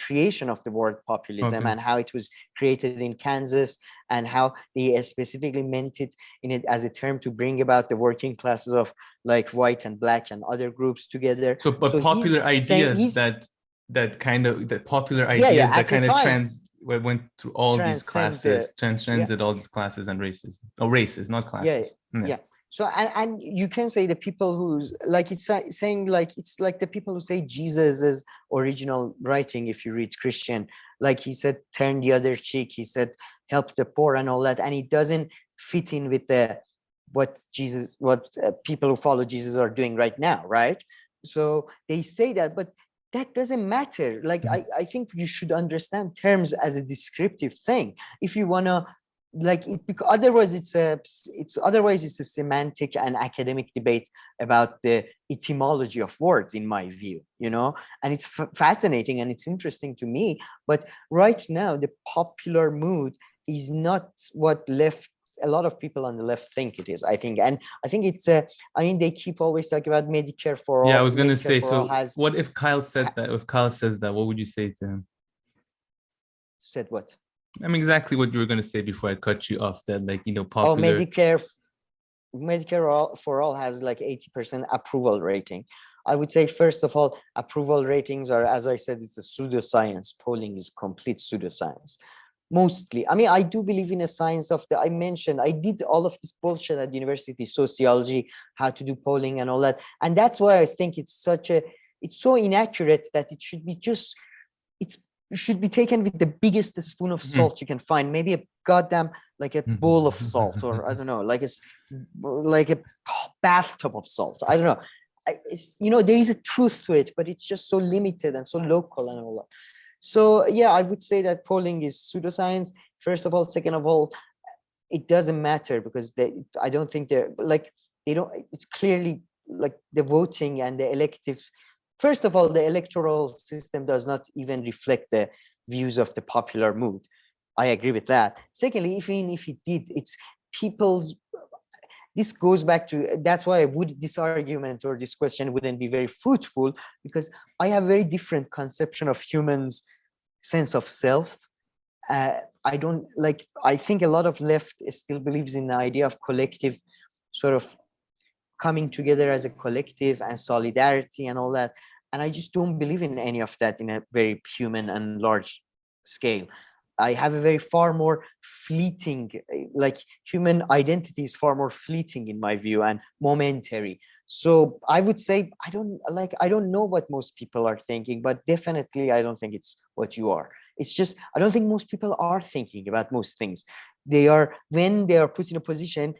creation of the word populism and how it was created in Kansas and how they specifically meant it as a term to bring about the working classes of like white and black and other groups together. So popular ideas that kind of went through all these classes, transcended all these classes and races. Oh, races, not classes. Yeah. So and you can say the people who's like it's saying like it's like the people who say Jesus' original writing. If you read Christian, like he said, turn the other cheek. He said, help the poor and all that, and it doesn't fit in with what people who follow Jesus are doing right now, right? So they say that, but that doesn't matter. Like I think you should understand terms as a descriptive thing. If you wanna like it, because otherwise it's a semantic and academic debate about the etymology of words, in my view, and it's fascinating and it's interesting to me. But right now, the popular mood is not what a lot of people on the left think it is, I think. And I think it's they keep always talking about Medicare for all. Yeah, I was going to say, so what if Kyle said that? If Kyle says that, what would you say to him? Said what? I mean, exactly what you were going to say before I cut you off, that popular. Medicare. Medicare for all has like 80% approval rating. I would say, first of all, approval ratings are, as I said, it's a pseudoscience. Polling is complete pseudoscience. Mostly, I mean, I do believe in a science of I mentioned, I did all of this bullshit at university, sociology, how to do polling and all that. And that's why I think it's so inaccurate that it should be it should be taken with the biggest spoon of salt you can find. Maybe a goddamn, like a bowl of salt, or I don't know, like a bathtub of salt. I don't know. There is a truth to it, but it's just so limited and so local and all that. So yeah, I would say that polling is pseudoscience, first of all. Second of all, it doesn't matter because I don't think it's clearly like the voting and the elective. First of all, the electoral system does not even reflect the views of the popular mood. I agree with that. Secondly, even if it did, it's people's. This goes back to, that's why this argument or this question wouldn't be very fruitful, because I have a very different conception of humans' sense of self. I think a lot of left still believes in the idea of collective, sort of coming together as a collective and solidarity and all that. And I just don't believe in any of that in a very human and large scale. I have a very far more fleeting, like human identity is far more fleeting in my view and momentary. So I would say I don't know what most people are thinking, but definitely I don't think it's what you are. It's just I don't think most people are thinking about most things. When they are put in a position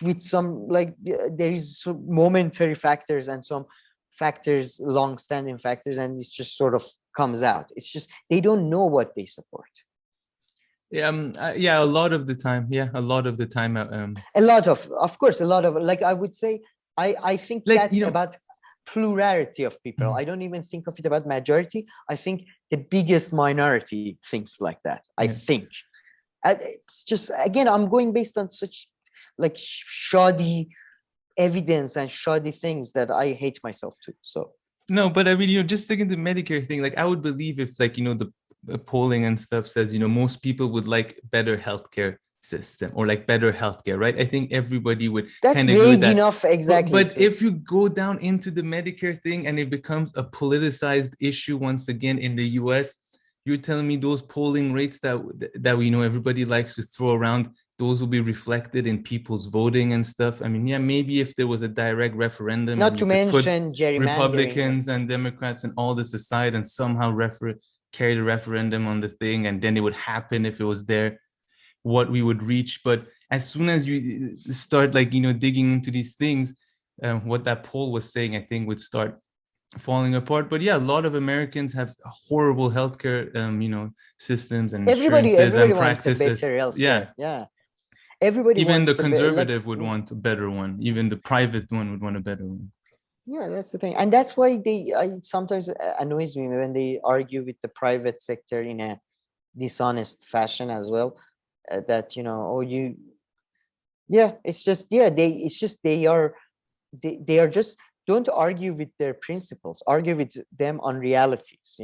with some, like, there is some momentary factors and some factors, long-standing factors, and it's just sort of comes out. It's just they don't know what they support. A lot of the time. A lot of the time. Of course, a lot of, like, I would say, I think like, that about plurality of people. I don't even think of it about majority. I think the biggest minority thinks like that. I think. It's just, again, I'm going based on such like shoddy evidence and shoddy things that I hate myself too. So no, but I mean, just sticking to Medicare thing, like I would believe if, like, the polling and stuff says, most people would like better healthcare system or like better healthcare, right? I think everybody would kind of agree with that. Enough, exactly. But if you go down into the Medicare thing and it becomes a politicized issue once again in the US, you're telling me those polling rates that we know everybody likes to throw around, those will be reflected in people's voting and stuff. I mean, maybe if there was a direct referendum, not to mention gerrymandering, Republicans and Democrats and all this aside, and somehow carry the referendum on the thing, and then it would happen if it was there, what we would reach. But as soon as you start, like, digging into these things, what that poll was saying, I think, would start falling apart. But yeah, a lot of Americans have horrible healthcare, systems and insurances and practices. Wants a better healthcare. Yeah. Everybody even wants the conservative would want a better one. Even the private one would want a better one. Yeah, that's the thing. And that's why it sometimes annoys me when they argue with the private sector in a dishonest fashion as well. They are just, don't argue with their principles, argue with them on realities,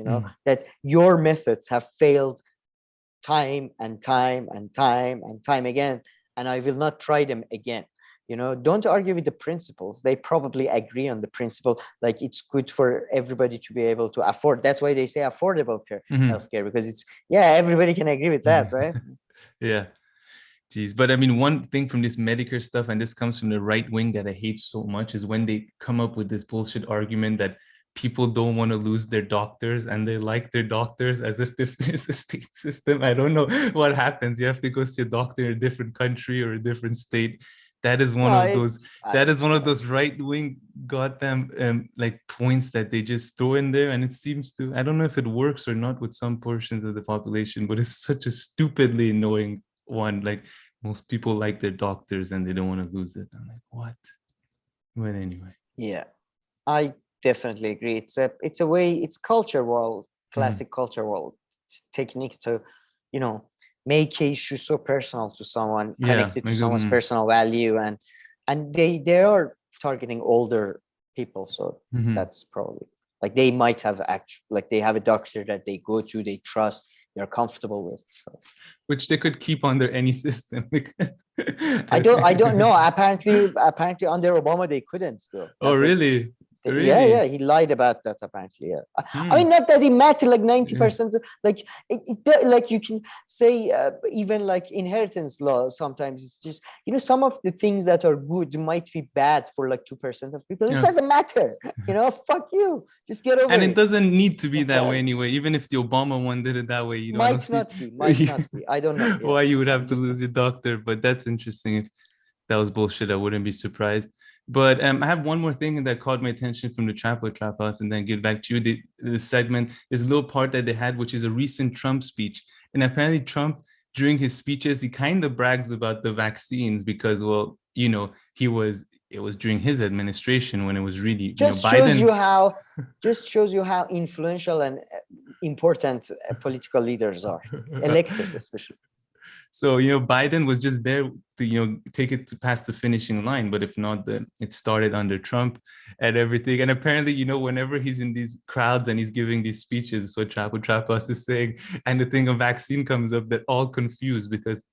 that your methods have failed time and time and time and time again, and I will not try them again. Don't argue with the principles. They probably agree on the principle, like it's good for everybody to be able to afford. That's why they say affordable healthcare, because everybody can agree with that, right? Yeah. Jeez. But I mean, one thing from this Medicare stuff, and this comes from the right wing that I hate so much, is when they come up with this bullshit argument that people don't want to lose their doctors and they like their doctors, as if there's a state system. I don't know what happens. You have to go see a doctor in a different country or a different state. That is one of those right-wing goddamn like points that they just throw in there, and it seems to, I don't know if it works or not with some portions of the population, but it's such a stupidly annoying one. Like, most people like their doctors and they don't want to lose it. I'm like, what? But anyway. Yeah, I definitely agree. It's a way, it's culture world, classic culture world technique to, make a issue so personal to someone, connected to someone's personal value, and they are targeting older people. So that's probably, like, they might have they have a doctor that they go to, they trust, you're comfortable with. So which they could keep under any system. I don't know. Apparently under Obama they couldn't though. Oh, really? Yeah, he lied about that apparently. Yeah, I mean, Hmm. not that it mattered. Like 90%, like like you can say even like inheritance law. Sometimes it's just some of the things that are good might be bad for like 2% of people. It Yeah. doesn't matter. Fuck you. Just get over And it. it doesn't need to be that way anyway. Even if the Obama one did it that way, I don't Might see not be. I don't know. why you would have to I'm lose your doctor. But that's interesting. If that was bullshit, I wouldn't be surprised. But I have one more thing that caught my attention from the Trap House, and then get back to you. The segment, this little part that they had, which is a recent Trump speech. And apparently Trump, during his speeches, he kind of brags about the vaccines because, well, it was during his administration when it was really, just Biden. shows you how influential and important political leaders are, elected especially. So, Biden was just there to, take it to past the finishing line. But if not, then it started under Trump and everything. And apparently, whenever he's in these crowds and he's giving these speeches, what Trapas is saying, and the thing of vaccine comes up, they're all confused because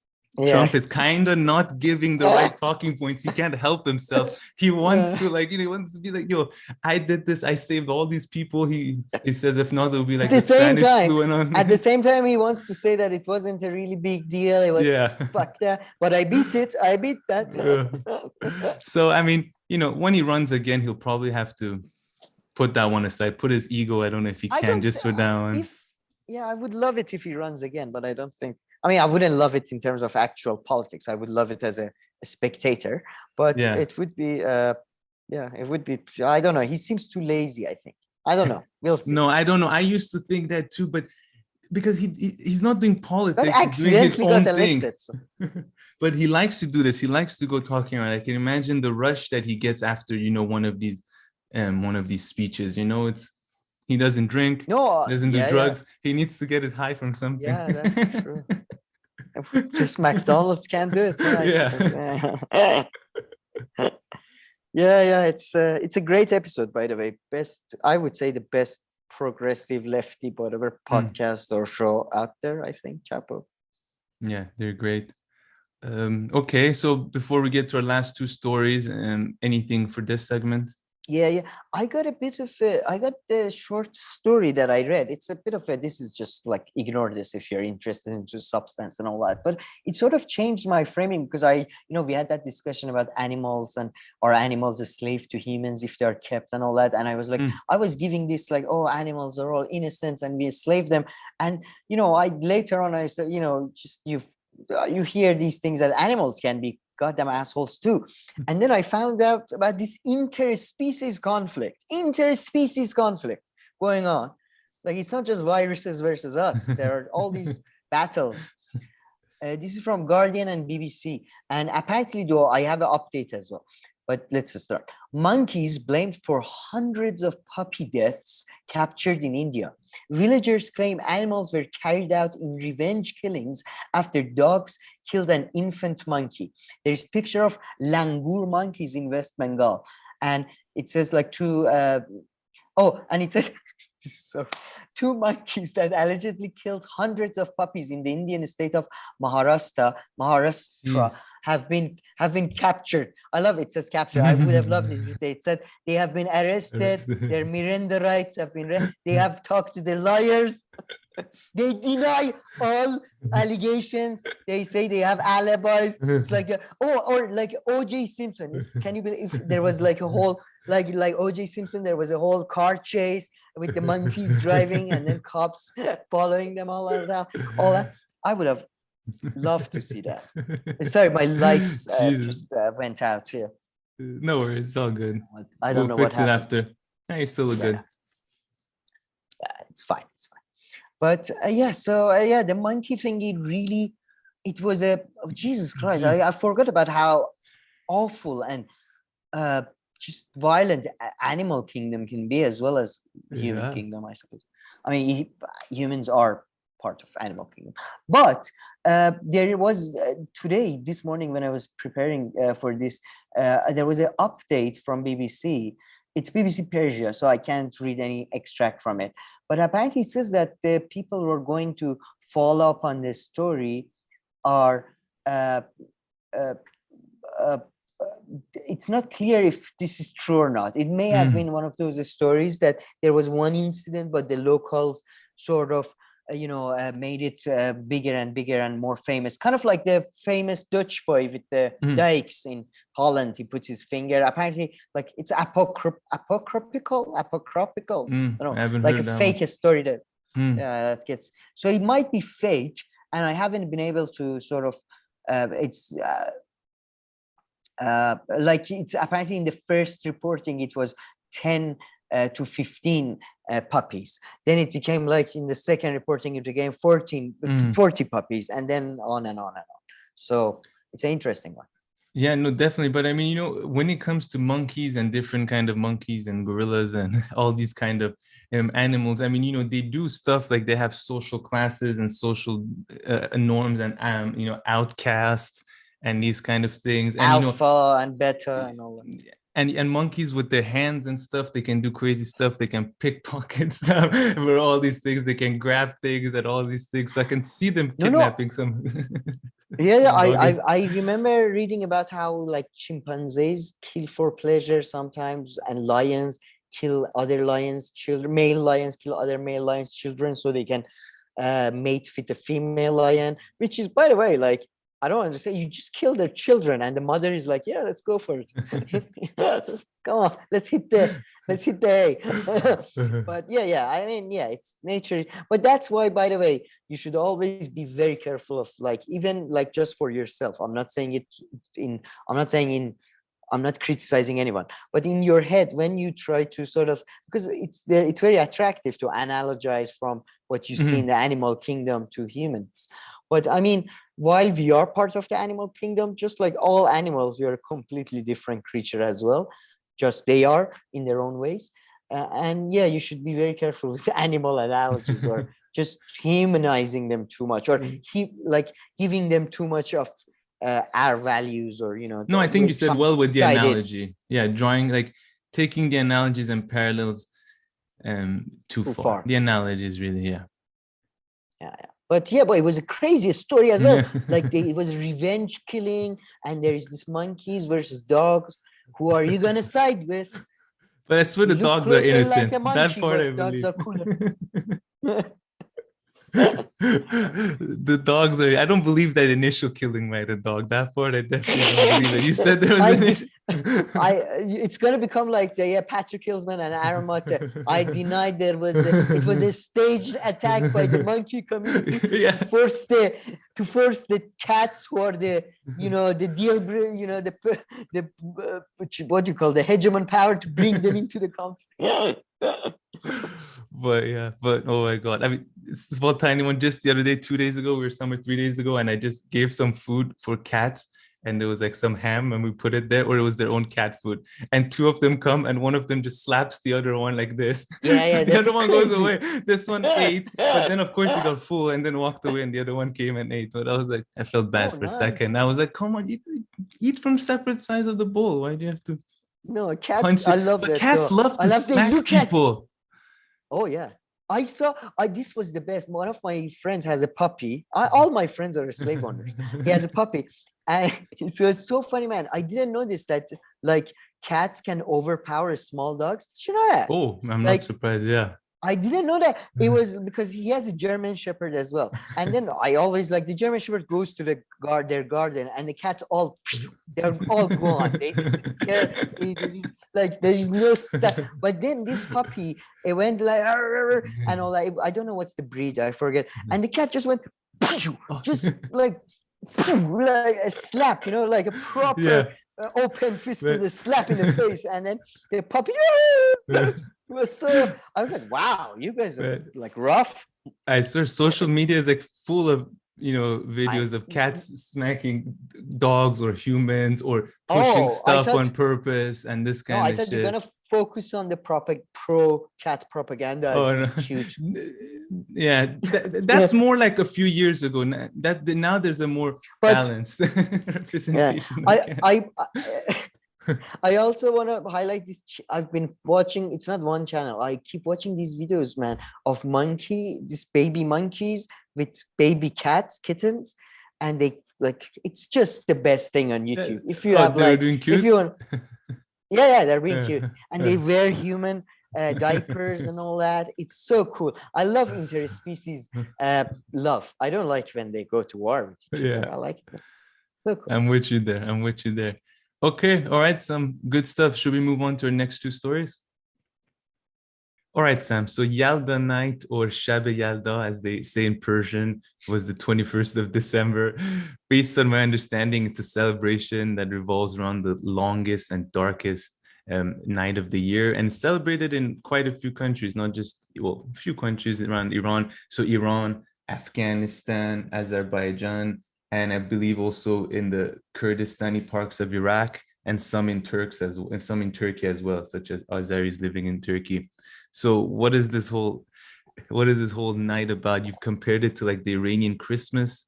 Trump is kind of not giving the right talking points. He can't help himself. He wants to he wants to be like, I did this. I saved all these people. He says, if not, it'll be like the Spanish flu and on. At the same time, he wants to say that it wasn't a really big deal. It was fuck that. But I beat it. I beat that. So, I mean, when he runs again, he'll probably have to put that one aside, put his ego. I don't know if he can just for that one. I would love it if he runs again, but I don't think. I mean, I wouldn't love it in terms of actual politics. I would love it as a spectator, but it would be, it would be. I don't know. He seems too lazy, I think. I don't know. We'll see. No, I don't know. I used to think that too, but because he's not doing politics, he's doing his own thing. So. But he likes to do this. He likes to go talking around. I can imagine the rush that he gets after, one of these speeches. He doesn't drink. No, he doesn't do drugs. He needs to get it high from something. Yeah, that's true. Just McDonald's can't do it. It's a great episode, by the way. I would say the best progressive lefty whatever podcast or show out there, I think. Chapo. Yeah, they're great. Okay, so before we get to our last two stories, anything for this segment? Yeah. I got the short story that I read. It's a bit of this is just like, ignore this if you're interested into substance and all that. But it sort of changed my framing because we had that discussion about animals and are animals a slave to humans if they're kept and all that. And I was like, I was giving this like, oh, animals are all innocent and we enslave them. And, later on I said, just you hear these things that animals can be goddamn assholes too. And then I found out about this interspecies conflict going on. Like, it's not just viruses versus us. There are all these battles. This is from Guardian and BBC. And apparently, though, I have an update as well. But let's start. Monkeys blamed for hundreds of puppy deaths captured in India. Villagers claim animals were carried out in revenge killings after dogs killed an infant monkey. There's a picture of langur monkeys in West Bengal. And it says like two monkeys that allegedly killed hundreds of puppies in the Indian state of Maharashtra have been captured. I love it. It says captured. I would have loved it if they said they have been arrested. Their Miranda rights have been they have talked to the lawyers. They deny all allegations. They say they have alibis. It's like or like O.J. Simpson. Can you believe there was like a whole like O.J. Simpson? There was a whole car chase with the monkeys driving and then cops following them, all that. I would have loved to see that. Sorry, my lights just went out here. No worries, it's all good. I don't know what happened. After. No, you still look good. It's fine. But the monkey thing, it was Jesus Christ. I forgot about how awful and just violent animal kingdom can be, as well as human kingdom, I suppose. I mean, humans are part of animal kingdom. But there was this morning when I was preparing for this, there was an update from BBC it's BBC Persia, so I can't read any extract from it. But apparently it says that the people who are going to follow up on this story are it's not clear if this is true or not. It may have been one of those stories that there was one incident, but the locals sort of made it bigger and bigger and more famous, kind of like the famous Dutch boy with the dikes in Holland. He puts his finger, apparently, like it's apocryphal. I don't know, like a fake story that gets, so it might be fake, and I haven't been able to sort of like it's apparently in the first reporting it was 10 to 15 puppies. Then it became like in the second reporting it became 40 puppies, and then on and on and on. So it's an interesting one. Yeah, no, definitely. But I mean, when it comes to monkeys and different kind of monkeys and gorillas and all these kind of animals, I mean, they do stuff like they have social classes and social norms and outcasts and these kind of things, and alpha and beta and all that. And monkeys with their hands and stuff, they can do crazy stuff. They can pickpocket stuff for all these things. They can grab things and all these things. So I can see them kidnapping some. I remember reading about how like chimpanzees kill for pleasure sometimes, and lions kill other lions' children. Male lions kill other male lions' children so they can mate with a female lion, which is, by the way, like, I don't understand. You just kill their children, and the mother is like, "Yeah, let's go for it. Come on, let's hit the hay." But yeah. I mean, yeah, it's nature. But that's why, by the way, you should always be very careful of, like, even like just for yourself. I'm not criticizing anyone, but in your head, when you try to sort of, because it's very attractive to analogize from what you see in the animal kingdom to humans. But I mean, while we are part of the animal kingdom, just like all animals, we are a completely different creature as well. Just they are in their own ways. And yeah, you should be very careful with animal analogies or just humanizing them too much, or giving them too much of our values, or No, I think you said well with the analogy. Yeah, drawing, like, taking the analogies and parallels too far. The analogy is really yeah. But it was a crazy story as well. Like it was revenge killing, and there is this monkeys versus dogs. Who are you gonna side with? But I swear the dogs are innocent. Like that part I dogs believe. Are cooler. The dogs are. I don't believe that initial killing by the dog. That part I definitely don't believe it. You said there was it's gonna become like Patrick Hillsman and Aaron Mata. I denied there was it was a staged attack by the monkey community to force the cats who are the what do you call the hegemon power to bring them into the conflict. But oh my God. I mean, it's a small tiny one. Just the other day, 2 days ago, we were somewhere 3 days ago, and I just gave some food for cats, and there was like some ham, and we put it there, or it was their own cat food. And two of them come, and one of them just slaps the other one like this. So the other one goes away. This one ate, but then of course he got full and then walked away, and the other one came and ate. But I was like, I felt bad for a second. I was like, come on, eat from separate sides of the bowl. Why do you have to? No, cats. I love that. Cats love to smack people. Oh yeah, I saw. This was the best. One of my friends has a puppy. All my friends are slave owners. He has a puppy, and it was so funny, man. I didn't know this, that like cats can overpower small dogs. Did you know that? Oh, I'm not surprised. Yeah. I didn't know that. It was because he has a German Shepherd as well. And then I always like the German Shepherd goes to their garden, and the cats they're all gone. Like there is no but then this puppy, it went like and all that. I don't know what's the breed, I forget. And the cat just went just like a slap, like a proper open fist with a slap in the face, and then the puppy I was like, wow, you guys are like rough. I swear social media is like full of videos of cats smacking dogs or humans or pushing stuff on purpose and this kind of shit. I thought you're gonna focus on the pro cat propaganda. Cute. Yeah, that's more like a few years ago. Now there's a more balanced representation. I also want to highlight this. I've been watching, it's not one channel. I keep watching these videos, man, of these baby monkeys with baby kittens. And they like, it's just the best thing on YouTube. If you have they were like, doing cute? if you want, yeah, they're really Yeah. cute. And they wear human diapers and all that. It's so cool. I love interspecies love. I don't like when they go to war with each other. Yeah. I like it. So cool. I'm with you there. I'm with you there. Okay. All right. Some good stuff. Should we move on to our next two stories? All right, Sam. So Yaldā Night, or Shab Yalda, as they say in Persian, was the 21st of December. Based on my understanding, it's a celebration that revolves around the longest and darkest night of the year, and it's celebrated in quite a few countries, not just, well, a few countries around Iran. So Iran, Afghanistan, Azerbaijan, and I believe also in the Kurdistani parts of Iraq, and some in some in Turkey as well, such as Azeris living in Turkey. So what is this whole night about? You've compared it to like the Iranian Christmas,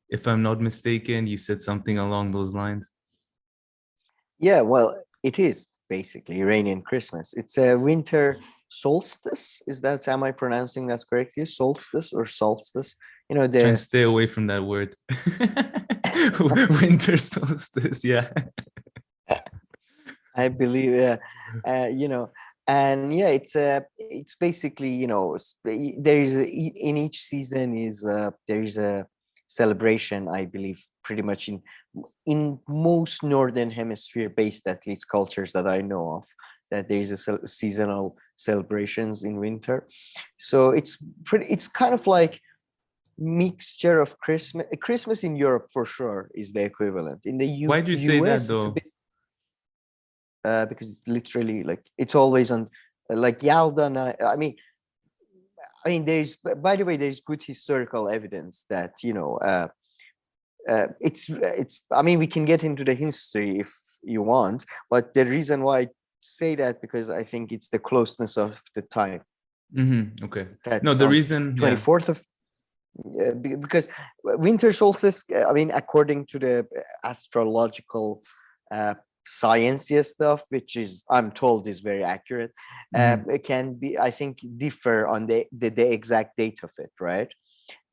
if I'm not mistaken. You said something along those lines. Yeah, well, it is basically Iranian Christmas. It's a winter solstice. Am I pronouncing that correctly? Solstice or solstice? You know, Trying to stay away from that word. Winter solstice, yeah. I believe, you know, and yeah, it's basically, you know, there is in each season there is a celebration, I believe, pretty much in most northern hemisphere based, at least, cultures that I know of, that there is a seasonal celebrations in winter. So it's kind of like mixture of Christmas in Europe for sure is the equivalent. In the Why do you say that US, it's a though? bit because it's literally like it's always on, like Yalda Night. I mean, there's, by the way, there's good historical evidence that, you know, it's. I mean, we can get into the history if you want, but the reason why I say that, because I think it's the closeness of the time. Mm-hmm. Okay. That's No, the on reason, 24th of because winter solstice, I mean, according to the astrological science stuff, which is, I'm told, is very accurate, it can be, I think, differ on the exact date of it, right?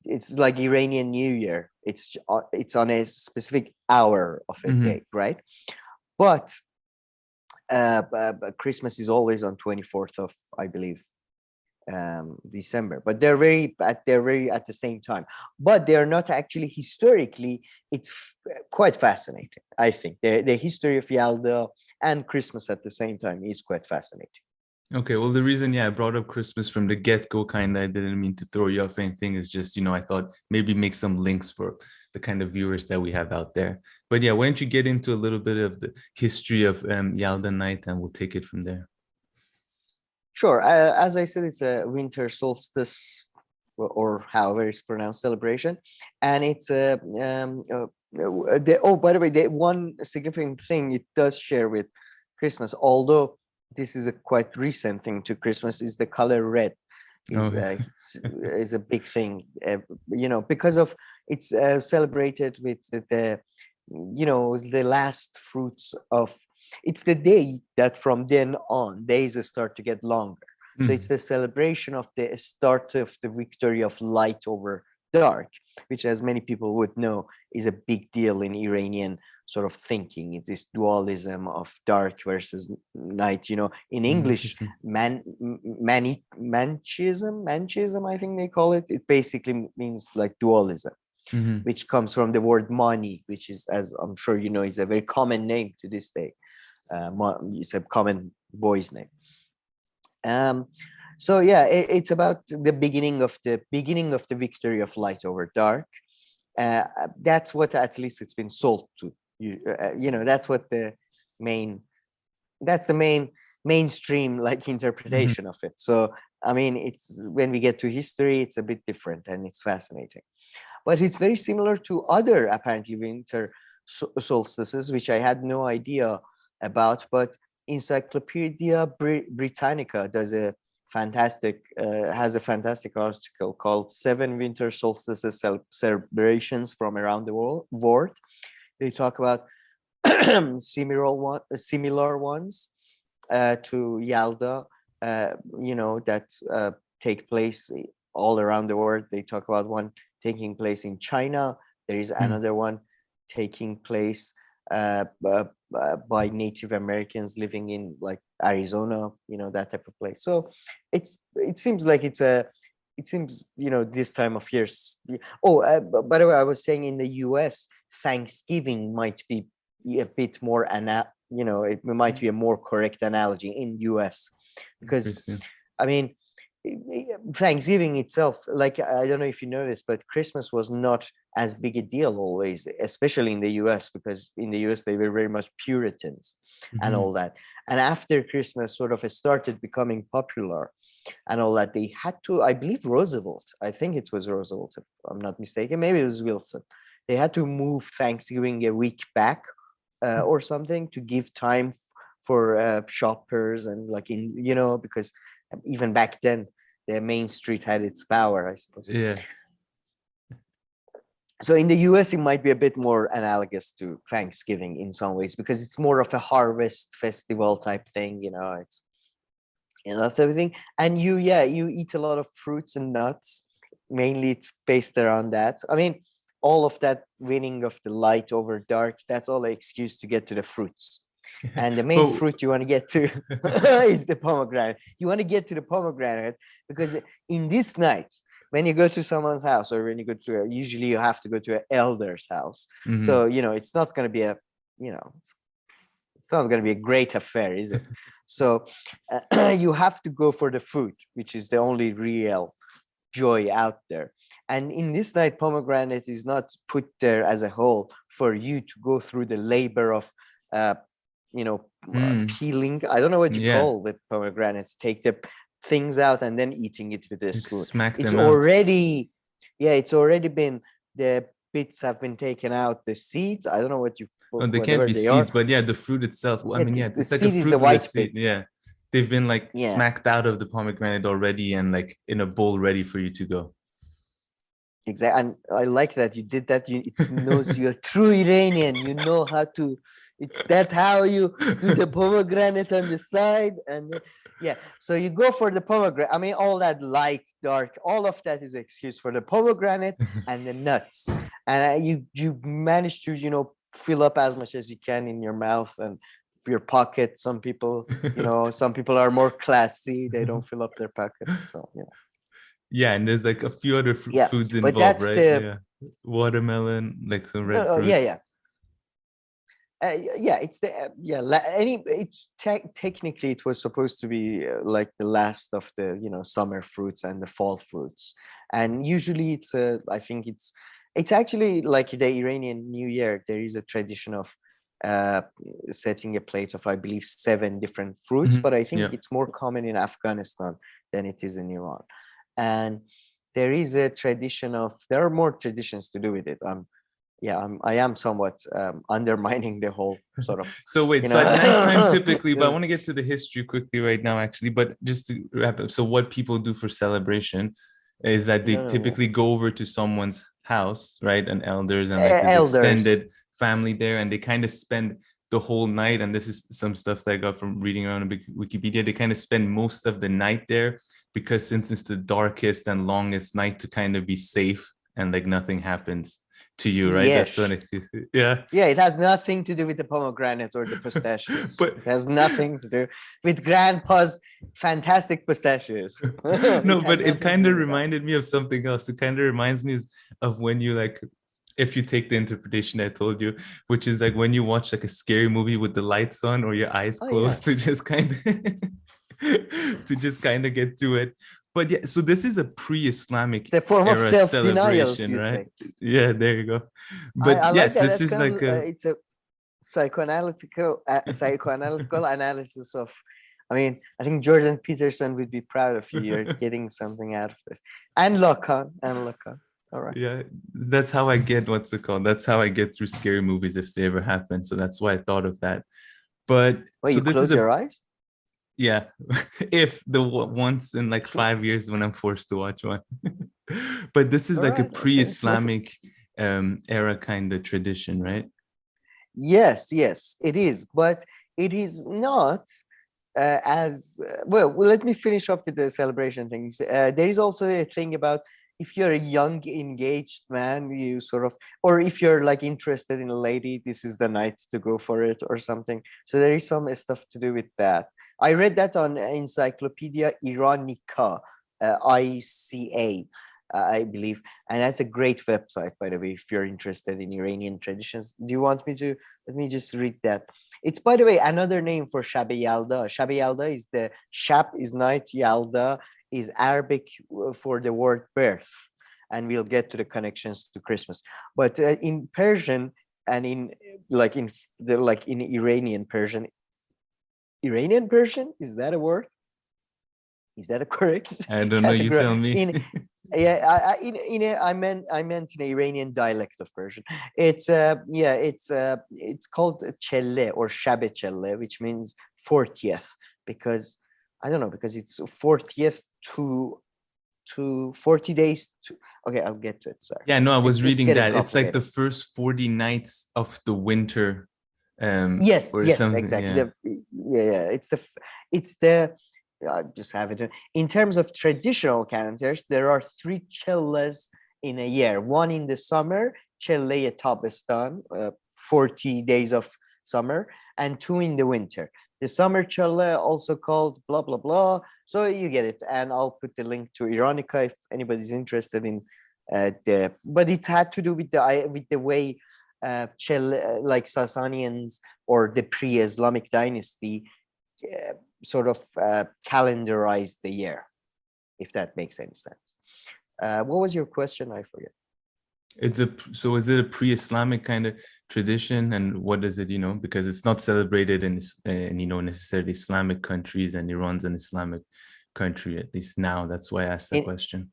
It's like Iranian New Year. It's on a specific hour of a day, right? But Christmas is always on 24th of, I believe, December, but they're very at the same time, but they're not actually historically. It's quite fascinating. I think the history of Yalda and Christmas at the same time is quite fascinating. Okay, well, the reason, I brought up Christmas from the get-go, kind of, I didn't mean to throw you off anything. It's just, you know, I thought maybe make some links for the kind of viewers that we have out there. But yeah, why don't you get into a little bit of the history of Yalda Night, and we'll take it from there. Sure. As I said, it's a winter solstice, or however it's pronounced, celebration, and it's by the way, the one significant thing it does share with Christmas, although this is a quite recent thing to Christmas, is the color red. Is a big thing, you know, because of it's celebrated with the, you know, the last fruits of. It's the day that from then on days start to get longer. So it's the celebration of the start of the victory of light over dark, which, as many people would know, is a big deal in Iranian sort of thinking. It's this dualism of dark versus night. You know, in English, manchism, I think they call it. It basically means like dualism, which comes from the word mani, which is, as I'm sure you know, is a very common name to this day. It's a common boy's name. So yeah, it's about the beginning of the victory of light over dark. That's what, at least, it's been sold to you. You know, that's what the mainstream like interpretation of it. So I mean, it's, when we get to history, it's a bit different, and it's fascinating. But it's very similar to other apparently winter solstices, which I had no idea about. But Encyclopedia Britannica has a fantastic article called 7 Winter Solstices Celebrations from Around the World. They talk about similar ones to Yalda, that take place all around the world. They talk about one taking place in China. There is another one taking place by Native Americans living in like Arizona, that type of place. So it seems like this time of years. Oh, by the way, I was saying in the US, Thanksgiving might be a bit more, it might be a more correct analogy in US, because I mean, Thanksgiving itself, like, I don't know if you noticed, but Christmas was not as big a deal always, especially in the US, because in the US they were very much Puritans and all that. And after Christmas sort of started becoming popular and all that, they had to, I believe I think it was Roosevelt, if I'm not mistaken, maybe it was Wilson, they had to move Thanksgiving a week back or something to give time for shoppers, and like because even back then the main street had its power, I suppose. Yeah. So in the US, it might be a bit more analogous to Thanksgiving in some ways, because it's more of a harvest festival type thing, it's that type of thing. And you eat a lot of fruits and nuts. Mainly it's based around that. I mean, all of that winning of the light over dark, that's all an excuse to get to the fruits. And the main fruit you want to get to is the pomegranate. You want to get to the pomegranate because in this night, when you go to someone's house, or when you go to usually you have to go to an elder's house. So, it's not going to be it's not going to be a great affair, is it? So you have to go for the fruit, which is the only real joy out there. And in this night, pomegranate is not put there as a whole for you to go through the labor of peeling. I don't know what you call the pomegranates. Take the things out and then eating it with a spoon. It's already been, the bits have been taken out. The seeds, I don't know what you. They can't be seeds, but the fruit itself. I mean, it's like a fruit is the white seed. Yeah, they've been like smacked out of the pomegranate already, and like in a bowl ready for you to go. Exactly, and I like that you did that. It knows you're true Iranian. You know how to. It's that how you do the pomegranate on the side, and so you go for the pomegranate. I mean, all that light, dark, all of that is excuse for the pomegranate and the nuts. And you manage to fill up as much as you can in your mouth and your pocket. Some people, some people are more classy. They don't fill up their pockets. So Yeah, and there's like a few other foods involved, that's right? Watermelon, like some red fruits. Technically it was supposed to be like the last of the summer fruits and the fall fruits, and usually it's I think it's actually like the Iranian New Year. There is a tradition of setting a plate of, I believe, 7 different fruits, but I think it's more common in Afghanistan than it is in Iran. And there is a tradition of, there are more traditions to do with it. I am somewhat undermining the whole sort of. So wait, so at nighttime typically, but I want to get to the history quickly right now, actually. But just to wrap up, so what people do for celebration is that they typically go over to someone's house, right, and elders and like this extended family there, and they kind of spend the whole night. And this is some stuff that I got from reading around Wikipedia. They kind of spend most of the night there because since it's the darkest and longest night, to kind of be safe and like nothing happens to you, right? Yes. That's what it has nothing to do with the pomegranate or the pistachios. But it has nothing to do with grandpa's fantastic pistachios. No, but it kind of reminded me of something else. It kind of reminds me of when you like, if you take the interpretation I told you, which is like when you watch like a scary movie with the lights on or your eyes closed to just kind of get to it. But so this is a pre-Islamic it's a form era of self-denial, celebration, right? Say. There you go. But I yes, like this is like it's a psychoanalytical analysis of. I mean, I think Jordan Peterson would be proud of you. You're getting something out of this. And Lacan. All right. Yeah, that's how I get what's it called. That's how I get through scary movies if they ever happen. So that's why I thought of that. But wait, so you close your eyes? Yeah, if the once in like 5 years when I'm forced to watch one. But this is like a pre-Islamic era kind of tradition, right? Yes, it is, but it is not as well. Let me finish up with the celebration things. There is also a thing about if you're a young engaged man, you sort of, or if you're like interested in a lady, this is the night to go for it or something. So there is some stuff to do with that. I read that on Encyclopedia Iranica, ICA, I believe, and that's a great website, by the way, if you're interested in Iranian traditions. Do you want me to? Let me just read that. It's, by the way, another name for Shab Yalda. Shab Yalda is the Shab is night, Yalda is Arabic for the word birth, and we'll get to the connections to Christmas. But in Persian and in Iranian Persian, is that a word? Is that a correct I don't know. You category? tell me. I meant an Iranian dialect of Persian. It's called Chelle or Shabe Chelle, which means 40th, because I don't know, because it's 40th to 40 days to, okay, I'll get to it. Sorry. Yeah, no, I was reading that. It's like complicated. the first 40 nights of the winter. Yes, exactly. Yeah. It's the I just have it. In terms of traditional calendars, there are 3 Chellas in a year. One in the summer, Chelle Tabastan, 40 days of summer, and 2 in the winter. The summer Chelle, also called blah, blah, blah. So you get it. And I'll put the link to Iranica if anybody's interested in but it's had to do with the way like Sasanians or the pre-Islamic dynasty sort of calendarize the year, if that makes any sense. What was your question? I forget. So is it a pre-Islamic kind of tradition, and what is it, because it's not celebrated in necessarily Islamic countries, and Iran's an Islamic country, at least now. That's why I asked that question.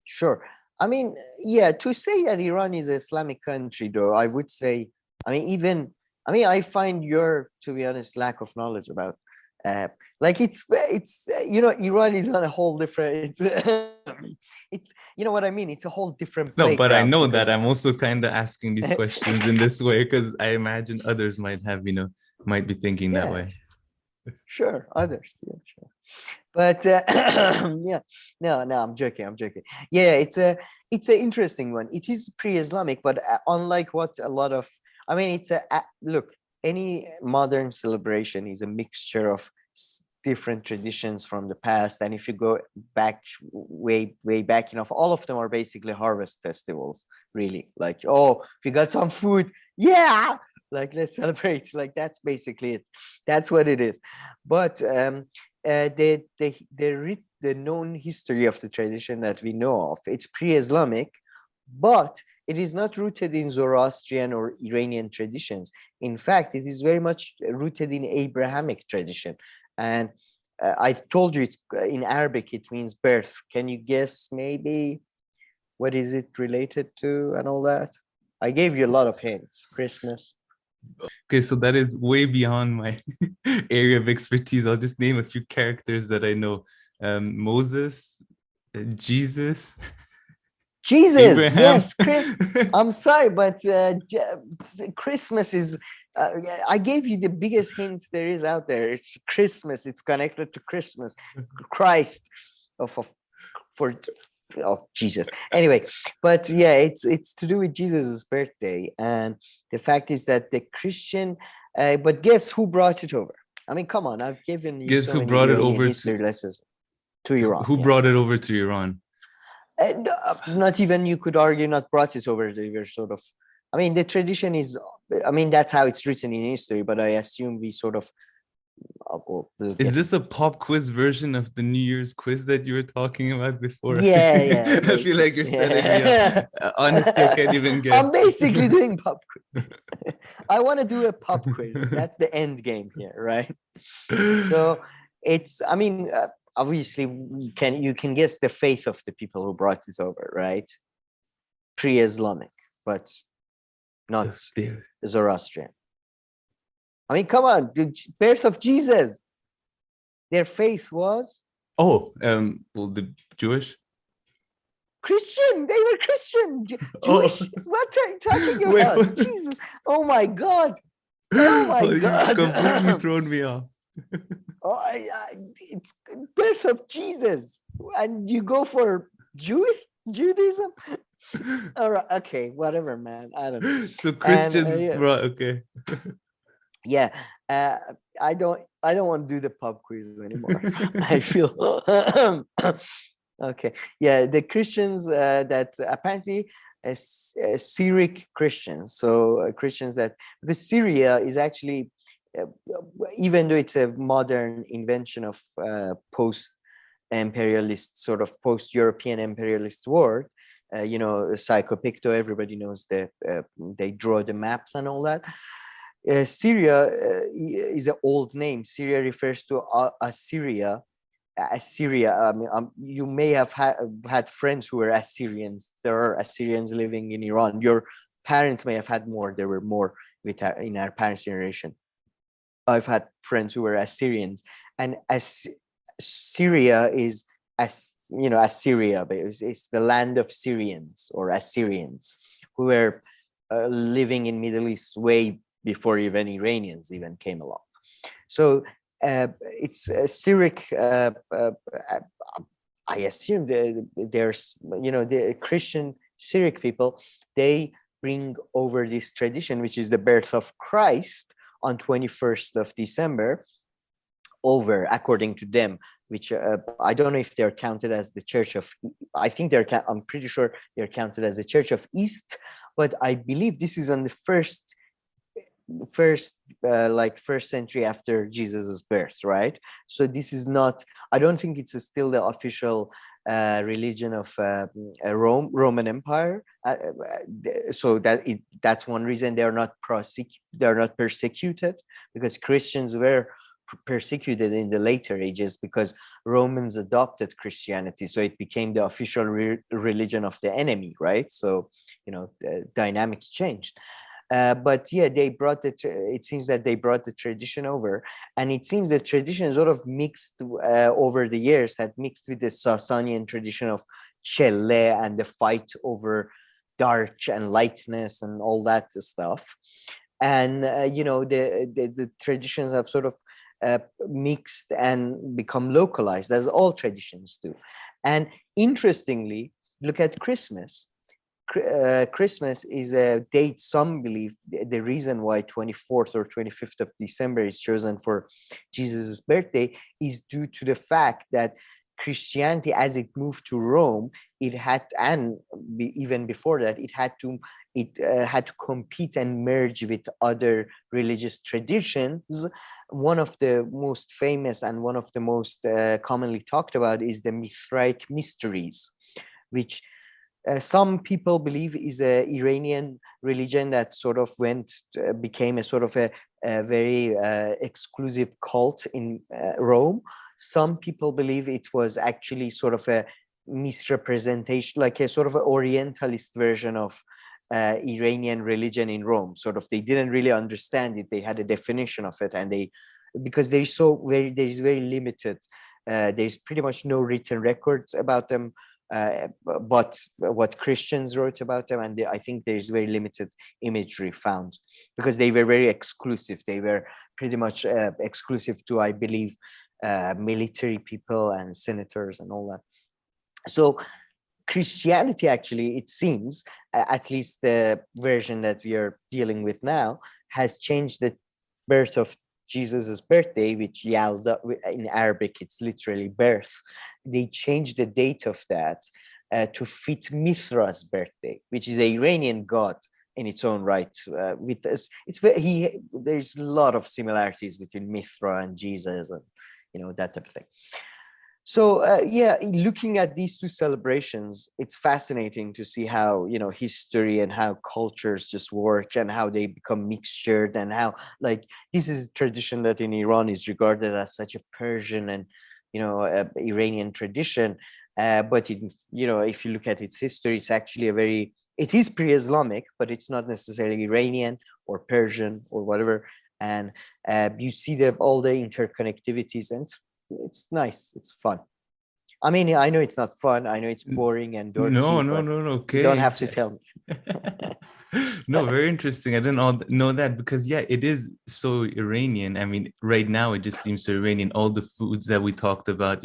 Sure. I mean, yeah, to say that Iran is an Islamic country, though, I would say, I find your, to be honest, lack of knowledge about it's Iran is on a whole different it's you know what I mean, it's a whole different no, but I know that I'm also kind of asking these questions in this way because I imagine others might be thinking that way. Sure, others, yeah, sure. But yeah, no, I'm joking. Yeah, it's an interesting one. It is pre-Islamic, but unlike what a lot of, look, any modern celebration is a mixture of different traditions from the past, and if you go back way back enough, all of them are basically harvest festivals, really. Like, oh, if you got some food, yeah, like, let's celebrate. Like, that's basically it. That's what it is. But the known history of the tradition that we know of, it's pre-Islamic, but it is not rooted in Zoroastrian or Iranian traditions. In fact, it is very much rooted in Abrahamic tradition. And I told you it's in Arabic, it means birth. Can you guess maybe what is it related to and all that? I gave you a lot of hints. Christmas. Okay, so that is way beyond my area of expertise. I'll just name a few characters that I know. Moses, Jesus. Abraham. Yes. I'm sorry, but Christmas is. I gave you the biggest hints there is out there. It's Christmas. It's connected to Christmas, Christ, Jesus. Anyway, but yeah, it's to do with Jesus's birthday, and the fact is that the Christian. But guess who brought it over? I mean, come on, I've given you. Guess who brought it over to Iran? Who brought it over to Iran? Not even, you could argue, not brought it over. They were sort of. I mean, the tradition is. I mean, that's how it's written in history. But I assume we sort of. Is this a pop quiz version of the New Year's quiz that you were talking about before? Yeah. I feel like you're setting me up. Honestly, I can't even guess. I'm basically doing pop quiz. I want to do a pop quiz. That's the end game here, right? So it's, obviously you can guess the faith of the people who brought this over, right? Pre-Islamic, but not Zoroastrian. I mean, come on, the birth of Jesus. Their faith was? Well, the Jewish? Christian. They were Christian, Jewish. What are you talking Wait, about? what? Jesus! Oh my God! Oh my You've God! completely thrown me off. Oh, it's birth of Jesus, and you go for Judaism. All right, okay, whatever, man. I don't know. So Christians, yeah. right? Okay. Yeah, I don't want to do the pub quiz anymore. I feel okay. Yeah, the Christians that apparently Syriac Christians, so Christians that, because Syria is actually, even though it's a modern invention of post-imperialist, sort of post-European imperialist world, Psychopicto, everybody knows that they draw the maps and all that. Syria is an old name. Syria refers to Assyria. Assyria. I mean, you may have had friends who were Assyrians. There are Assyrians living in Iran. Your parents may have had more. There were more in our parents' generation. I've had friends who were Assyrians, and Syria is Assyria, but it's the land of Syrians or Assyrians who were living in Middle East way before even Iranians even came along. So it's Syriac. I assume there's the Christian Syriac people. They bring over this tradition, which is the birth of Christ on 21st of December, over according to them, which I don't know if they're counted as the Church of. I think I'm pretty sure they're counted as the Church of East, but I believe this is on the first century after Jesus's birth, right? So this is not, I don't think it's still the official religion of Roman Empire. So that's one reason they're not persecuted, because Christians were persecuted in the later ages because Romans adopted Christianity, so it became the official religion of the enemy, right? So the dynamics changed. But yeah, it seems that they brought the tradition over, and it seems the tradition sort of mixed over the years, had mixed with the Sasanian tradition of Celle and the fight over dark and lightness and all that stuff. And the traditions have sort of mixed and become localized, as all traditions do. And interestingly, look at Christmas. Christmas is a date some believe the reason why 24th or 25th of December is chosen for Jesus' birthday is due to the fact that Christianity, as it moved to Rome, it had, and even before that, it had to compete and merge with other religious traditions. One of the most famous and one of the most commonly talked about is the Mithraic mysteries, which some people believe is a Iranian religion that sort of became a sort of a very exclusive cult in Rome. Some people believe it was actually sort of a misrepresentation, like a sort of an Orientalist version of Iranian religion in Rome. Sort of, they didn't really understand it. They had a definition of it, and because there is very limited. There's pretty much no written records about them. But what Christians wrote about them, and I think there's very limited imagery found, because they were very exclusive. They were pretty much exclusive to, I believe, military people and senators and all that. So Christianity, actually, it seems, at least the version that we are dealing with now, has changed the birth of Jesus's birthday, which Yaldā, in Arabic, it's literally birth. They changed the date of that to fit Mithra's birthday, which is an Iranian god in its own right. With this, there's a lot of similarities between Mithra and Jesus, and that type of thing. So looking at these two celebrations, it's fascinating to see how history and how cultures just work and how they become mixtured, and how, like, this is a tradition that in Iran is regarded as such a Persian and Iranian tradition, but if you look at its history, it's actually it is pre-Islamic, but it's not necessarily Iranian or Persian or whatever. And you see all the interconnectivities, and it's nice, it's fun. I mean, I know it's not fun. I know it's boring and dorky. No. Okay. You don't have to tell me. No, very interesting. I didn't know that because yeah, it is so Iranian. I mean, right now it just seems so Iranian. All the foods that we talked about,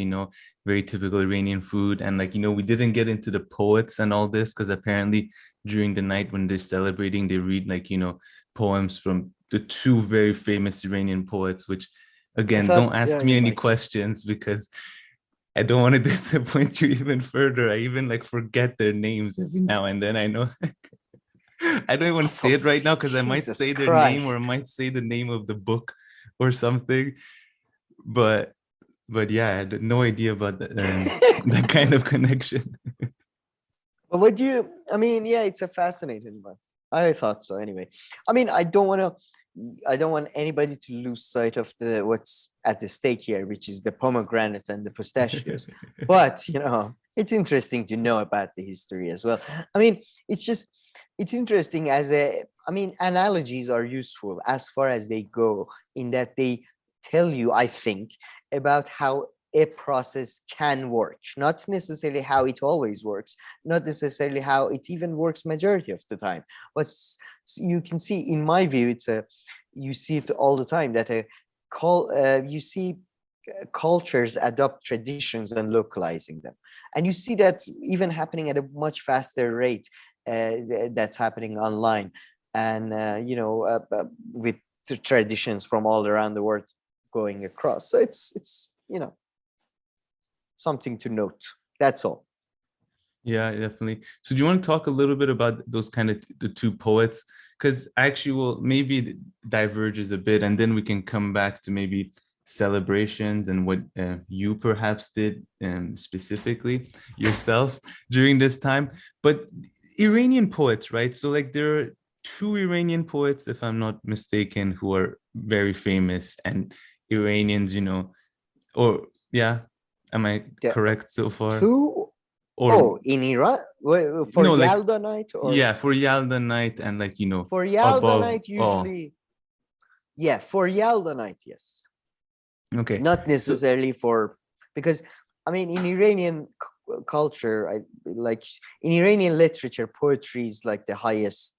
very typical Iranian food. And like, we didn't get into the poets and all this because apparently during the night when they're celebrating, they read like, poems from the two very famous Iranian poets, which again, don't ask me any questions because I don't want to disappoint you even further. I even like forget their names every now and then. I know I don't even want to say it right now because I might say their name or I might say the name of the book or something. But yeah, I had no idea about that kind of connection. But yeah, it's a fascinating one. I thought so anyway. I mean, I don't want anybody to lose sight of what's at the stake here, which is the pomegranate and the pistachios. But, it's interesting to know about the history as well. I mean, it's interesting analogies are useful as far as they go in that they tell you, I think, about how a process can work, not necessarily how it always works, not necessarily how it even works majority of the time. But you can see, in my view, you see it all the time that you see cultures adopt traditions and localizing them, and you see that even happening at a much faster rate that's happening online, and with the traditions from all around the world going across. So it's something to note. That's all. Yeah, definitely. So do you want to talk a little bit about those kind of the two poets? Because actually, well, maybe it diverges a bit, and then we can come back to maybe celebrations and what you perhaps did specifically yourself during this time. But Iranian poets, right? So like there are two Iranian poets, if I'm not mistaken, who are very famous, and Iranians, or yeah, am I correct so far? Two? In Iran? For Yaldā Night? Or? Yeah, for Yaldā Night and like, For Yaldā Night, usually. Yeah, for Yaldā Night, yes. Okay. Not necessarily because, I mean, in Iranian culture, in Iranian literature, poetry is like the highest,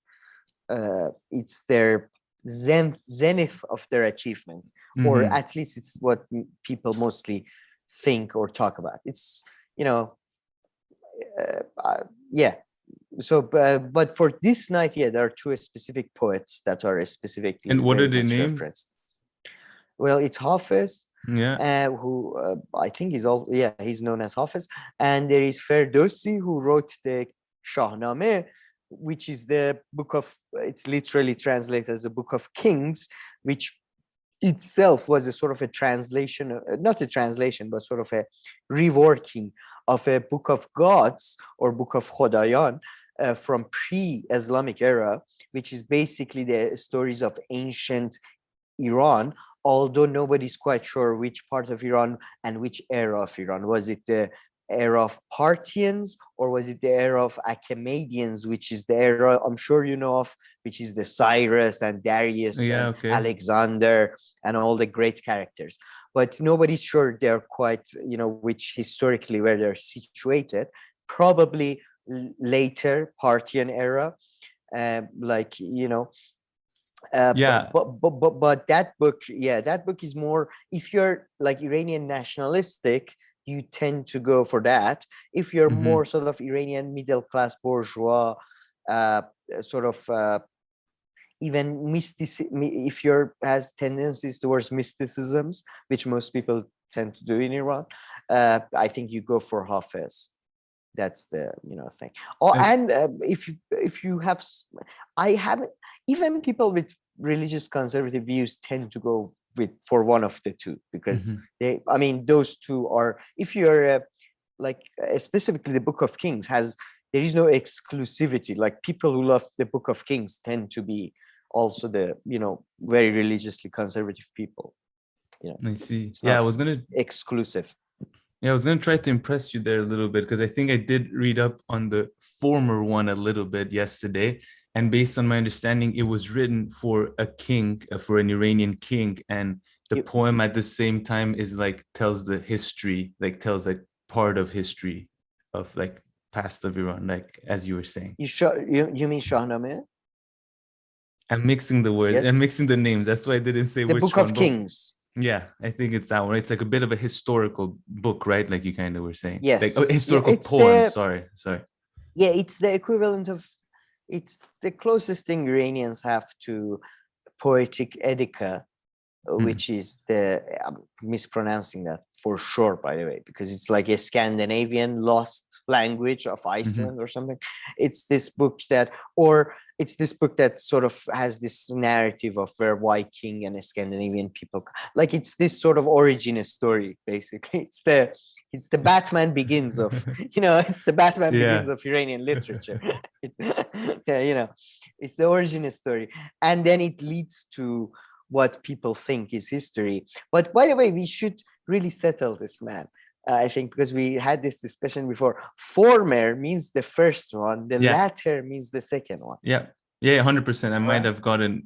it's their zenith of their achievement, or at least it's what people mostly think or talk about. It's, yeah. So, but for this night, yeah, there are two specific poets that are specifically. And what are their names? Referenced. Well, it's Hafiz. Yeah. Who I think he's known as Hafiz, and there is Ferdowsi, who wrote the Shahnameh, which is the book of. It's literally translated as a book of kings, which itself was a sort of a translation, not a translation, but sort of a reworking of a book of gods or book of Khodayan from pre-Islamic era, which is basically the stories of ancient Iran, although nobody's quite sure which part of Iran and which era of Iran. Was it the era of Parthians, or was it the era of Achaemenians, which is the era I'm sure you know of, which is the Cyrus and Darius and Alexander and all the great characters. But nobody's sure they're quite, which historically where they're situated. Probably later Parthian era, but that book is more, if you're like Iranian nationalistic, you tend to go for that. If you're more sort of Iranian middle class bourgeois, even if you're has tendencies towards mysticisms, which most people tend to do in Iran, I think you go for Hafiz. That's the thing. And if you have, I haven't, even people with religious conservative views tend to go for one of the two, because those two are, if you're specifically the Book of Kings there is no exclusivity. Like people who love the Book of Kings tend to be also the very religiously conservative people. I see. Yeah, I was gonna exclusive. Yeah, I was going to try to impress you there a little bit, because I think I did read up on the former one a little bit yesterday. And based on my understanding, it was written for a king, for an Iranian king. And the poem at the same time is tells the history, tells part of history of like past of Iran, like as you were saying. You mean Shahnameh? I'm mixing the words. Yes. I'm mixing the names. That's why I didn't say The which Book one. of Kings. Yeah, I think it's that one. It's like a bit of a historical book, right? Like you kind of were saying. Yes. Like a historical Yeah, poem. Sorry. Yeah, it's the equivalent of, it's the closest thing Iranians have to poetic Edika, which is I'm mispronouncing that for sure, by the way, because it's like a Scandinavian lost language of Iceland or something. It's this book that sort of has this narrative of where Viking and Scandinavian people, like it's this sort of origin story, basically. It's the Batman Begins of, it's the Batman Begins of Iranian literature. It's, it's the origin story. And then it leads to what people think is history. But by the way, we should really settle this, man. I think because we had this discussion before. Former means the first one. The latter means the second one. Yeah. Yeah, 100%. I might have gotten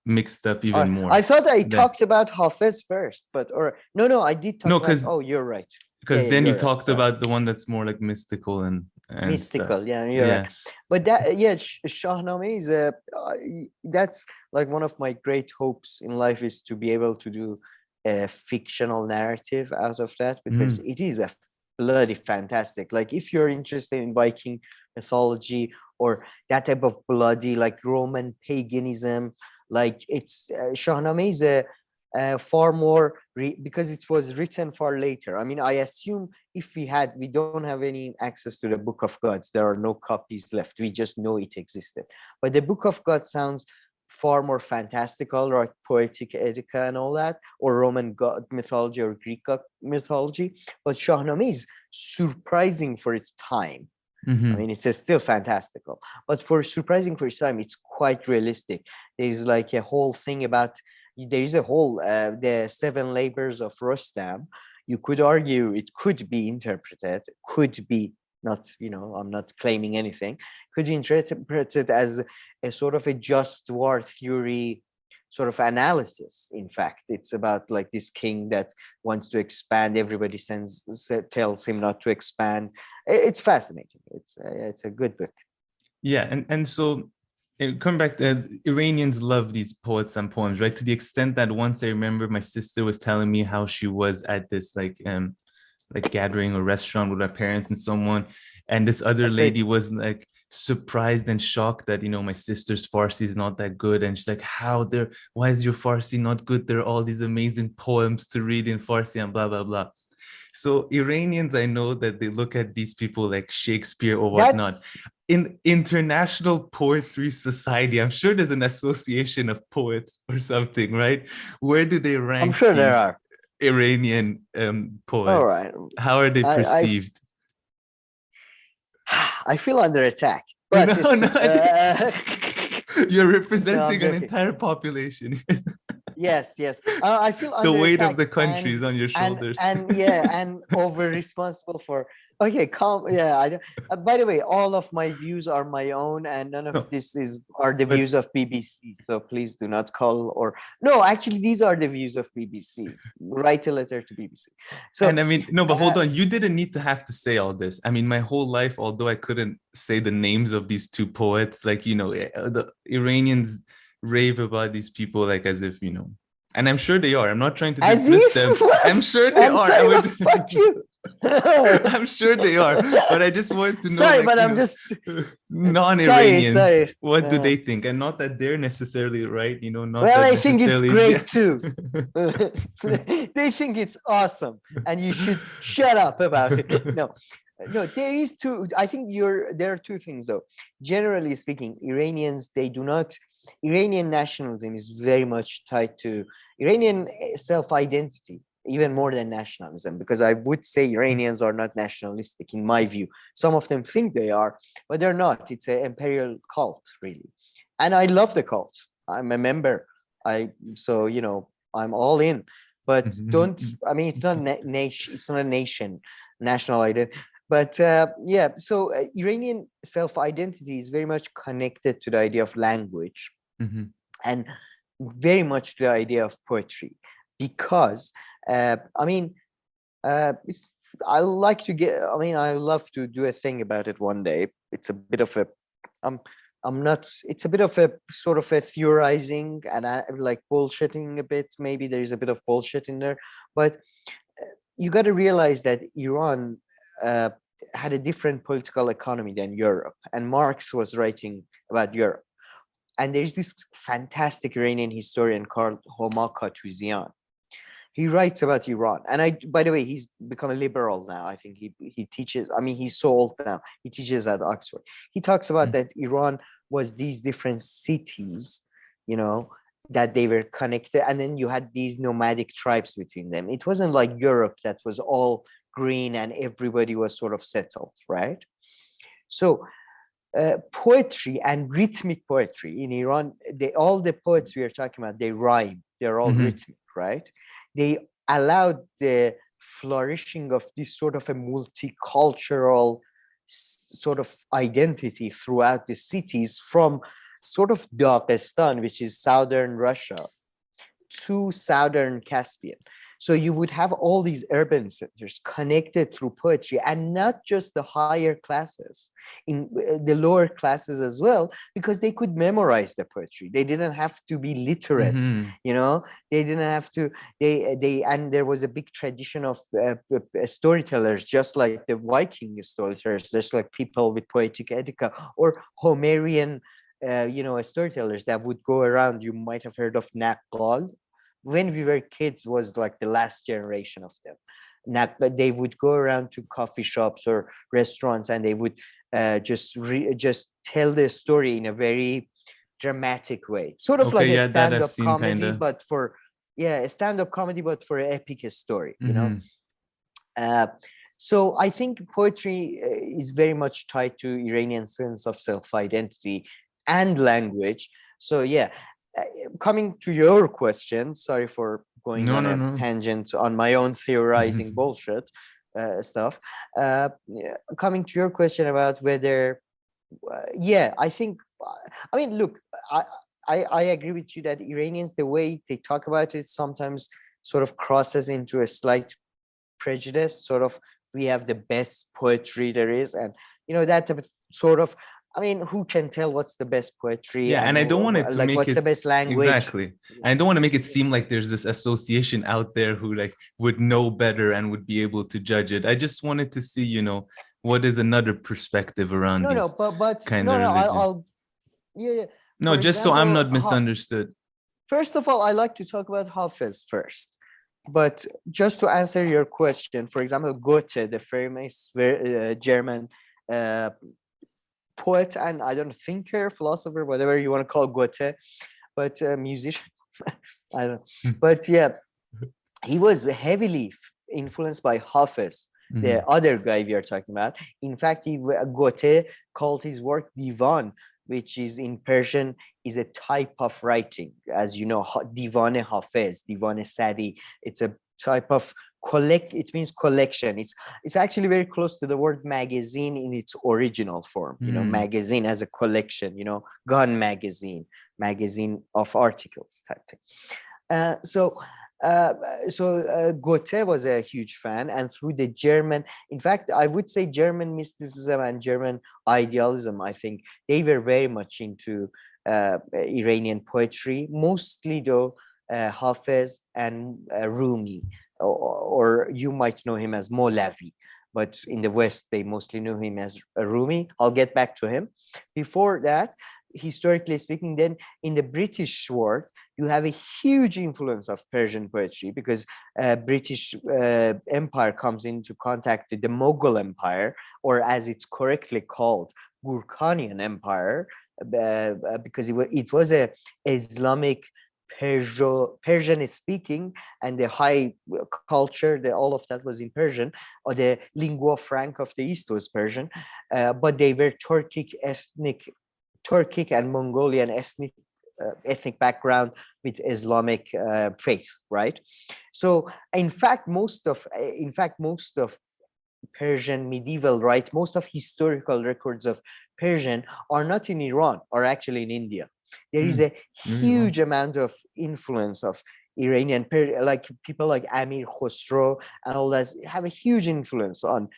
mixed up even more. I thought I talked about Hafez first, but no, I did talk about. Oh, you're right. Because then you talked about the one that's more like mystical and mystical. Stuff. Yeah, you're right. But Shahnameh is that's like one of my great hopes in life, is to be able to do a fictional narrative out of that, because it is a bloody fantastic. Like if you're interested in Viking mythology or that type of bloody, like Roman paganism, like it's Shahnameh is a far more because it was written far later. I mean, I assume if we don't have any access to the Book of Gods, there are no copies left. We just know it existed. But the Book of God sounds far more fantastical, like poetic Edika and all that, or Roman god mythology or Greek god mythology. But Shahnameh is surprising for its time. I mean, it's still fantastical, but surprising for its time, it's quite realistic. There's like a whole thing about, there is a whole, the 7 labors of Rostam. You could argue it could be interpreted, could be not, I'm not claiming anything, could be interpreted as a sort of a just war theory sort of analysis. In fact, it's about like this king that wants to expand, everybody tells him not to expand. It's fascinating. It's a good book. Yeah, and so coming back, Iranians love these poets and poems, right? To the extent that once I remember my sister was telling me how she was at this like gathering or restaurant with my parents and someone, and this other lady was like surprised and shocked that my sister's Farsi is not that good, and she's like, why is your Farsi not good? There are all these amazing poems to read in Farsi and blah blah blah. So Iranians, I know that they look at these people like Shakespeare or whatnot. In International Poetry Society, I'm sure there's an association of poets or something, right? Where do they rank? I'm sure there are Iranian poets. All right. How are they perceived? I feel under attack. But you're representing an entire population. Yes. I feel the weight of the country is on your shoulders. And over responsible for. Okay, by the way, all of my views are my own, and none of this are the views of BBC. So please do not call actually, these are the views of BBC. Write a letter to BBC. So, and I mean, no, but hold on. You didn't need to have to say all this. I mean, my whole life, although I couldn't say the names of these 2 poets, like, the Iranians rave about these people like as if, and I'm sure they are. I'm not trying to dismiss them. I'm sure they are. Fuck you. I'm sure they are, but I just want to know. Sorry, but I'm just non-Iranians. What do they think? And not that they're necessarily right, not. Well, I think it's great too. They think it's awesome, and you should shut up about it. No, there is two. I think there are 2 things though. Generally speaking, Iranians, Iranian nationalism is very much tied to Iranian self-identity, even more than nationalism, because I would say Iranians are not nationalistic in my view. Some of them think they are, but they're not. It's an imperial cult, really. And I love the cult. I'm a member. I'm all in. But it's not nation. It's not a nation, national identity. But so Iranian self-identity is very much connected to the idea of language and very much to the idea of poetry, because it's I like to get, I mean, I love to do a thing about it one day. It's a bit of a, I'm, I'm not, it's a bit of a sort of a theorizing and I like bullshitting a bit. Maybe there's a bit of bullshit in there, but you got to realize that Iran uh, had a different political economy than Europe, and Marx was writing about Europe. And there's this fantastic Iranian historian called Homa Katuzian. He writes about Iran, and by the way, he's become a liberal now. I think he teaches. I mean, he's so old now. He teaches at Oxford. He talks about that Iran was these different cities, you know, that they were connected, and then you had these nomadic tribes between them. It wasn't like Europe that was all green and everybody was sort of settled, right? So poetry and rhythmic poetry in Iran, all the poets we are talking about, they rhyme. They're all rhythmic, right? They allowed the flourishing of this sort of a multicultural sort of identity throughout the cities, from sort of Dagestan, which is southern Russia, to southern Caspian. So you would have all these urban centers connected through poetry, and not just the higher classes, in the lower classes as well, because they could memorize the poetry. They didn't have to be literate, you know. They didn't have to. And there was a big tradition of storytellers, just like the Viking storytellers, just like people with poetic etika or Homerian, you know, storytellers that would go around. You might have heard of Naqqal. When we were kids, was like the last generation of them. But they would go around to coffee shops or restaurants, and they would just tell the story in a very dramatic way, sort of like a stand-up comedy, but for a stand-up comedy, but for an epic story, you know. So I think poetry is very much tied to Iranian sense of self-identity and language. So yeah. Coming to your question, sorry for going on a tangent on my own theorizing bullshit stuff. Coming to your question about whether, I think, I mean, look, I agree with you that Iranians, the way they talk about it, sometimes sort of crosses into a slight prejudice. Sort of, we have the best poetry there is, and you know that sort of. I mean, who can tell what's the best poetry? Yeah, and I don't want it to like make what's it the best language. Exactly. And I don't want to make it seem like there's this association out there who like would know better and would be able to judge it. I just wanted to see, you know, what is another perspective around these kind of religions. No, for just example, so I'm not misunderstood. First of all, I like to talk about Hafiz first. But just to answer your question, for example, Goethe, the famous German poet and I don't know, thinker, philosopher, whatever you want to call Goethe, but musician, I don't know. But yeah, he was heavily influenced by Hafiz, the other guy we are talking about. In fact, Goethe called his work Divan, which is in Persian is a type of writing. As you know, Divan-e Hafiz, Divan-e Sadi, it's a type of it means collection. It's actually very close to the word magazine in its original form, you know, magazine as a collection, you know, gun magazine of articles type thing. So Goethe was a huge fan, and through the German, in fact, I would say German mysticism and German idealism, I think they were very much into Iranian poetry, mostly though Hafez and Rumi, or you might know him as Molavi, but in the West, they mostly knew him as Rumi. I'll get back to him. Before that, historically speaking, then in the British world, you have a huge influence of Persian poetry, because British Empire comes into contact with the Mughal Empire, or as it's correctly called, Gurkhanian Empire, because it was a Islamic Persian speaking, and the high culture, all of that was in Persian, or the lingua franca of the East was Persian, but they were Turkic and Mongolian ethnic background with Islamic faith, right? So in fact, most of Persian medieval, right, most of historical records of Persian are not in Iran, are actually in India. There is a huge amount of influence of Iranian, like people like Amir Khosrow and all that have a huge influence on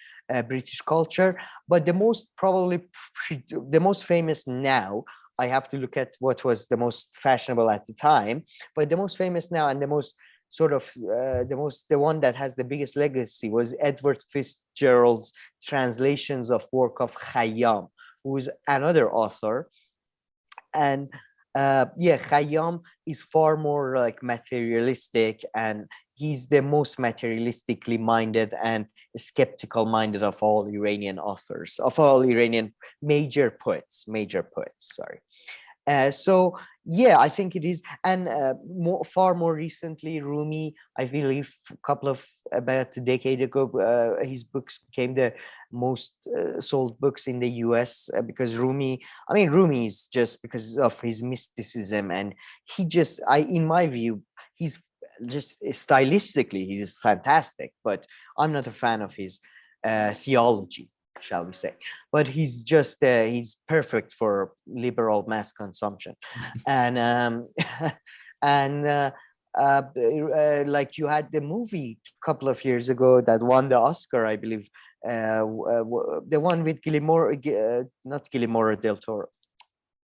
British culture. But the most famous now, I have to look at what was the most fashionable at the time, but the most famous now and the most sort of the one that has the biggest legacy was Edward Fitzgerald's translations of work of Khayyam, who's another author. And Khayyam is far more like materialistic, and he's the most materialistically minded and skeptical minded of all Iranian authors, of all Iranian major poets, sorry. So yeah, I think it is. And far more recently, Rumi, I believe about a decade ago, his books became the most sold books in the US, because Rumi is just, because of his mysticism, and in my view, he's just stylistically, he's fantastic, but I'm not a fan of his theology, shall we say. But he's just he's perfect for liberal mass consumption. And like you had the movie a couple of years ago that won the Oscar, I believe, the one with not Guillermo del Toro,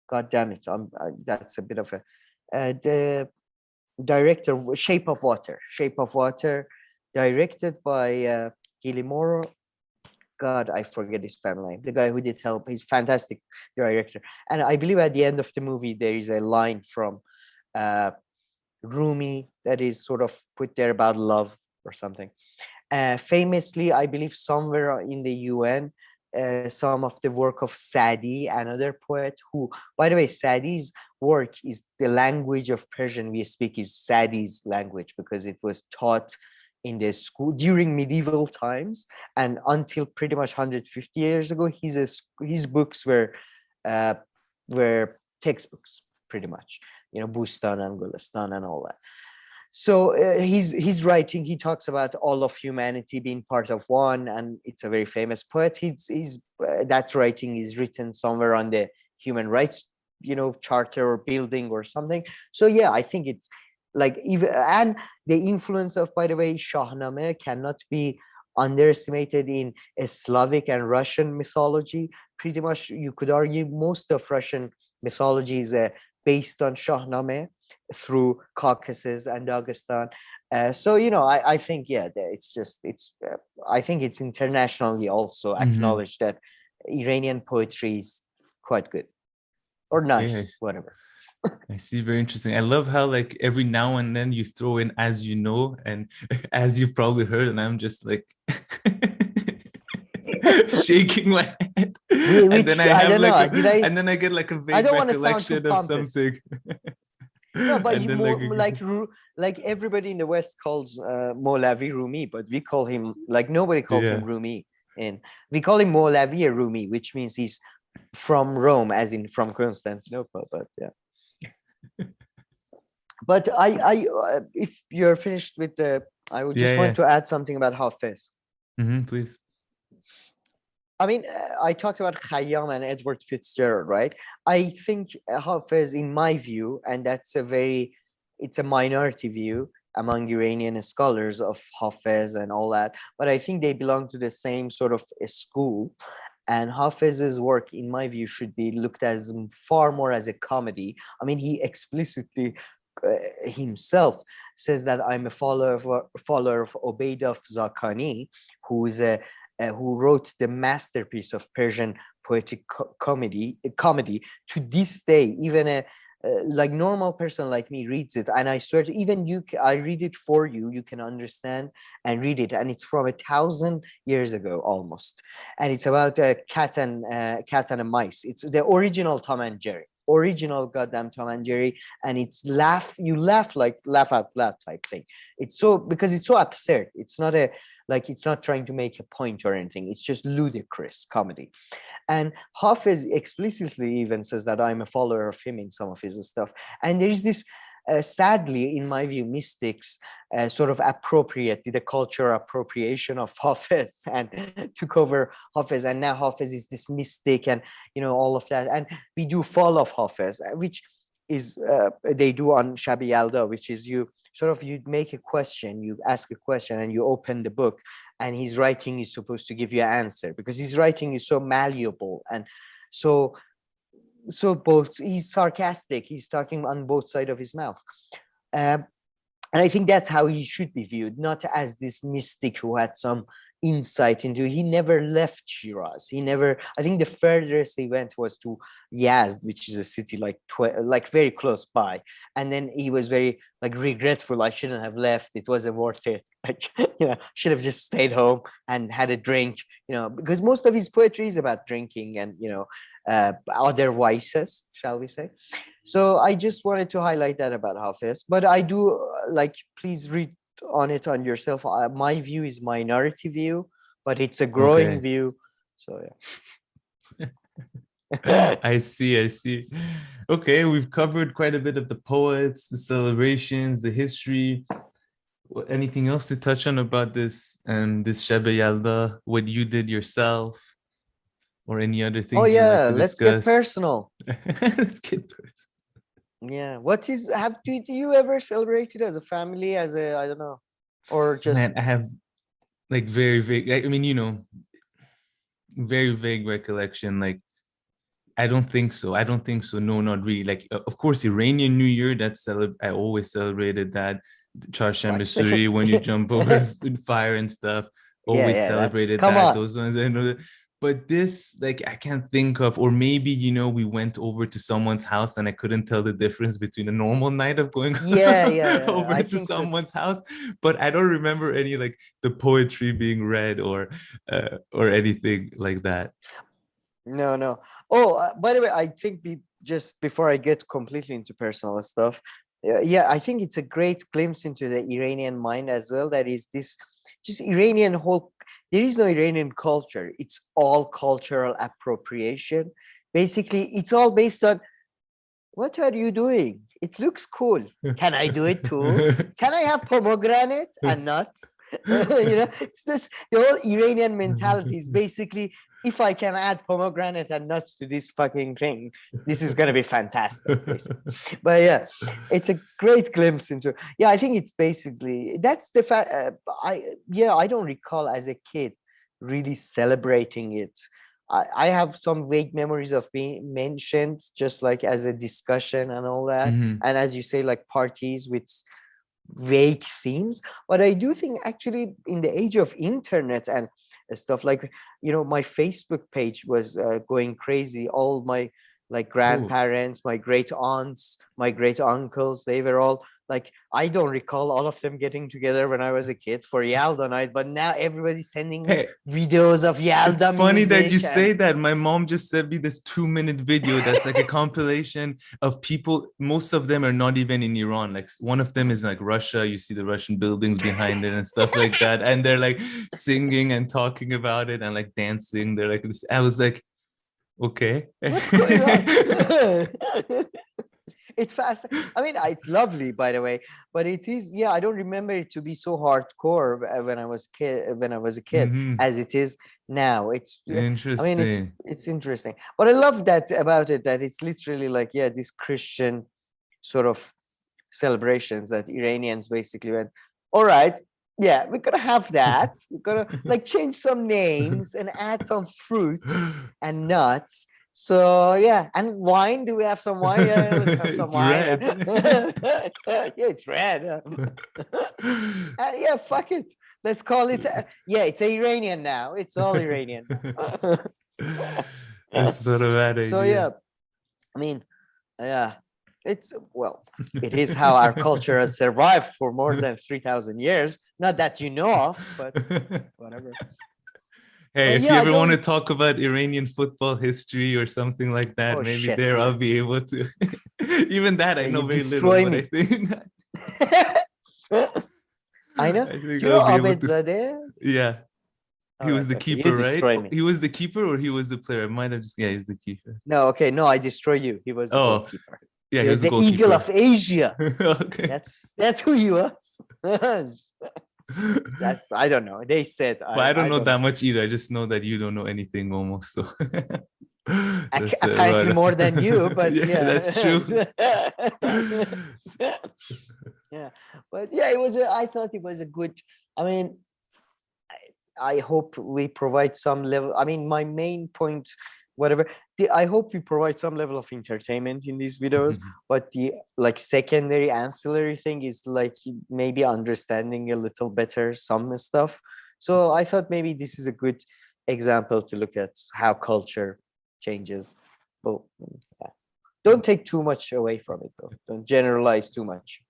god damn it, that's a bit of a the director, Shape of Water, directed by Guillermo, God, I forget his family name. The guy who did Help. He's fantastic director. And I believe at the end of the movie, there is a line from Rumi that is sort of put there about love or something. Famously, I believe somewhere in the UN, some of the work of Sadi, another poet who, by the way, Sadi's work is the language of Persian we speak is Sadi's language, because it was taught in the school during medieval times, and until pretty much 150 years ago, his books were textbooks, pretty much, Bustan and Gulistan and all that. So his writing, he talks about all of humanity being part of one, and it's a very famous poet. That writing is written somewhere on the human rights, charter or building or something. So yeah, I think it's like, even, and the influence of, by the way, Shahnameh cannot be underestimated in Slavic and Russian mythology. Pretty much, you could argue most of Russian mythology is based on Shahnameh through Caucasus and Dagestan. So I think I think it's internationally also acknowledged that Iranian poetry is quite good or nice, whatever. I see. Very interesting. I love how like every now and then you throw in "as you know" and "as you've probably heard," and I'm just like shaking my head. And then I get like a vague recollection of something. No, but like everybody in the West calls Molavi Rumi, but we call him, like, nobody calls him Rumi, and we call him Molavi Rumi, which means he's from Rome, as in from Constantinople. But yeah. But I if you're finished with I would just want to add something about Hafiz. Please. I mean, I talked about Khayyam and Edward Fitzgerald, right? I think Hafiz, in my view, and it's a minority view among Iranian scholars of Hafiz and all that, but I think they belong to the same sort of a school. And Hafiz's work, in my view, should be looked as far more as a comedy. I mean, he explicitly himself says that I'm a follower of Obeidov Zakani, who wrote the masterpiece of Persian poetic comedy. To this day, even a like normal person like me reads it, and I swear to even I read it for you, you can understand and read it, and it's from 1,000 years ago almost, and it's about a cat and a mice. It's the original Tom and Jerry, original goddamn Tom and Jerry, and it's laugh out loud type thing. It's because it's so absurd. It's not it's not trying to make a point or anything. It's just ludicrous comedy. And Hafiz explicitly even says that I'm a follower of him in some of his stuff. And there is this, sadly, in my view, mystics sort of the cultural appropriation of Hafiz and took over Hafiz. And now Hafiz is this mystic and, all of that. And we do follow Hafiz, which is, they do on Shab-i Yalda, which is you sort of you make a question, you ask a question, and you open the book, and his writing is supposed to give you an answer, because his writing is so malleable and so both he's sarcastic. He's talking on both sides of his mouth. And I think that's how he should be viewed, not as this mystic who had some insight into. He never left Shiraz. I think the furthest he went was to Yazd, which is a city like very close by. And then he was very regretful. I shouldn't have left. It wasn't worth it. Should have just stayed home and had a drink, because most of his poetry is about drinking and, other vices, shall we say. So I just wanted to highlight that about Hafiz. But I do please read on it on yourself. My view is minority view, but it's a growing view. So yeah. I see. Okay, we've covered quite a bit of the poets, the celebrations, the history. Anything else to touch on about this Shab Yalda? What you did yourself, or any other things? Oh yeah, like to let's discuss? get personal. Let's get personal. Yeah. Do you ever celebrate it as a family, I don't know, or just? Man, I have very vague. I mean, very vague recollection. I don't think so. No, not really. Of course, Iranian New Year. I always celebrated that. Charsham Suri, when you jump over in fire and stuff. Always celebrated that. On. Those ones I know. But this, I can't think of, or maybe, we went over to someone's house and I couldn't tell the difference between a normal night of going over to someone's house. But I don't remember any, the poetry being read or anything like that. No. Oh, by the way, I think just before I get completely into personal stuff, I think it's a great glimpse into the Iranian mind as well. That is this just Iranian whole. There is no Iranian culture. It's all cultural appropriation. Basically, it's all based on, what are you doing? It looks cool. Can I do it too? Can I have pomegranate and nuts? It's this, the whole Iranian mentality is basically, if I can add pomegranate and nuts to this fucking thing, this is going to be fantastic. But yeah, it's a great glimpse into, I think it's basically, that's the fact. I don't recall as a kid really celebrating it. I have some vague memories of being mentioned just as a discussion and all that. Mm-hmm. And as you say, parties with vague themes. But I do think actually in the age of internet and stuff, my Facebook page was going crazy. All my grandparents, my great aunts, my great uncles, they were all I don't recall all of them getting together when I was a kid for Yaldā Night, but now everybody's sending me videos of Yalda. It's funny that you say that. My mom just sent me this 2-minute video that's a compilation of people. Most of them are not even in Iran. One of them is Russia. You see the Russian buildings behind it and stuff like that. And they're singing and talking about it and dancing. They're I was okay. What's going on? It's fast. I mean, it's lovely, by the way, but it is. I don't remember it to be so hardcore when I was a kid, mm-hmm. as it is now. It's interesting. I mean, it's interesting, but I love that about it. That it's literally this Christian sort of celebrations that Iranians basically went, all right, we're gonna have that. We're gonna change some names and add some fruits and nuts. So and wine. Do we have some wine? Let's have some wine. It's red. Fuck it. Let's call it. It's Iranian now. It's all Iranian. That's not a bad idea. So I mean, it is how our culture has survived for more than 3,000 years. Not that you know of, but whatever. Hey, if you ever want to talk about Iranian football history or something like that, I'll be able to. Even that, I know very little, but I think. I know. Do you know Abedzadeh? Yeah. He was the keeper, right? He was the keeper or he was the player? I might have just, he's the keeper. No, okay. No, I destroy you. He was the goalkeeper. Yeah, he was the goalkeeper. Eagle of Asia. Okay. That's who he was. I don't know. They said. But I don't know that much either. I just know that you don't know anything almost. So apparently more than you, but that's true. Yeah, but yeah, I thought it was a good. I mean, I hope we provide some level. I mean, my main point, whatever. I hope we provide some level of entertainment in these videos. But the like secondary ancillary thing is like maybe understanding a little better some stuff. So I thought maybe this is a good example to look at how culture changes. But yeah. Don't take too much away from it, though. Don't generalize too much.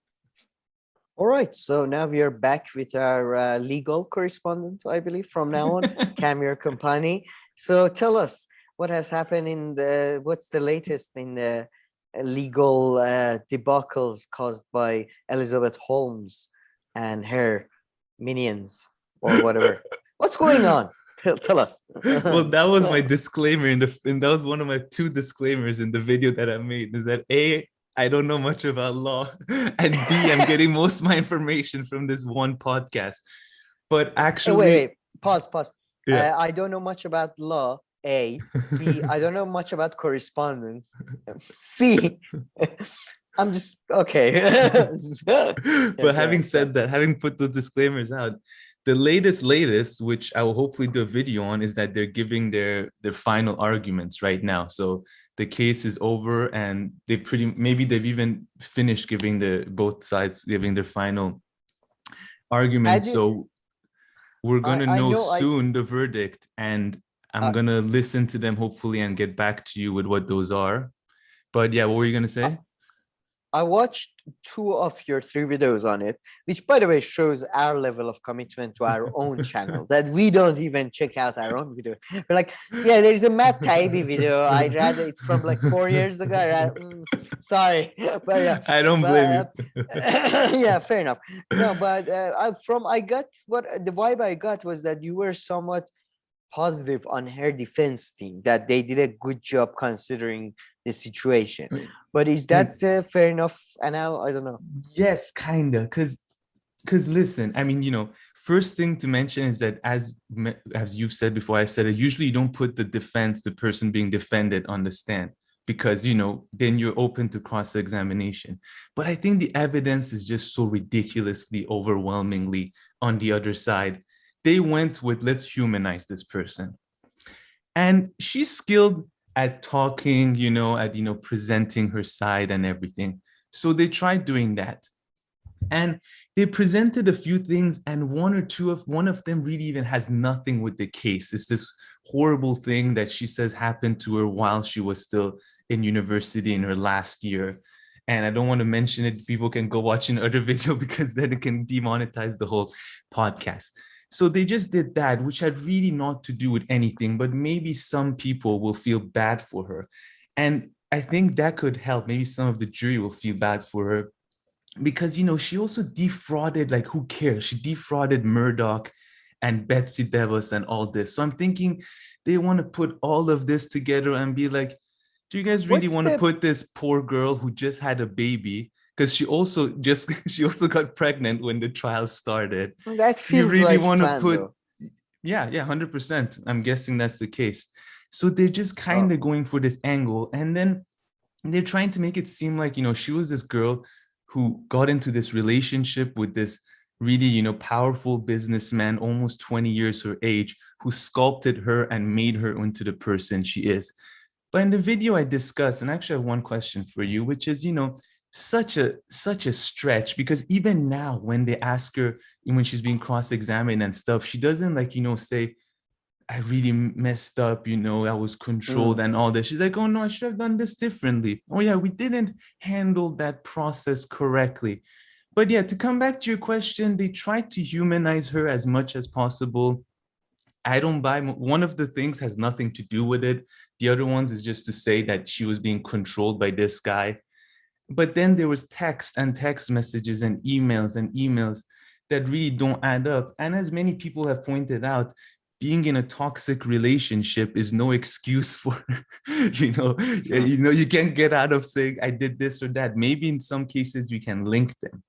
All right, so now we are back with our legal correspondent, I believe, from now on, Kam Company. So tell us what has happened what's the latest in the legal debacles caused by Elizabeth Holmes and her minions or whatever. What's going on? Tell us. Well, that was my disclaimer and that was one of my two disclaimers in the video that I made, is that A, I don't know much about law, and B, I'm getting most of my information from this one podcast. But actually, wait, pause. Yeah. I don't know much about law. A, B, I don't know much about correspondence. C, I'm just okay. But having said that, having put those disclaimers out, the latest, which I will hopefully do a video on, is that they're giving their final arguments right now. So the case is over, and they've even finished giving both sides giving their final arguments. So we're gonna know soon the verdict, and I'm gonna listen to them hopefully and get back to you with what those are. But yeah, what were you gonna say? I watched 2 of your 3 videos on it, which, by the way, shows our level of commitment to our own channel, that we don't even check out our own video. We're like, yeah, there's a Matt Taibbi video. I'd rather it's from like 4 years ago. Sorry, but yeah, I don't blame you. Yeah, fair enough. No, but what the vibe I got was that you were somewhat positive on her defense team, that they did a good job considering the situation. But is that fair enough? And I don't know. Yes, kind of, because listen, I mean, first thing to mention is that as you've said before, I said it, usually you don't put the person being defended on the stand, because then you're open to cross-examination. But I think the evidence is just so ridiculously overwhelmingly on the other side. They went with, let's humanize this person, and she's skilled at talking, at presenting her side and everything. So they tried doing that, and they presented a few things, and one of them really even has nothing with the case. It's this horrible thing that she says happened to her while she was still in university in her last year. And I don't want to mention it. People can go watch another video, because then it can demonetize the whole podcast. So they just did that, which had really not to do with anything, but maybe some people will feel bad for her. And I think that could help. Maybe some of the jury will feel bad for her, because, she also defrauded, like, who cares? She defrauded Murdoch and Betsy DeVos and all this. So I'm thinking they want to put all of this together and be like, do you guys really want to put this poor girl who just had a baby? Because she also got pregnant when the trial started. That feels you really like want to put, yeah, 100%. I'm guessing that's the case. So they're just kind of going for this angle, and then they're trying to make it seem like she was this girl who got into this relationship with this really powerful businessman, almost 20 years her age, who sculpted her and made her into the person she is. But in the video I discussed, and actually I have one question for you, which is such a stretch, because even now when they ask her, when she's being cross-examined and stuff, she doesn't say, I really messed up, I was controlled and all that. She's like, oh no, I should have done this differently. Oh yeah, we didn't handle that process correctly. But yeah, to come back to your question, they tried to humanize her as much as possible. I don't buy. One of the things has nothing to do with it. The other ones is just to say that she was being controlled by this guy. But then there was text messages and emails that really don't add up. And as many people have pointed out, being in a toxic relationship is no excuse for, you can't get out of saying I did this or that. Maybe in some cases you can link them.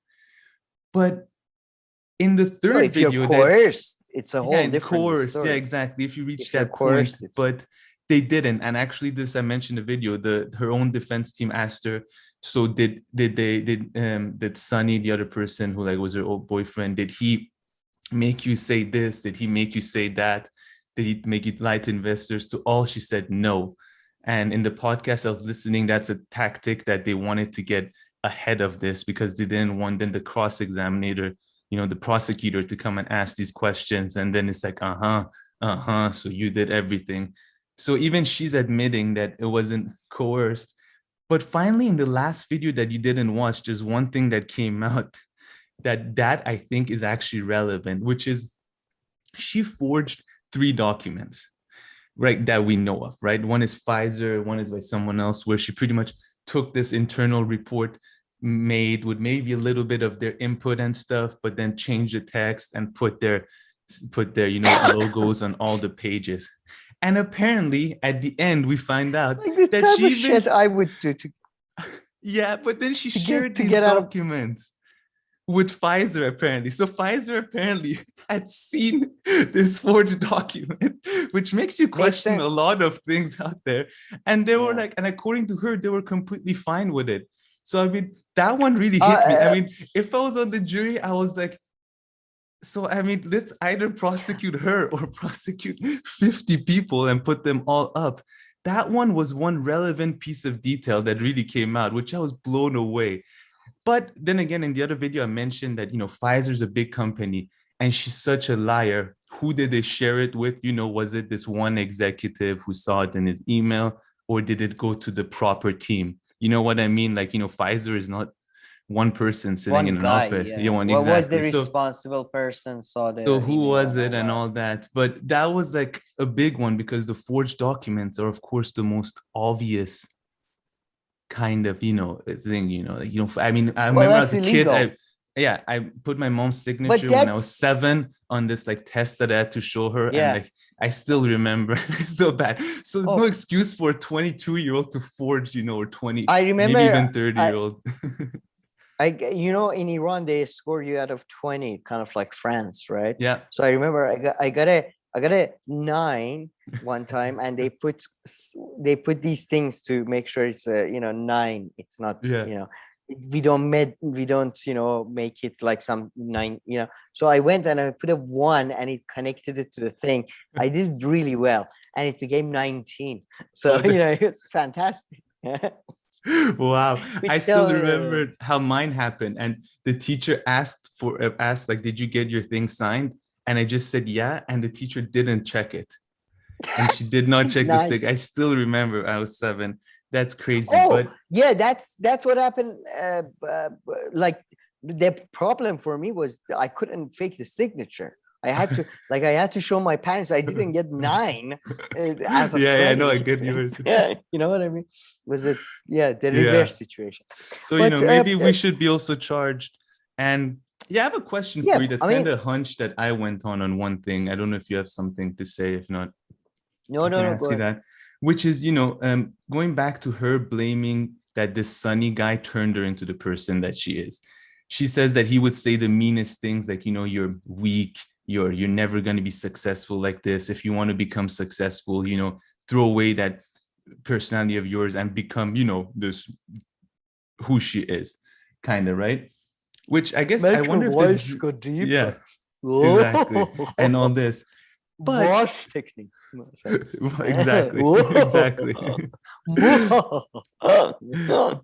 But in the third if video, you're coerced, it's a whole different story. Yeah, exactly. If you reach that point, but They didn't. And actually, this I mentioned in the video, her own defense team asked her, so did Sonny, the other person who like was her old boyfriend, did he make you say this? Did he make you say that? Did he make you lie to investors? To all, she said no. And in the podcast I was listening, that's a tactic that they wanted to get ahead of this, because they didn't want then the cross-examiner, the prosecutor, to come and ask these questions. And then it's like, so you did everything. So even she's admitting that it wasn't coerced. But finally, in the last video that you didn't watch, there's one thing that came out that I think is actually relevant, which is she forged 3 documents, right, that we know of, right? One is Pfizer, one is by someone else, where she pretty much took this internal report made with maybe a little bit of their input and stuff, but then changed the text and put their logos on all the pages. And apparently at the end we find out that she even, shit I would do to yeah, but then she shared these documents with Pfizer apparently. So Pfizer apparently had seen this forged document, which makes you question a lot of things out there. And they were like, and according to her, they were completely fine with it. So I mean, that one really hit me. I mean, if I was on the jury, I was like, so I mean, let's either prosecute her or prosecute 50 people and put them all up. That one was one relevant piece of detail that really came out, which I was blown away. But then again, in the other video, I mentioned that, Pfizer's a big company and she's such a liar. Who did they share it with? Was it this one executive who saw it in his email, or did it go to the proper team? You know what I mean? Like, Pfizer is not one person sitting in an office. Yeah. What exactly. was the responsible person saw the So who was it and all that? But that was like a big one, because the forged documents are, of course, the most obvious kind of, thing, I mean, I remember as a kid, I put my mom's signature when I was 7 on this like test that I had to show her. And like, I still remember, it's still bad. So there's no excuse for a 22-year-old to forge, or 20, I remember, maybe even 30-year-old. In Iran, they score you out of 20, kind of like France, right? Yeah. So I remember I got a 9 one time, and they put these things to make sure it's a 9. It's not we don't make it like some 9. So I went and I put a 1, and it connected it to the thing. I did really well, and it became 19. So it's fantastic. Wow. I still remember how mine happened, and the teacher asked like, did you get your thing signed? And I just said yeah, and the teacher didn't check it, and she did not check the stick. I still remember, I was 7. That's crazy. But yeah, that's what happened. Like, the problem for me was I couldn't fake the signature. I had to show my parents I didn't get 9 out of 20. I know, I get yours. Yeah, you know what I mean? Was it the reverse situation? So maybe we should be also charged. And I have a question for you that's kind of a hunch that I went on one thing. I don't know if you have something to say. If not, no, ask you that. Which is, going back to her blaming that this Sonny guy turned her into the person that she is. She says that he would say the meanest things, like, you're weak, you're never going to be successful like this. If you want to become successful, throw away that personality of yours and become, this who she is, kind of, right? Which I guess I wonder if go deeper. Yeah, exactly. And all this. But wash technique. Exactly.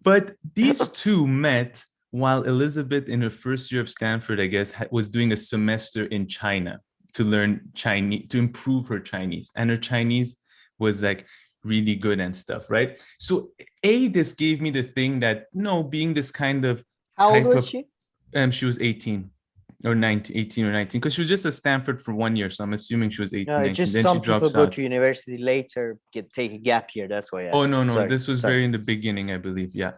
But these two met while Elizabeth, in her first year of Stanford, I guess, was doing a semester in China to learn Chinese, to improve her Chinese. And her Chinese was like really good and stuff, right? So this gave me the thing that, being this kind of... How old was she? She was 18 or 19, 18 or 19, because she was just at Stanford for 1 year. So I'm assuming she was 18, 19. Just then some she drops people go out. to university later, take a gap year. That's why I asked. Oh, no. This was very in the beginning, I believe. Yeah.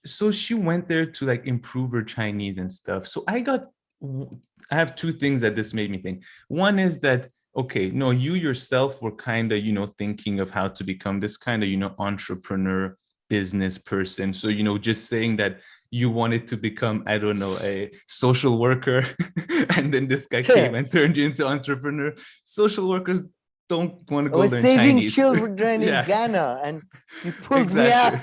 So she went there to like improve her Chinese and stuff. So I have 2 things that this made me think. One is that, okay, no, you yourself were kind of, thinking of how to become this kind of, entrepreneur, business person. So, just saying that you wanted to become, I don't know, a social worker, and then this guy came and turned you into entrepreneur. Social workers don't want to I go was learn saving Chinese. children in Yeah. Ghana, and you pulled me out.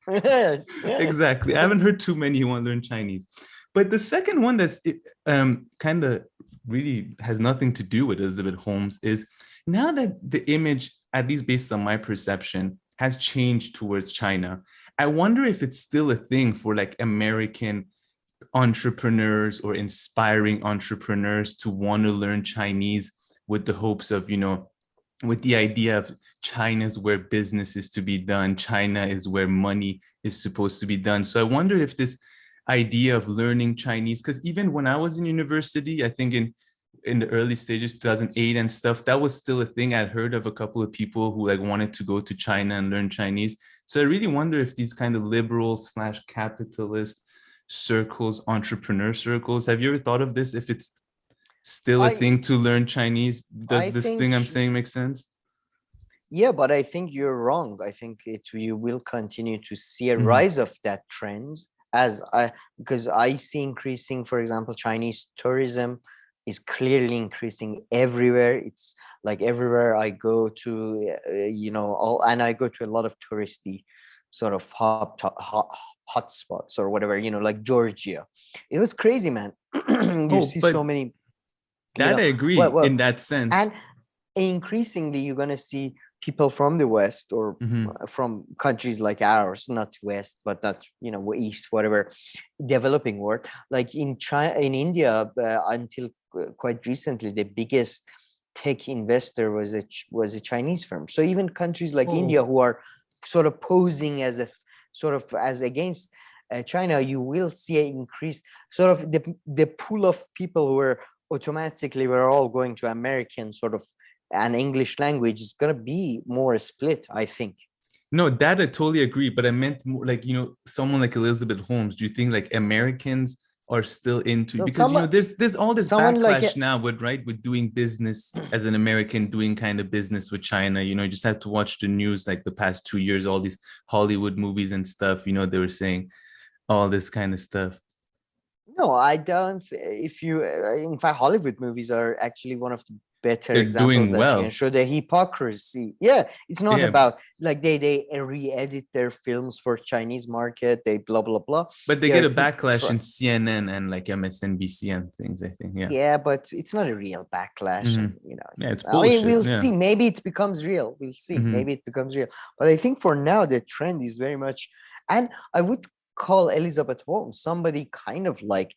Exactly. Yeah. Exactly. I haven't heard too many who want to learn Chinese. But the second one that's kind of really has nothing to do with Elizabeth Holmes is now that the image, at least based on my perception, has changed towards China. I wonder if it's still a thing for like American entrepreneurs or inspiring entrepreneurs to want to learn Chinese with the hopes of, with the idea of China's where business is to be done, China is where money is supposed to be done. So I wonder if this idea of learning Chinese, because even when I was in university, I think in the early stages, 2008 and stuff, that was still a thing. I'd heard of a couple of people who like wanted to go to China and learn Chinese. So I really wonder if these kind of liberal / capitalist circles, entrepreneur circles, have you ever thought of this? If it's still a thing to learn Chinese, does this thing I'm saying make sense? Yeah, but I think you're wrong. I think you will continue to see a rise of that trend because I see increasing, for example, Chinese tourism is clearly increasing everywhere. It's like everywhere I go to, and I go to a lot of touristy sort of hot spots or whatever, like Georgia. It was crazy, man. You see so many. That I agree in that sense. And increasingly, you're going to see people from the West or from countries like ours, not West, but not, East, whatever, developing world. Like in China, in India, until quite recently, the biggest tech investor was a Chinese firm. So even countries like India, who are sort of posing as against China, you will see an increase, sort of the pool of people who are automatically we're all going to American sort of an English language is going to be more split, I think. No, that I totally agree. But I meant more like, someone like Elizabeth Holmes. Do you think like Americans are still into, because there's all this backlash now with doing business as an American, doing kind of business with China. You just have to watch the news like the past 2 years, all these Hollywood movies and stuff, they were saying all this kind of stuff. No, I don't. In fact, Hollywood movies are actually one of the better examples that can show the hypocrisy. Yeah, it's not about like they re-edit their films for Chinese market. They blah blah blah. But they get a backlash in CNN and like MSNBC and things, I think. Yeah. Yeah, but it's not a real backlash. And, it's bullshit. We'll see. Maybe it becomes real. We'll see. Maybe it becomes real. But I think for now the trend is very much, and I would call Elizabeth Holmes somebody kind of like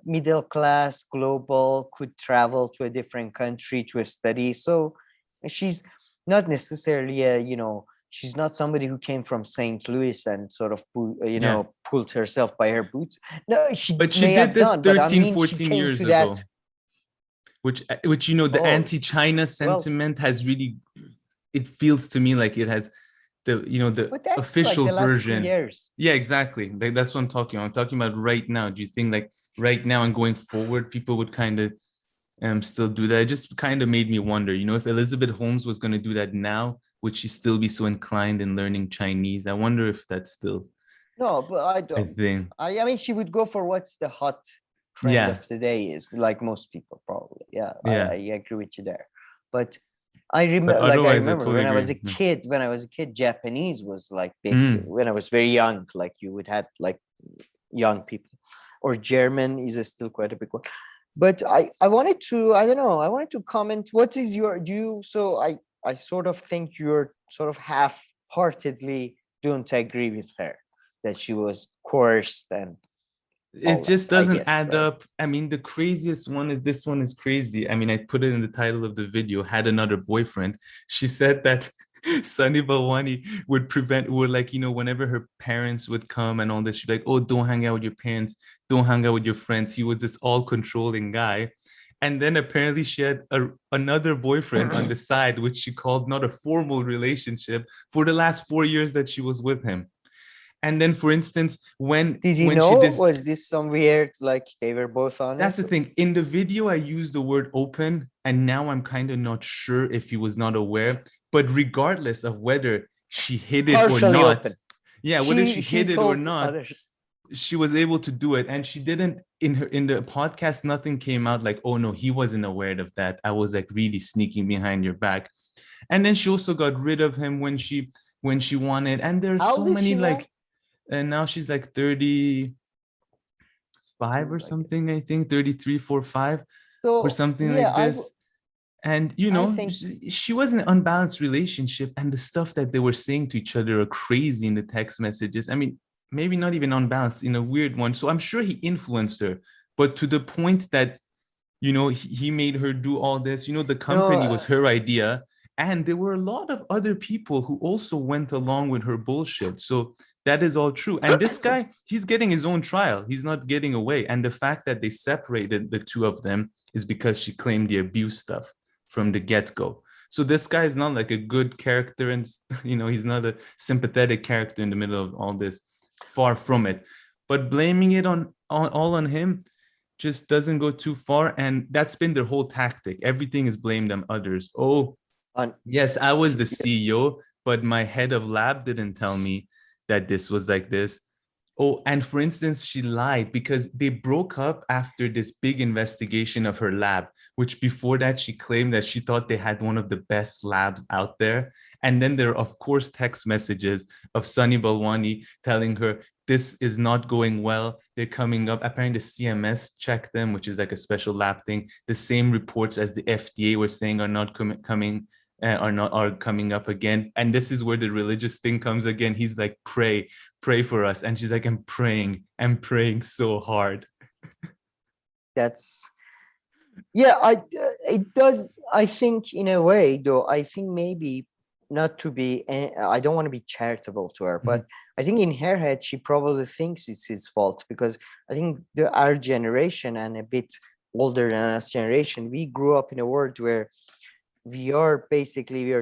middle class, global, could travel to a different country to study. So she's not necessarily she's not somebody who came from St. Louis and sort of pulled herself by her boots. No, she did this 13-14 years ago. Which the anti-China sentiment has really, it feels to me like it has the official like the version. Yeah, exactly. That's what I'm talking about. I'm talking about right now. Do you think like right now and going forward, people would kind of still do that? It just kind of made me wonder, if Elizabeth Holmes was going to do that now, would she still be so inclined in learning Chinese? I wonder if that's still. No, but I don't think. I mean, she would go for what's the hot trend of the day is, like most people probably. Yeah. I agree with you there. But I remember when I was a kid, Japanese was like big. When I was very young, like you would have like young people, or German is still quite a big one. But I wanted to comment. What is your So I sort of think you're sort of half-heartedly don't agree with her that she was coerced and. It just doesn't add up. I mean, the craziest one is this one is crazy. I mean, I put it in the title of the video, had another boyfriend. She said that Sunny Balwani would whenever her parents would come and all this, she'd be like, oh, don't hang out with your parents. Don't hang out with your friends. He was this all controlling guy. And then apparently she had another boyfriend on the side, which she called not a formal relationship, for the last 4 years that she was with him. And then, for instance, was this some weird, like they were both honest? That's the thing. In the video, I used the word open, and now I'm kind of not sure if he was not aware. But regardless of whether she hid it or not, whether she hid it or not, she was able to do it, and she didn't in the podcast. Nothing came out like, oh no, he wasn't aware of that. I was like really sneaking behind your back. And then she also got rid of him when she wanted. And there's How so old is many she now? like, and now she's like 35 or something, I think 33, 4, 5 or something like this. And you know, she was in an unbalanced relationship, and the stuff that they were saying to each other are crazy in the text messages. I mean, maybe not even unbalanced, in a weird one. So I'm sure he influenced her, but to the point that, you know, he made her do all this. You know, the company was her idea, and there were a lot of other people who also went along with her bullshit. So that is all true. And this guy, he's getting his own trial. He's not getting away. And the fact that they separated the two of them is because she claimed the abuse stuff from the get-go. So this guy is not like a good character, and you know, he's not a sympathetic character in the middle of all this. Far from it. But blaming it on him just doesn't go too far. And that's been their whole tactic. Everything is blamed on others. Oh, yes, I was the CEO, but my head of lab didn't tell me that this was like this. Oh, and for instance, she lied because they broke up after this big investigation of her lab, which before that she claimed that she thought they had one of the best labs out there. And then there are, of course, text messages of Sunny Balwani telling her this is not going well. They're coming up. Apparently, the CMS checked them, which is like a special lab thing. The same reports as the FDA were saying are not coming up again. And this is where the religious thing comes again. He's like, pray for us. And she's like, I'm praying so hard. That's, yeah, it does. I think in a way, though, I think maybe not to be, I don't want to be charitable to her, but I think in her head, she probably thinks it's his fault, because I think our generation and a bit older than us generation, we grew up in a world where we are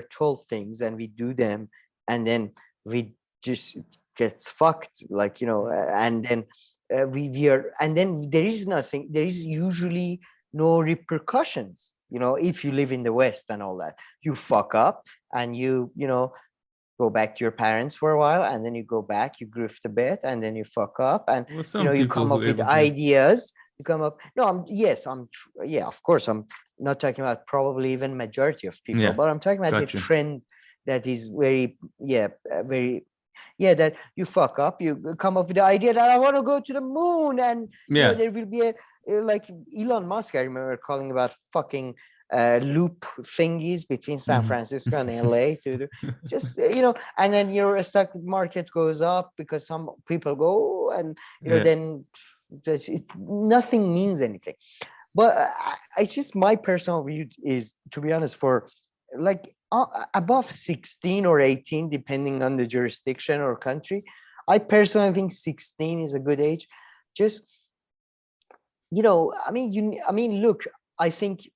told things and we do them, and then we just gets fucked, like, you know, and then and then there is usually no repercussions, you know, if you live in the West and all that. You fuck up and you know, go back to your parents for a while, and then you go back, you grift a bit, and then you fuck up, and you know, you come up with ideas. You come up. No, of course, I'm not talking about probably even majority of people, but I'm talking about the trend that is very, that you fuck up, you come up with the idea that I want to go to the moon, and you know, there will be like Elon Musk, I remember calling about fucking loop thingies between San Francisco and LA to just, you know, and then your stock market goes up because some people go, and you know, then nothing means anything. But I just, my personal view is, to be honest, for like above 16 or 18, depending on the jurisdiction or country, I personally think 16 is a good age. Just, you know, I mean, look, I think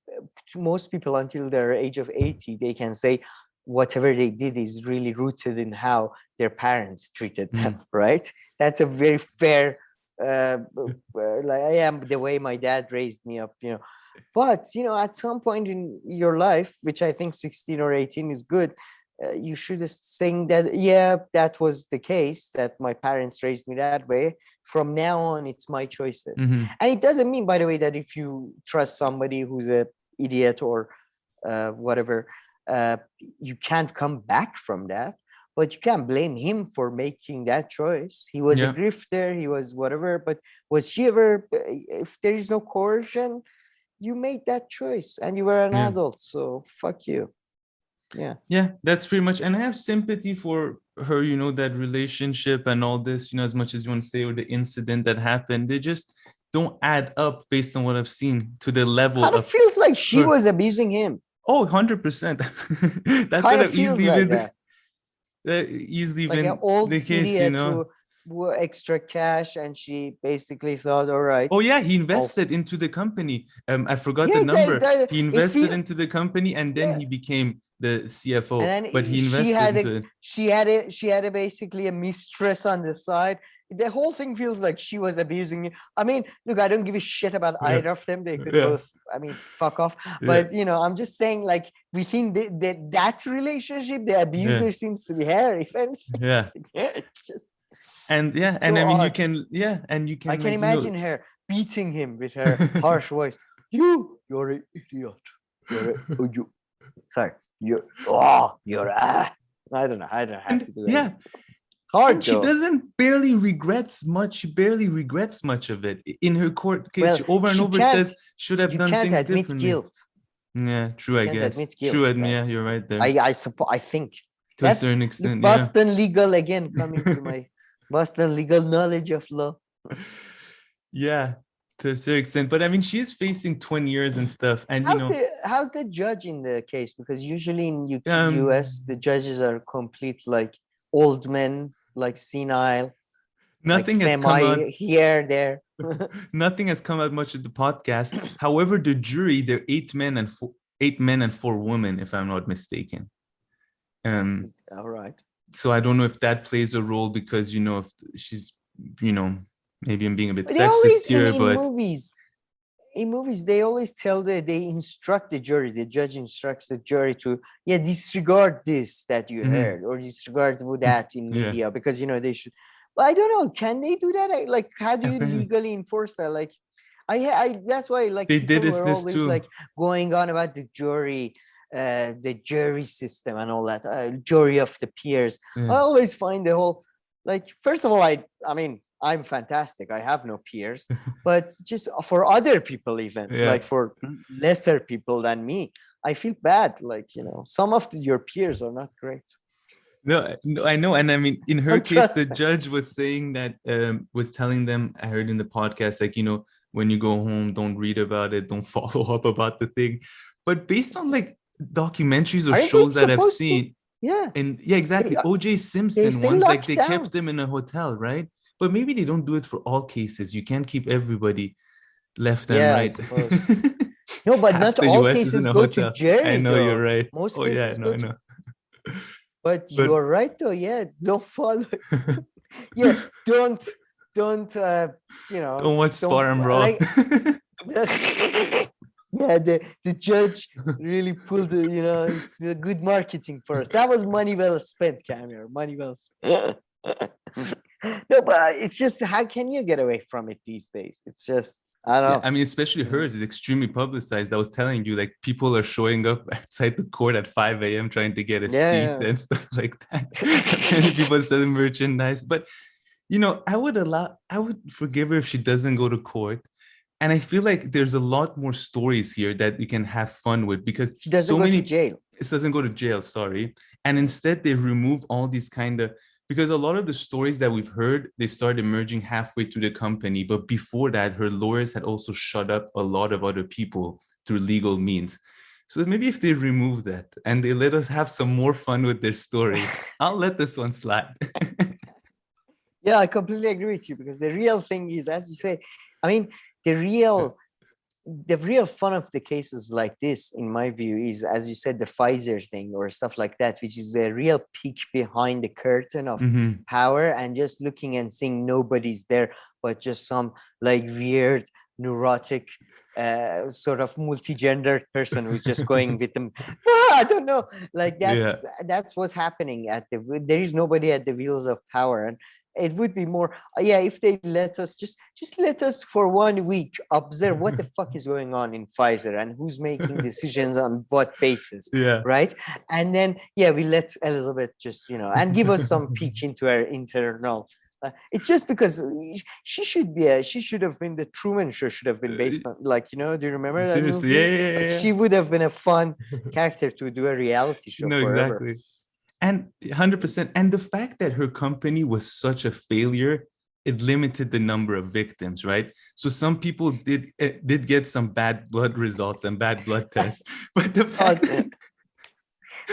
to most people until their age of 80, they can say whatever they did is really rooted in how their parents treated them, right? That's a very fair, like I am the way my dad raised me up, you know. But, you know, at some point in your life, which I think 16 or 18 is good, you should think that, yeah, that was the case, that my parents raised me that way. From now on, it's my choices. And it doesn't mean, by the way, that if you trust somebody who's an idiot or whatever, you can't come back from that. But you can't blame him for making that choice. He was a grifter, he was whatever. But was she ever, if there is no coercion, you made that choice and you were an adult. So fuck you. Yeah, that's pretty much. And I have sympathy for her, you know, that relationship and all this, you know, as much as you want to say, or the incident that happened, they just don't add up based on what I've seen to the level of. It feels like she was abusing him. Oh, 100%. That could have easily like been easily like been an old the case, idiot, you know. Who extra cash, and she basically thought, all right. Oh yeah, he invested into the company. I forgot the number. He invested into the company, and then he became the CFO. And then but he invested into it. She had basically a mistress on the side. The whole thing feels like she was abusing me. I mean, look, I don't give a shit about either of them. They could both, I mean, fuck off. But you know, I'm just saying, like, within that relationship, the abuser seems to be her. If anything, it's just. And yeah, So and I mean, you odd. can, yeah, and you can, I can like, imagine her beating him with her harsh voice. You're an idiot. Sorry, you're I don't know. I don't have and to do that. yeah, Hard and she though. doesn't barely regrets much. She barely regrets much of it in her court case. Well, She over and she over can't- says should have You done can't things admit differently. guilt. Yeah, true. I Can't guess admit guilt. true. Yeah, That's- you're right there. I suppose. I think To a that's certain the extent, yeah. Boston legal again coming to my Boston legal knowledge of law. Yeah, to a certain extent. But I mean, she is facing 20 years and stuff. And How's the judge in the case? Because usually in Um, US, the judges are complete like old men, like senile, nothing like has come out. here, there. Nothing has come out much of the podcast. However, the jury, they're 8 men and 4 women, if I'm not mistaken. All right. So I don't know if that plays a role because if she's, maybe I'm being a bit They always sexist here, in but movies they always tell they instruct the jury. The judge instructs the jury to disregard this that you heard or disregard that in Yeah. media because they should. But I don't know. Can they do that? Like, how do you legally enforce that? Like, I that's why like they people did were this always too. like going on about the jury system and all that, jury of the peers. Yeah. I always find the whole like. First of all, I mean. I'm fantastic. I have no peers, but just for other people, even like for lesser people than me, I feel bad. Like, some of your peers are not great. No, I know. And I mean, in her case, the judge was saying that, was telling them, I heard in the podcast, like, when you go home, don't read about it, don't follow up about the thing. But based on like documentaries or shows that I've seen, and exactly. O.J. Simpson ones, like they kept them in a hotel, right? But maybe they don't do it for all cases. You can't keep everybody left and right. I suppose. No, but not all cases go to jail. I know you're right. Most cases I know. But you're right though. Yeah, don't follow. Don't don't watch Spar&Brawl. Like, the judge really pulled it's the good marketing for us. That was money well spent, Camille. Money well spent. No, but it's just, how can you get away from it these days? It's just, I don't know. I mean, especially hers is extremely publicized. I was telling you, like, people are showing up outside the court at 5 a.m. trying to get a seat and stuff like that. And people selling merchandise. But, I would forgive her if she doesn't go to court. And I feel like there's a lot more stories here that we can have fun with because she doesn't go to jail. It doesn't go to jail, sorry. And instead they remove all these kind of, because a lot of the stories that we've heard, they start emerging halfway through the company. But before that, her lawyers had also shut up a lot of other people through legal means. So maybe if they remove that and they let us have some more fun with their story, I'll let this one slide. Yeah, I completely agree with you because the real thing is, as you say, I mean, the real fun of the cases like this, in my view, is, as you said, the Pfizer thing or stuff like that, which is a real peek behind the curtain of power and just looking and seeing nobody's there, but just some like weird, neurotic, sort of multi-gendered person who's just going with them. I don't know. Like that's what's happening there is nobody at the wheels of power. And it would be more, if they let us, just let us for 1 week observe what the fuck is going on in Pfizer and who's making decisions on what basis, right? And then, we let Elizabeth just, and give us some peek into her internal. It's just because she should have been, the Truman Show should have been based on, like, do you remember that Seriously, movie? Like, she would have been a fun character to do a reality show forever. Exactly. And 100%. And the fact that her company was such a failure, it limited the number of victims, right? So some people did get some bad blood results and bad blood tests. But the fact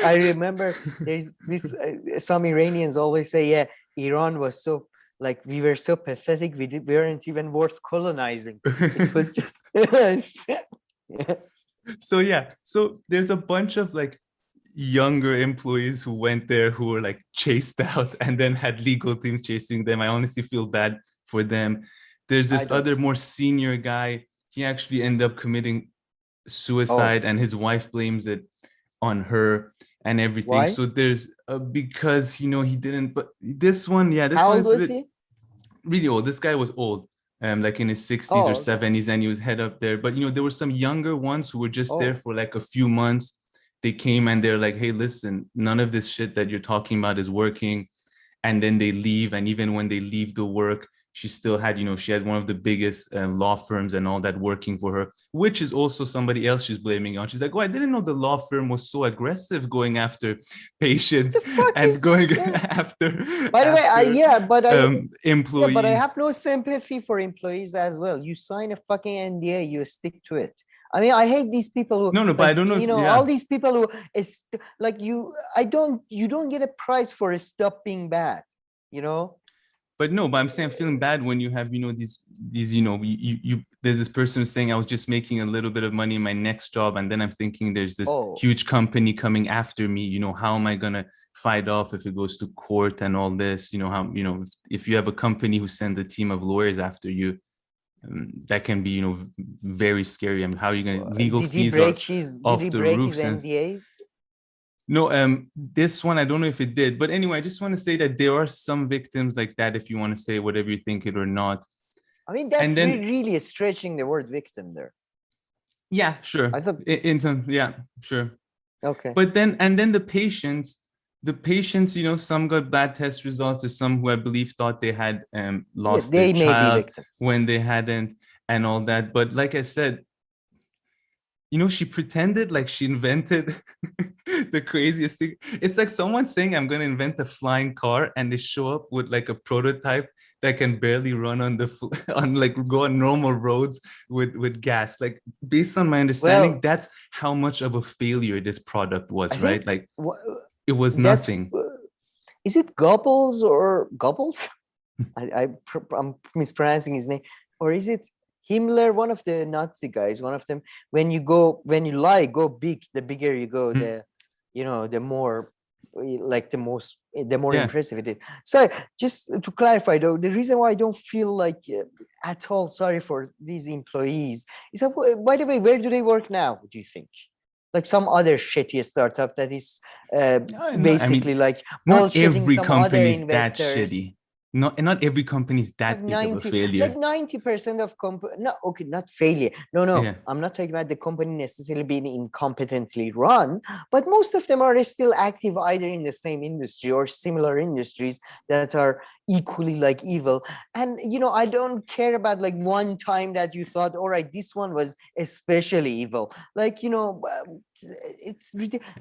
I remember there's this, some Iranians always say, Iran was so, like, we were so pathetic, we weren't even worth colonizing. It was just... So there's a bunch of, like, younger employees who went there who were like chased out and then had legal teams chasing them. I honestly feel bad for them. There's this other more senior guy. He actually ended up committing suicide and his wife blames it on her and everything. Why? So there's because he didn't, but this one, How old was he? really old. This guy was old, like in his 60s or 70s, and he was head up there. But there were some younger ones who were just there for like a few months. They came and they're like, hey, listen, none of this shit that you're talking about is working. And then they leave. And even when they leave the work, she still had, she had one of the biggest law firms and all that working for her, which is also somebody else she's blaming on. She's like, oh, I didn't know the law firm was so aggressive going after patients and going after. By the way, employees. Yeah, but I have no sympathy for employees as well. You sign a fucking NDA, you stick to it. I mean, I hate these people who but I don't know. All these people who is like you don't get a prize for stop being bad, But I'm saying I'm feeling bad when you have, these there's this person who's saying I was just making a little bit of money in my next job. And then I'm thinking there's this huge company coming after me. How am I going to fight off if it goes to court and all this? If you have a company who sends a team of lawyers after you, that can be, very scary. I mean, how are you going to legal fees off the roof? No, this one, I don't know if it did. But anyway, I just want to say that there are some victims like that, if you want to say whatever you think it or not. I mean, that's really stretching the word victim there. Yeah, sure. I thought sure. Okay. But then the patients, some got bad test results. There's some who I believe thought they had lost their child when they hadn't and all that. But like I said, she pretended like she invented the craziest thing. It's like someone saying, I'm going to invent a flying car, and they show up with like a prototype that can barely run go on normal roads with gas. Like, based on my understanding, that's how much of a failure this product was, right? Like, it was nothing. Is it Goebbels or Goebbels? I'm mispronouncing his name. Or is it Himmler, one of the Nazi guys, one of them? When you lie, go big. The bigger you go, the more, like the more impressive it is. So just to clarify, though, the reason why I don't feel like at all sorry for these employees is that, by the way, where do they work now? Do you think? Like some other shitty startup that is basically like not every some company is other that shitty. Not every company is that big of a failure. Like 90% of not failure. No. Yeah. I'm not talking about the company necessarily being incompetently run, but most of them are still active either in the same industry or similar industries that are equally like evil. And I don't care about like one time that you thought, all right, this one was especially evil. Like, it's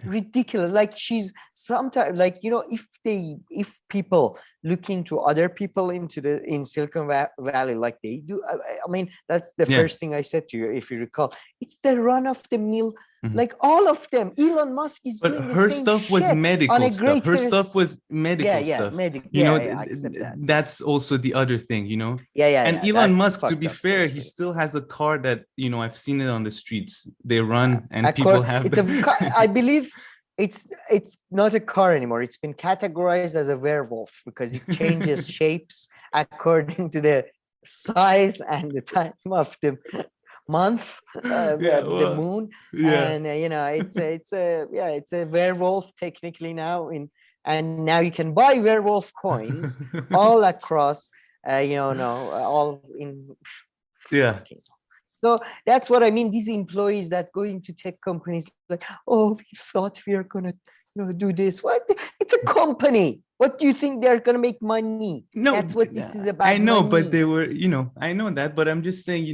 ridiculous. Like, she's sometimes like, if people look into other people in Silicon Valley like they do, I mean, that's the first thing I said to you, if you recall. It's the run of the mill. Like all of them. Elon Musk is doing the same shit. But her stuff was medical stuff. Her stuff was medical stuff. I accept that. That's also the other thing, And Elon Musk, to be fair, he still has a car that, I've seen it on the streets. They run and people have I believe it's not a car anymore. It's been categorized as a werewolf because it changes shapes according to the size and the time of the month, the moon, and it's a werewolf technically now. And now you can buy werewolf coins all across, all in. So that's what I mean. These employees that go into tech companies like, oh, we thought we are gonna do this. What? It's a company. What do you think they're gonna make money? No, that's what this is about. I know, money. But they were, I know that, but I'm just saying,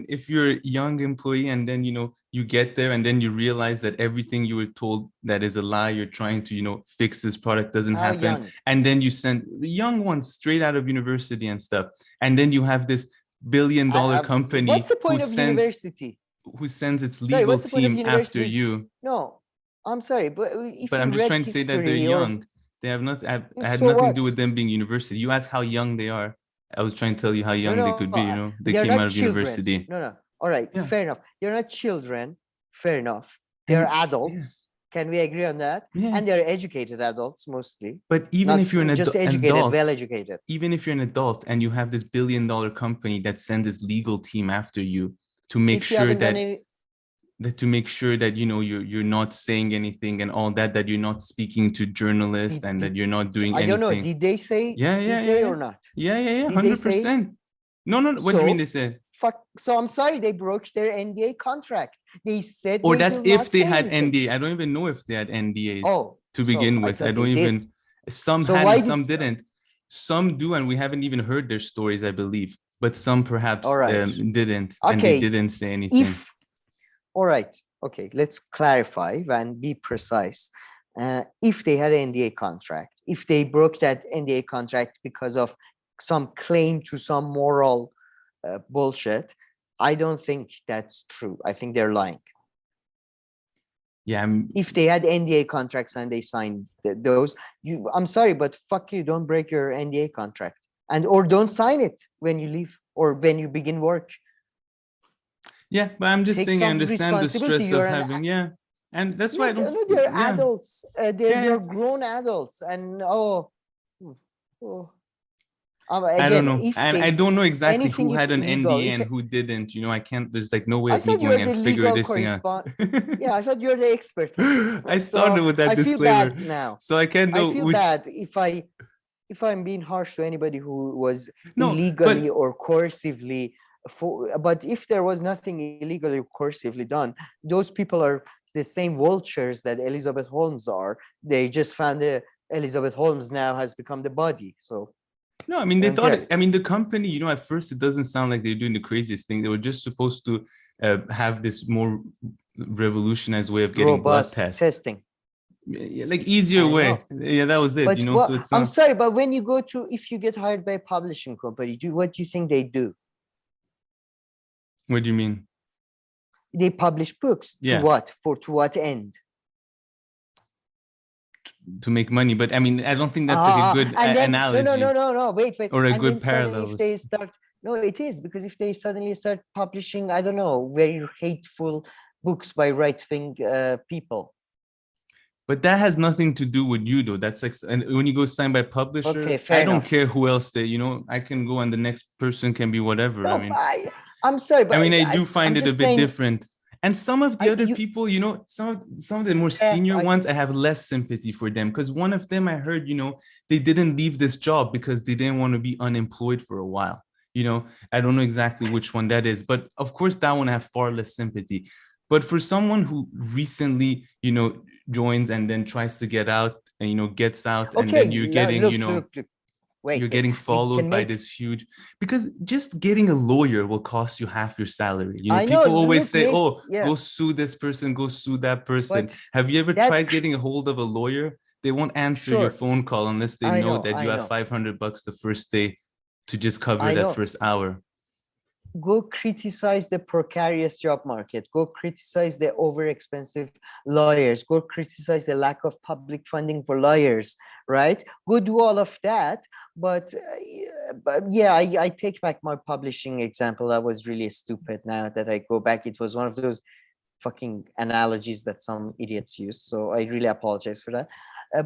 if you're a young employee and then, you get there and then you realize that everything you were told that is a lie, you're trying to, fix this product doesn't happen. Young? And then you send young ones straight out of university and stuff. And then you have this billion-dollar company. What's the point of university? Who sends its legal team after you? No, I'm sorry, but I'm just trying to say that they're young. They have not. I had nothing to do with them being university. You asked how young they are. I was trying to tell you how young they could be. They came out of university. No. All right, fair enough. They're not children. Fair enough. They're adults. Can we agree on that? Yeah. And they're educated adults mostly. But even if you're an just educated, well-educated. Even if you're an adult and you have this billion-dollar company that sends its legal team after you to make sure that that to make sure that, you know, you're not saying anything and all that, that you're not speaking to journalists and that you're not doing I anything. don't know. Did they say? Yeah, Did they or not? Yeah, Did they say? 100%. No. What do you mean they said? Fuck. So I'm sorry, they broke their NDA contract. They said. Or they that's will if not they say had anything. NDA. I don't even know if they had NDAs to So begin with. I thought don't they even. did. Some So had why and some did- didn't. Some do, and we haven't even heard their stories, I believe. But some perhaps All right. didn't, and they Okay. didn't say anything. All right. Okay. Let's clarify and be precise. If they had an NDA contract, if they broke that NDA contract because of some claim to some moral bullshit, I don't think that's true. I think they're lying. Yeah. If they had NDA contracts and they signed those, I'm sorry, but fuck you, don't break your NDA contract, or don't sign it when you leave or when you begin work. Yeah, but I'm just Take saying I some understand the responsibility. stress You're of an having, and that's why I don't. They're yeah. adults. They're Yeah. grown adults, and I don't know, and I don't know exactly anything who if had an illegal, NDA if and who didn't. You know, I can't. There's like no way I of me thought you going were the and figure legal this thing out. correspondent. Yeah, I thought you're the expert. I started with that I feel disclaimer, bad now. so I can't know I feel which. bad if I'm being harsh to anybody who was No, illegally or coercively. But if there was nothing illegally or coercively done, those people are the same vultures that Elizabeth Holmes are. They just found Elizabeth Holmes now has become the body. So no, I mean they don't thought care. it. I mean the company, you know, at first it doesn't sound like they're doing the craziest thing. They were just supposed to have this more revolutionized way of getting Robust blood tests. testing. Yeah, like easier I way. know. Yeah, that was it. But You know, so it's I'm not. sorry, but when you go to, if you get hired by a publishing company, what do you think they do? What do you mean? They publish books. To Yeah. what? To what end? To make money, but I mean, I don't think that's like a good analogy. No. Wait. Or a and good then suddenly parallel. if they start, no, it is, because if they suddenly start publishing, I don't know, very hateful books by right-wing people. But that has nothing to do with you, though. That's like, and when you go sign by publisher, Okay, fair I don't enough. care who else they, you know, I can go and the next person can be whatever. No, I mean, I'm sorry, but I mean, I do find I'm it a just bit saying, different. And some of the other people, you know, some of the more senior ones, I have less sympathy for them, because one of them I heard, you know, they didn't leave this job because they didn't want to be unemployed for a while. You know, I don't know exactly which one that is, but of course that one I have far less sympathy. But for someone who recently, you know, joins and then tries to get out and, you know, gets out, and then you're getting, look, you know, Wait, you're getting followed by this huge, because just getting a lawyer will cost you half your salary. You know, people always say, oh, go sue this person, go sue that person. Have you ever tried getting a hold of a lawyer? They won't answer your phone call unless they know that you have $500 the first day to just cover that first hour. Go criticize the precarious job market. Go criticize the over-expensive lawyers. Go criticize the lack of public funding for lawyers, right? Go do all of that. But yeah, I take back my publishing example. That was really stupid. Now that I go back, it was one of those fucking analogies that some idiots use. So I really apologize for that.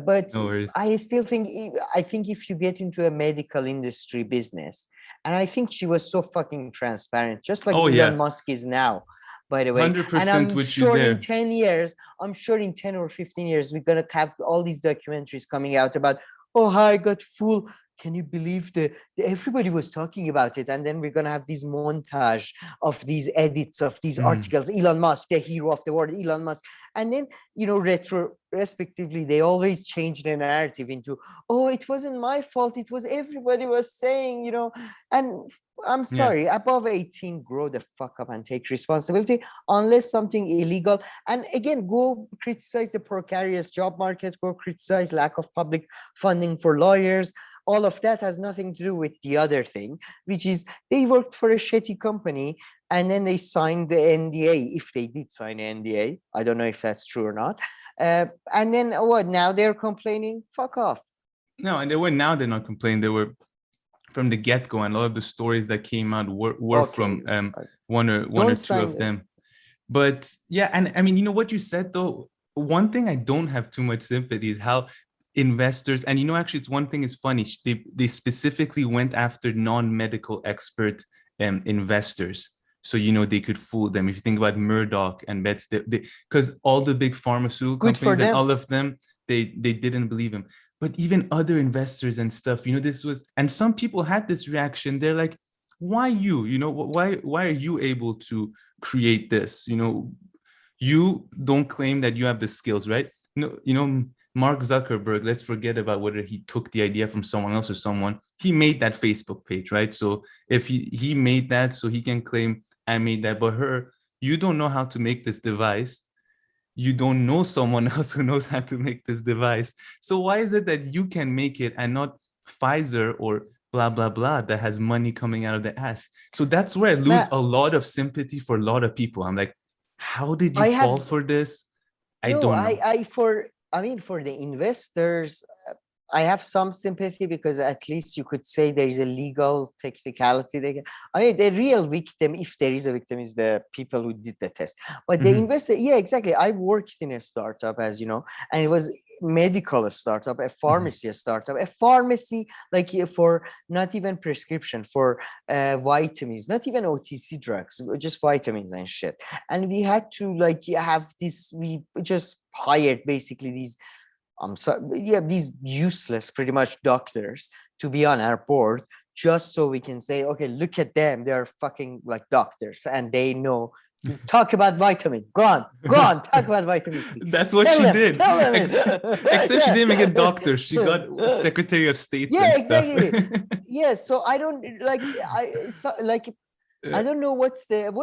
But no I still think, if you get into a medical industry business, and I think she was so fucking transparent, just like Elon Musk is now, by the way. 100% and I'm with sure you there. in 10 years, I'm sure in 10 or 15 years, we're going to have all these documentaries coming out about, oh, how I got full. Can you believe everybody was talking about it? And then we're going to have this montage of these edits of these articles. Elon Musk, the hero of the world, Elon Musk. And then, you know, retrospectively, they always change the narrative into, oh, it wasn't my fault. It was everybody was saying, you know, and I'm sorry, above 18, grow the fuck up and take responsibility, unless something illegal. And again, go criticize the precarious job market, go criticize lack of public funding for lawyers. All of that has nothing to do with the other thing, which is they worked for a shitty company and then they signed the NDA, if they did sign an NDA. I don't know if that's true or not. And then what? Now they're complaining? Fuck off. No, and they're not complaining. They were from the get-go, and a lot of the stories that came out were from one or two of them. But yeah, and I mean, you know what you said though, one thing I don't have too much sympathy is how investors, and you know, actually it's one thing is funny, they specifically went after non-medical expert investors, so they could fool them. If you think about Murdoch and Betts, because all the big pharmaceutical companies and all of them, they didn't believe him. But even other investors and stuff, this was, and some people had this reaction. They're like, why you? Why are you able to create this? You don't claim that you have the skills, right? Mark Zuckerberg, let's forget about whether he took the idea from someone else or someone. He made that Facebook page, right? So if he made that, so he can claim I made that. But you don't know how to make this device. You don't know someone else who knows how to make this device. So why is it that you can make it and not Pfizer or blah, blah, blah, that has money coming out of the ass? So that's where I lose a lot of sympathy for a lot of people. I'm like, how did you fall for this? I don't know. For the investors, I have some sympathy because at least you could say there is a legal technicality. The real victim, if there is a victim, is the people who did the test. But the investor, yeah, exactly. I worked in a startup, as you know, and it was medical startup, a pharmacy startup, a pharmacy like for not even prescription, for vitamins, not even OTC drugs, just vitamins and shit. And we had to have this. We just hired basically these. These useless, pretty much doctors to be on our board, just so we can say, okay, look at them. They're fucking like doctors and they know. Talk about vitamin. Go on, talk about vitamin C. That's what she did. Except she didn't make a doctor. She got Secretary of State. Yeah, exactly. Yeah, so I don't I don't know what's the.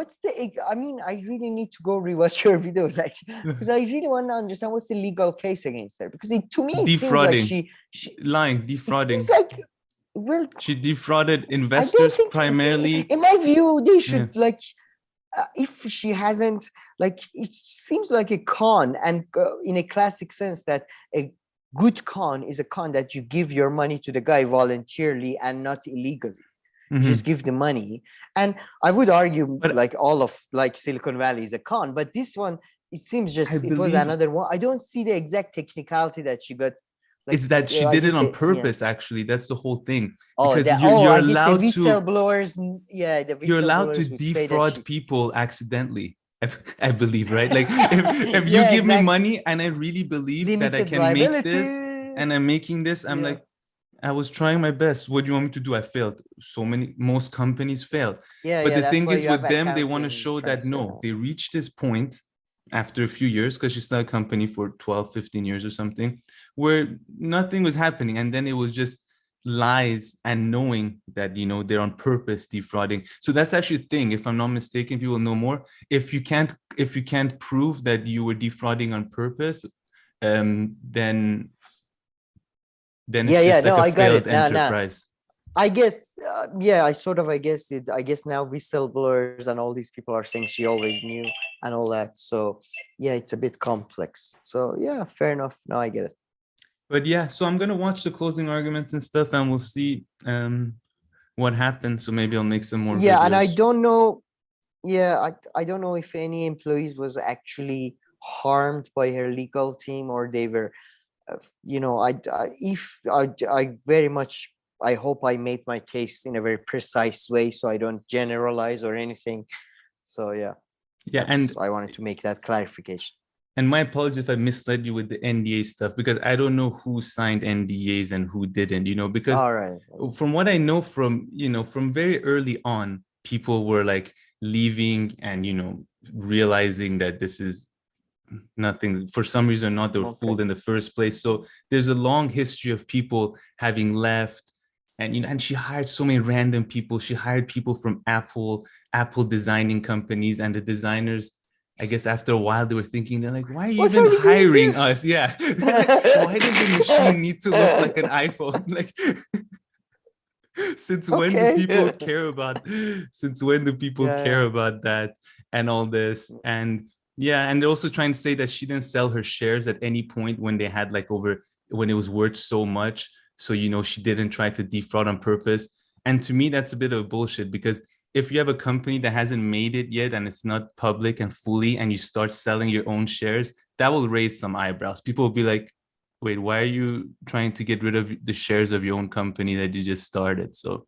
I mean, I really need to go rewatch your videos actually, because I really want to understand what's the legal case against her. Because to me, defrauding, it seems like lying, defrauding. She defrauded investors primarily. In my view, they should if she hasn't, it seems like a con, and in a classic sense that a good con is a con that you give your money to the guy voluntarily and not illegally. Just give the money. And I would argue all of Silicon Valley is a con, but this one, it seems it was another one. I don't see the exact technicality that she got. It's that she did it on purpose, actually. That's the whole thing. Because you're allowed to, you're allowed to defraud people accidentally, I believe, right? Like if you give me money and I really believe that I can make this and I'm making this, I'm like, I was trying my best. What do you want me to do? I failed. Most companies failed. But the thing is with them, they want to show that no, they reached this point after a few years, because she's still a company for 12, 15 years or something, where nothing was happening. And then it was just lies and knowing that, they're on purpose defrauding. So that's actually a thing. If I'm not mistaken, people know more. If you can't prove that you were defrauding on purpose, then it's just a failed enterprise. I guess, I guess now whistleblowers and all these people are saying she always knew and all that. So yeah, it's a bit complex. So yeah, fair enough. Now I get it. But yeah, so I'm going to watch the closing arguments and stuff, and we'll see what happens. So maybe I'll make some more videos. And I don't know. Yeah, I don't know if any employees was actually harmed by her legal team, or they were, I very much, I hope I made my case in a very precise way, so I don't generalize or anything. So yeah, and I wanted to make that clarification. And my apologies if I misled you with the NDA stuff, because I don't know who signed NDAs and who didn't, because from what I know from very early on, people were like leaving and, realizing that this is nothing, for some reason or not, they were fooled in the first place. So there's a long history of people having left, and she hired so many random people. She hired people from Apple designing companies, and the designers, I guess after a while, they were thinking, they're like, why are you even hiring us? Yeah. Why does the machine need to look like an iPhone? Like, since when do people care about that and all this? And yeah, and they're also trying to say that she didn't sell her shares at any point when they had when it was worth so much. So, she didn't try to defraud on purpose. And to me, that's a bit of bullshit, because if you have a company that hasn't made it yet and it's not public and fully, and you start selling your own shares, that will raise some eyebrows. People will be like, wait, why are you trying to get rid of the shares of your own company that you just started? So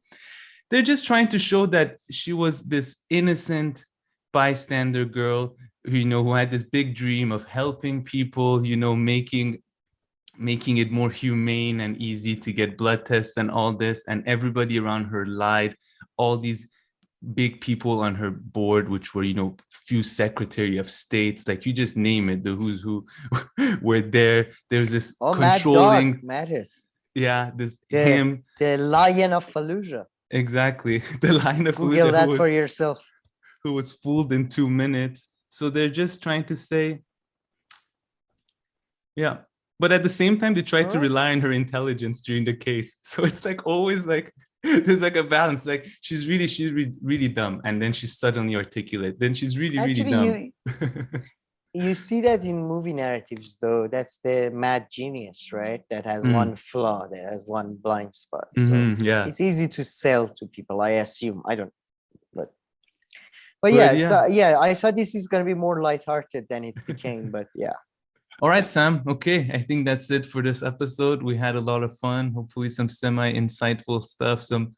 they're just trying to show that she was this innocent bystander girl who, who had this big dream of helping people, making it more humane and easy to get blood tests and all this. And everybody around her lied. All these big people on her board, which were, few Secretary of States, like you just name it, the who's who were there. There's this controlling Mattis. Yeah, him. The Lion of Fallujah. Exactly. The Lion of Fallujah. Google that for yourself. Who was fooled in 2 minutes. So they're just trying to say, yeah. But at the same time, they try to rely on her intelligence during the case. So it's like always like, there's like a balance. Like she's really dumb. And then she's suddenly articulate. Then she's really dumb. You see that in movie narratives, though. That's the mad genius, right? That has one flaw, that has one blind spot. So it's easy to sell to people, I assume. I don't know. But yeah, so I thought this is going to be more lighthearted than it became, but yeah. All right, Sam. Okay, I think that's it for this episode. We had a lot of fun. Hopefully some semi-insightful stuff, some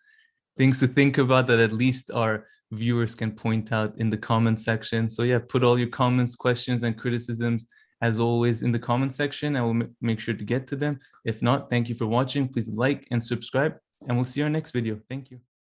things to think about that at least our viewers can point out in the comment section. So yeah, put all your comments, questions, and criticisms as always in the comment section. I will make sure to get to them. If not, thank you for watching. Please like and subscribe, and we'll see you in our next video. Thank you.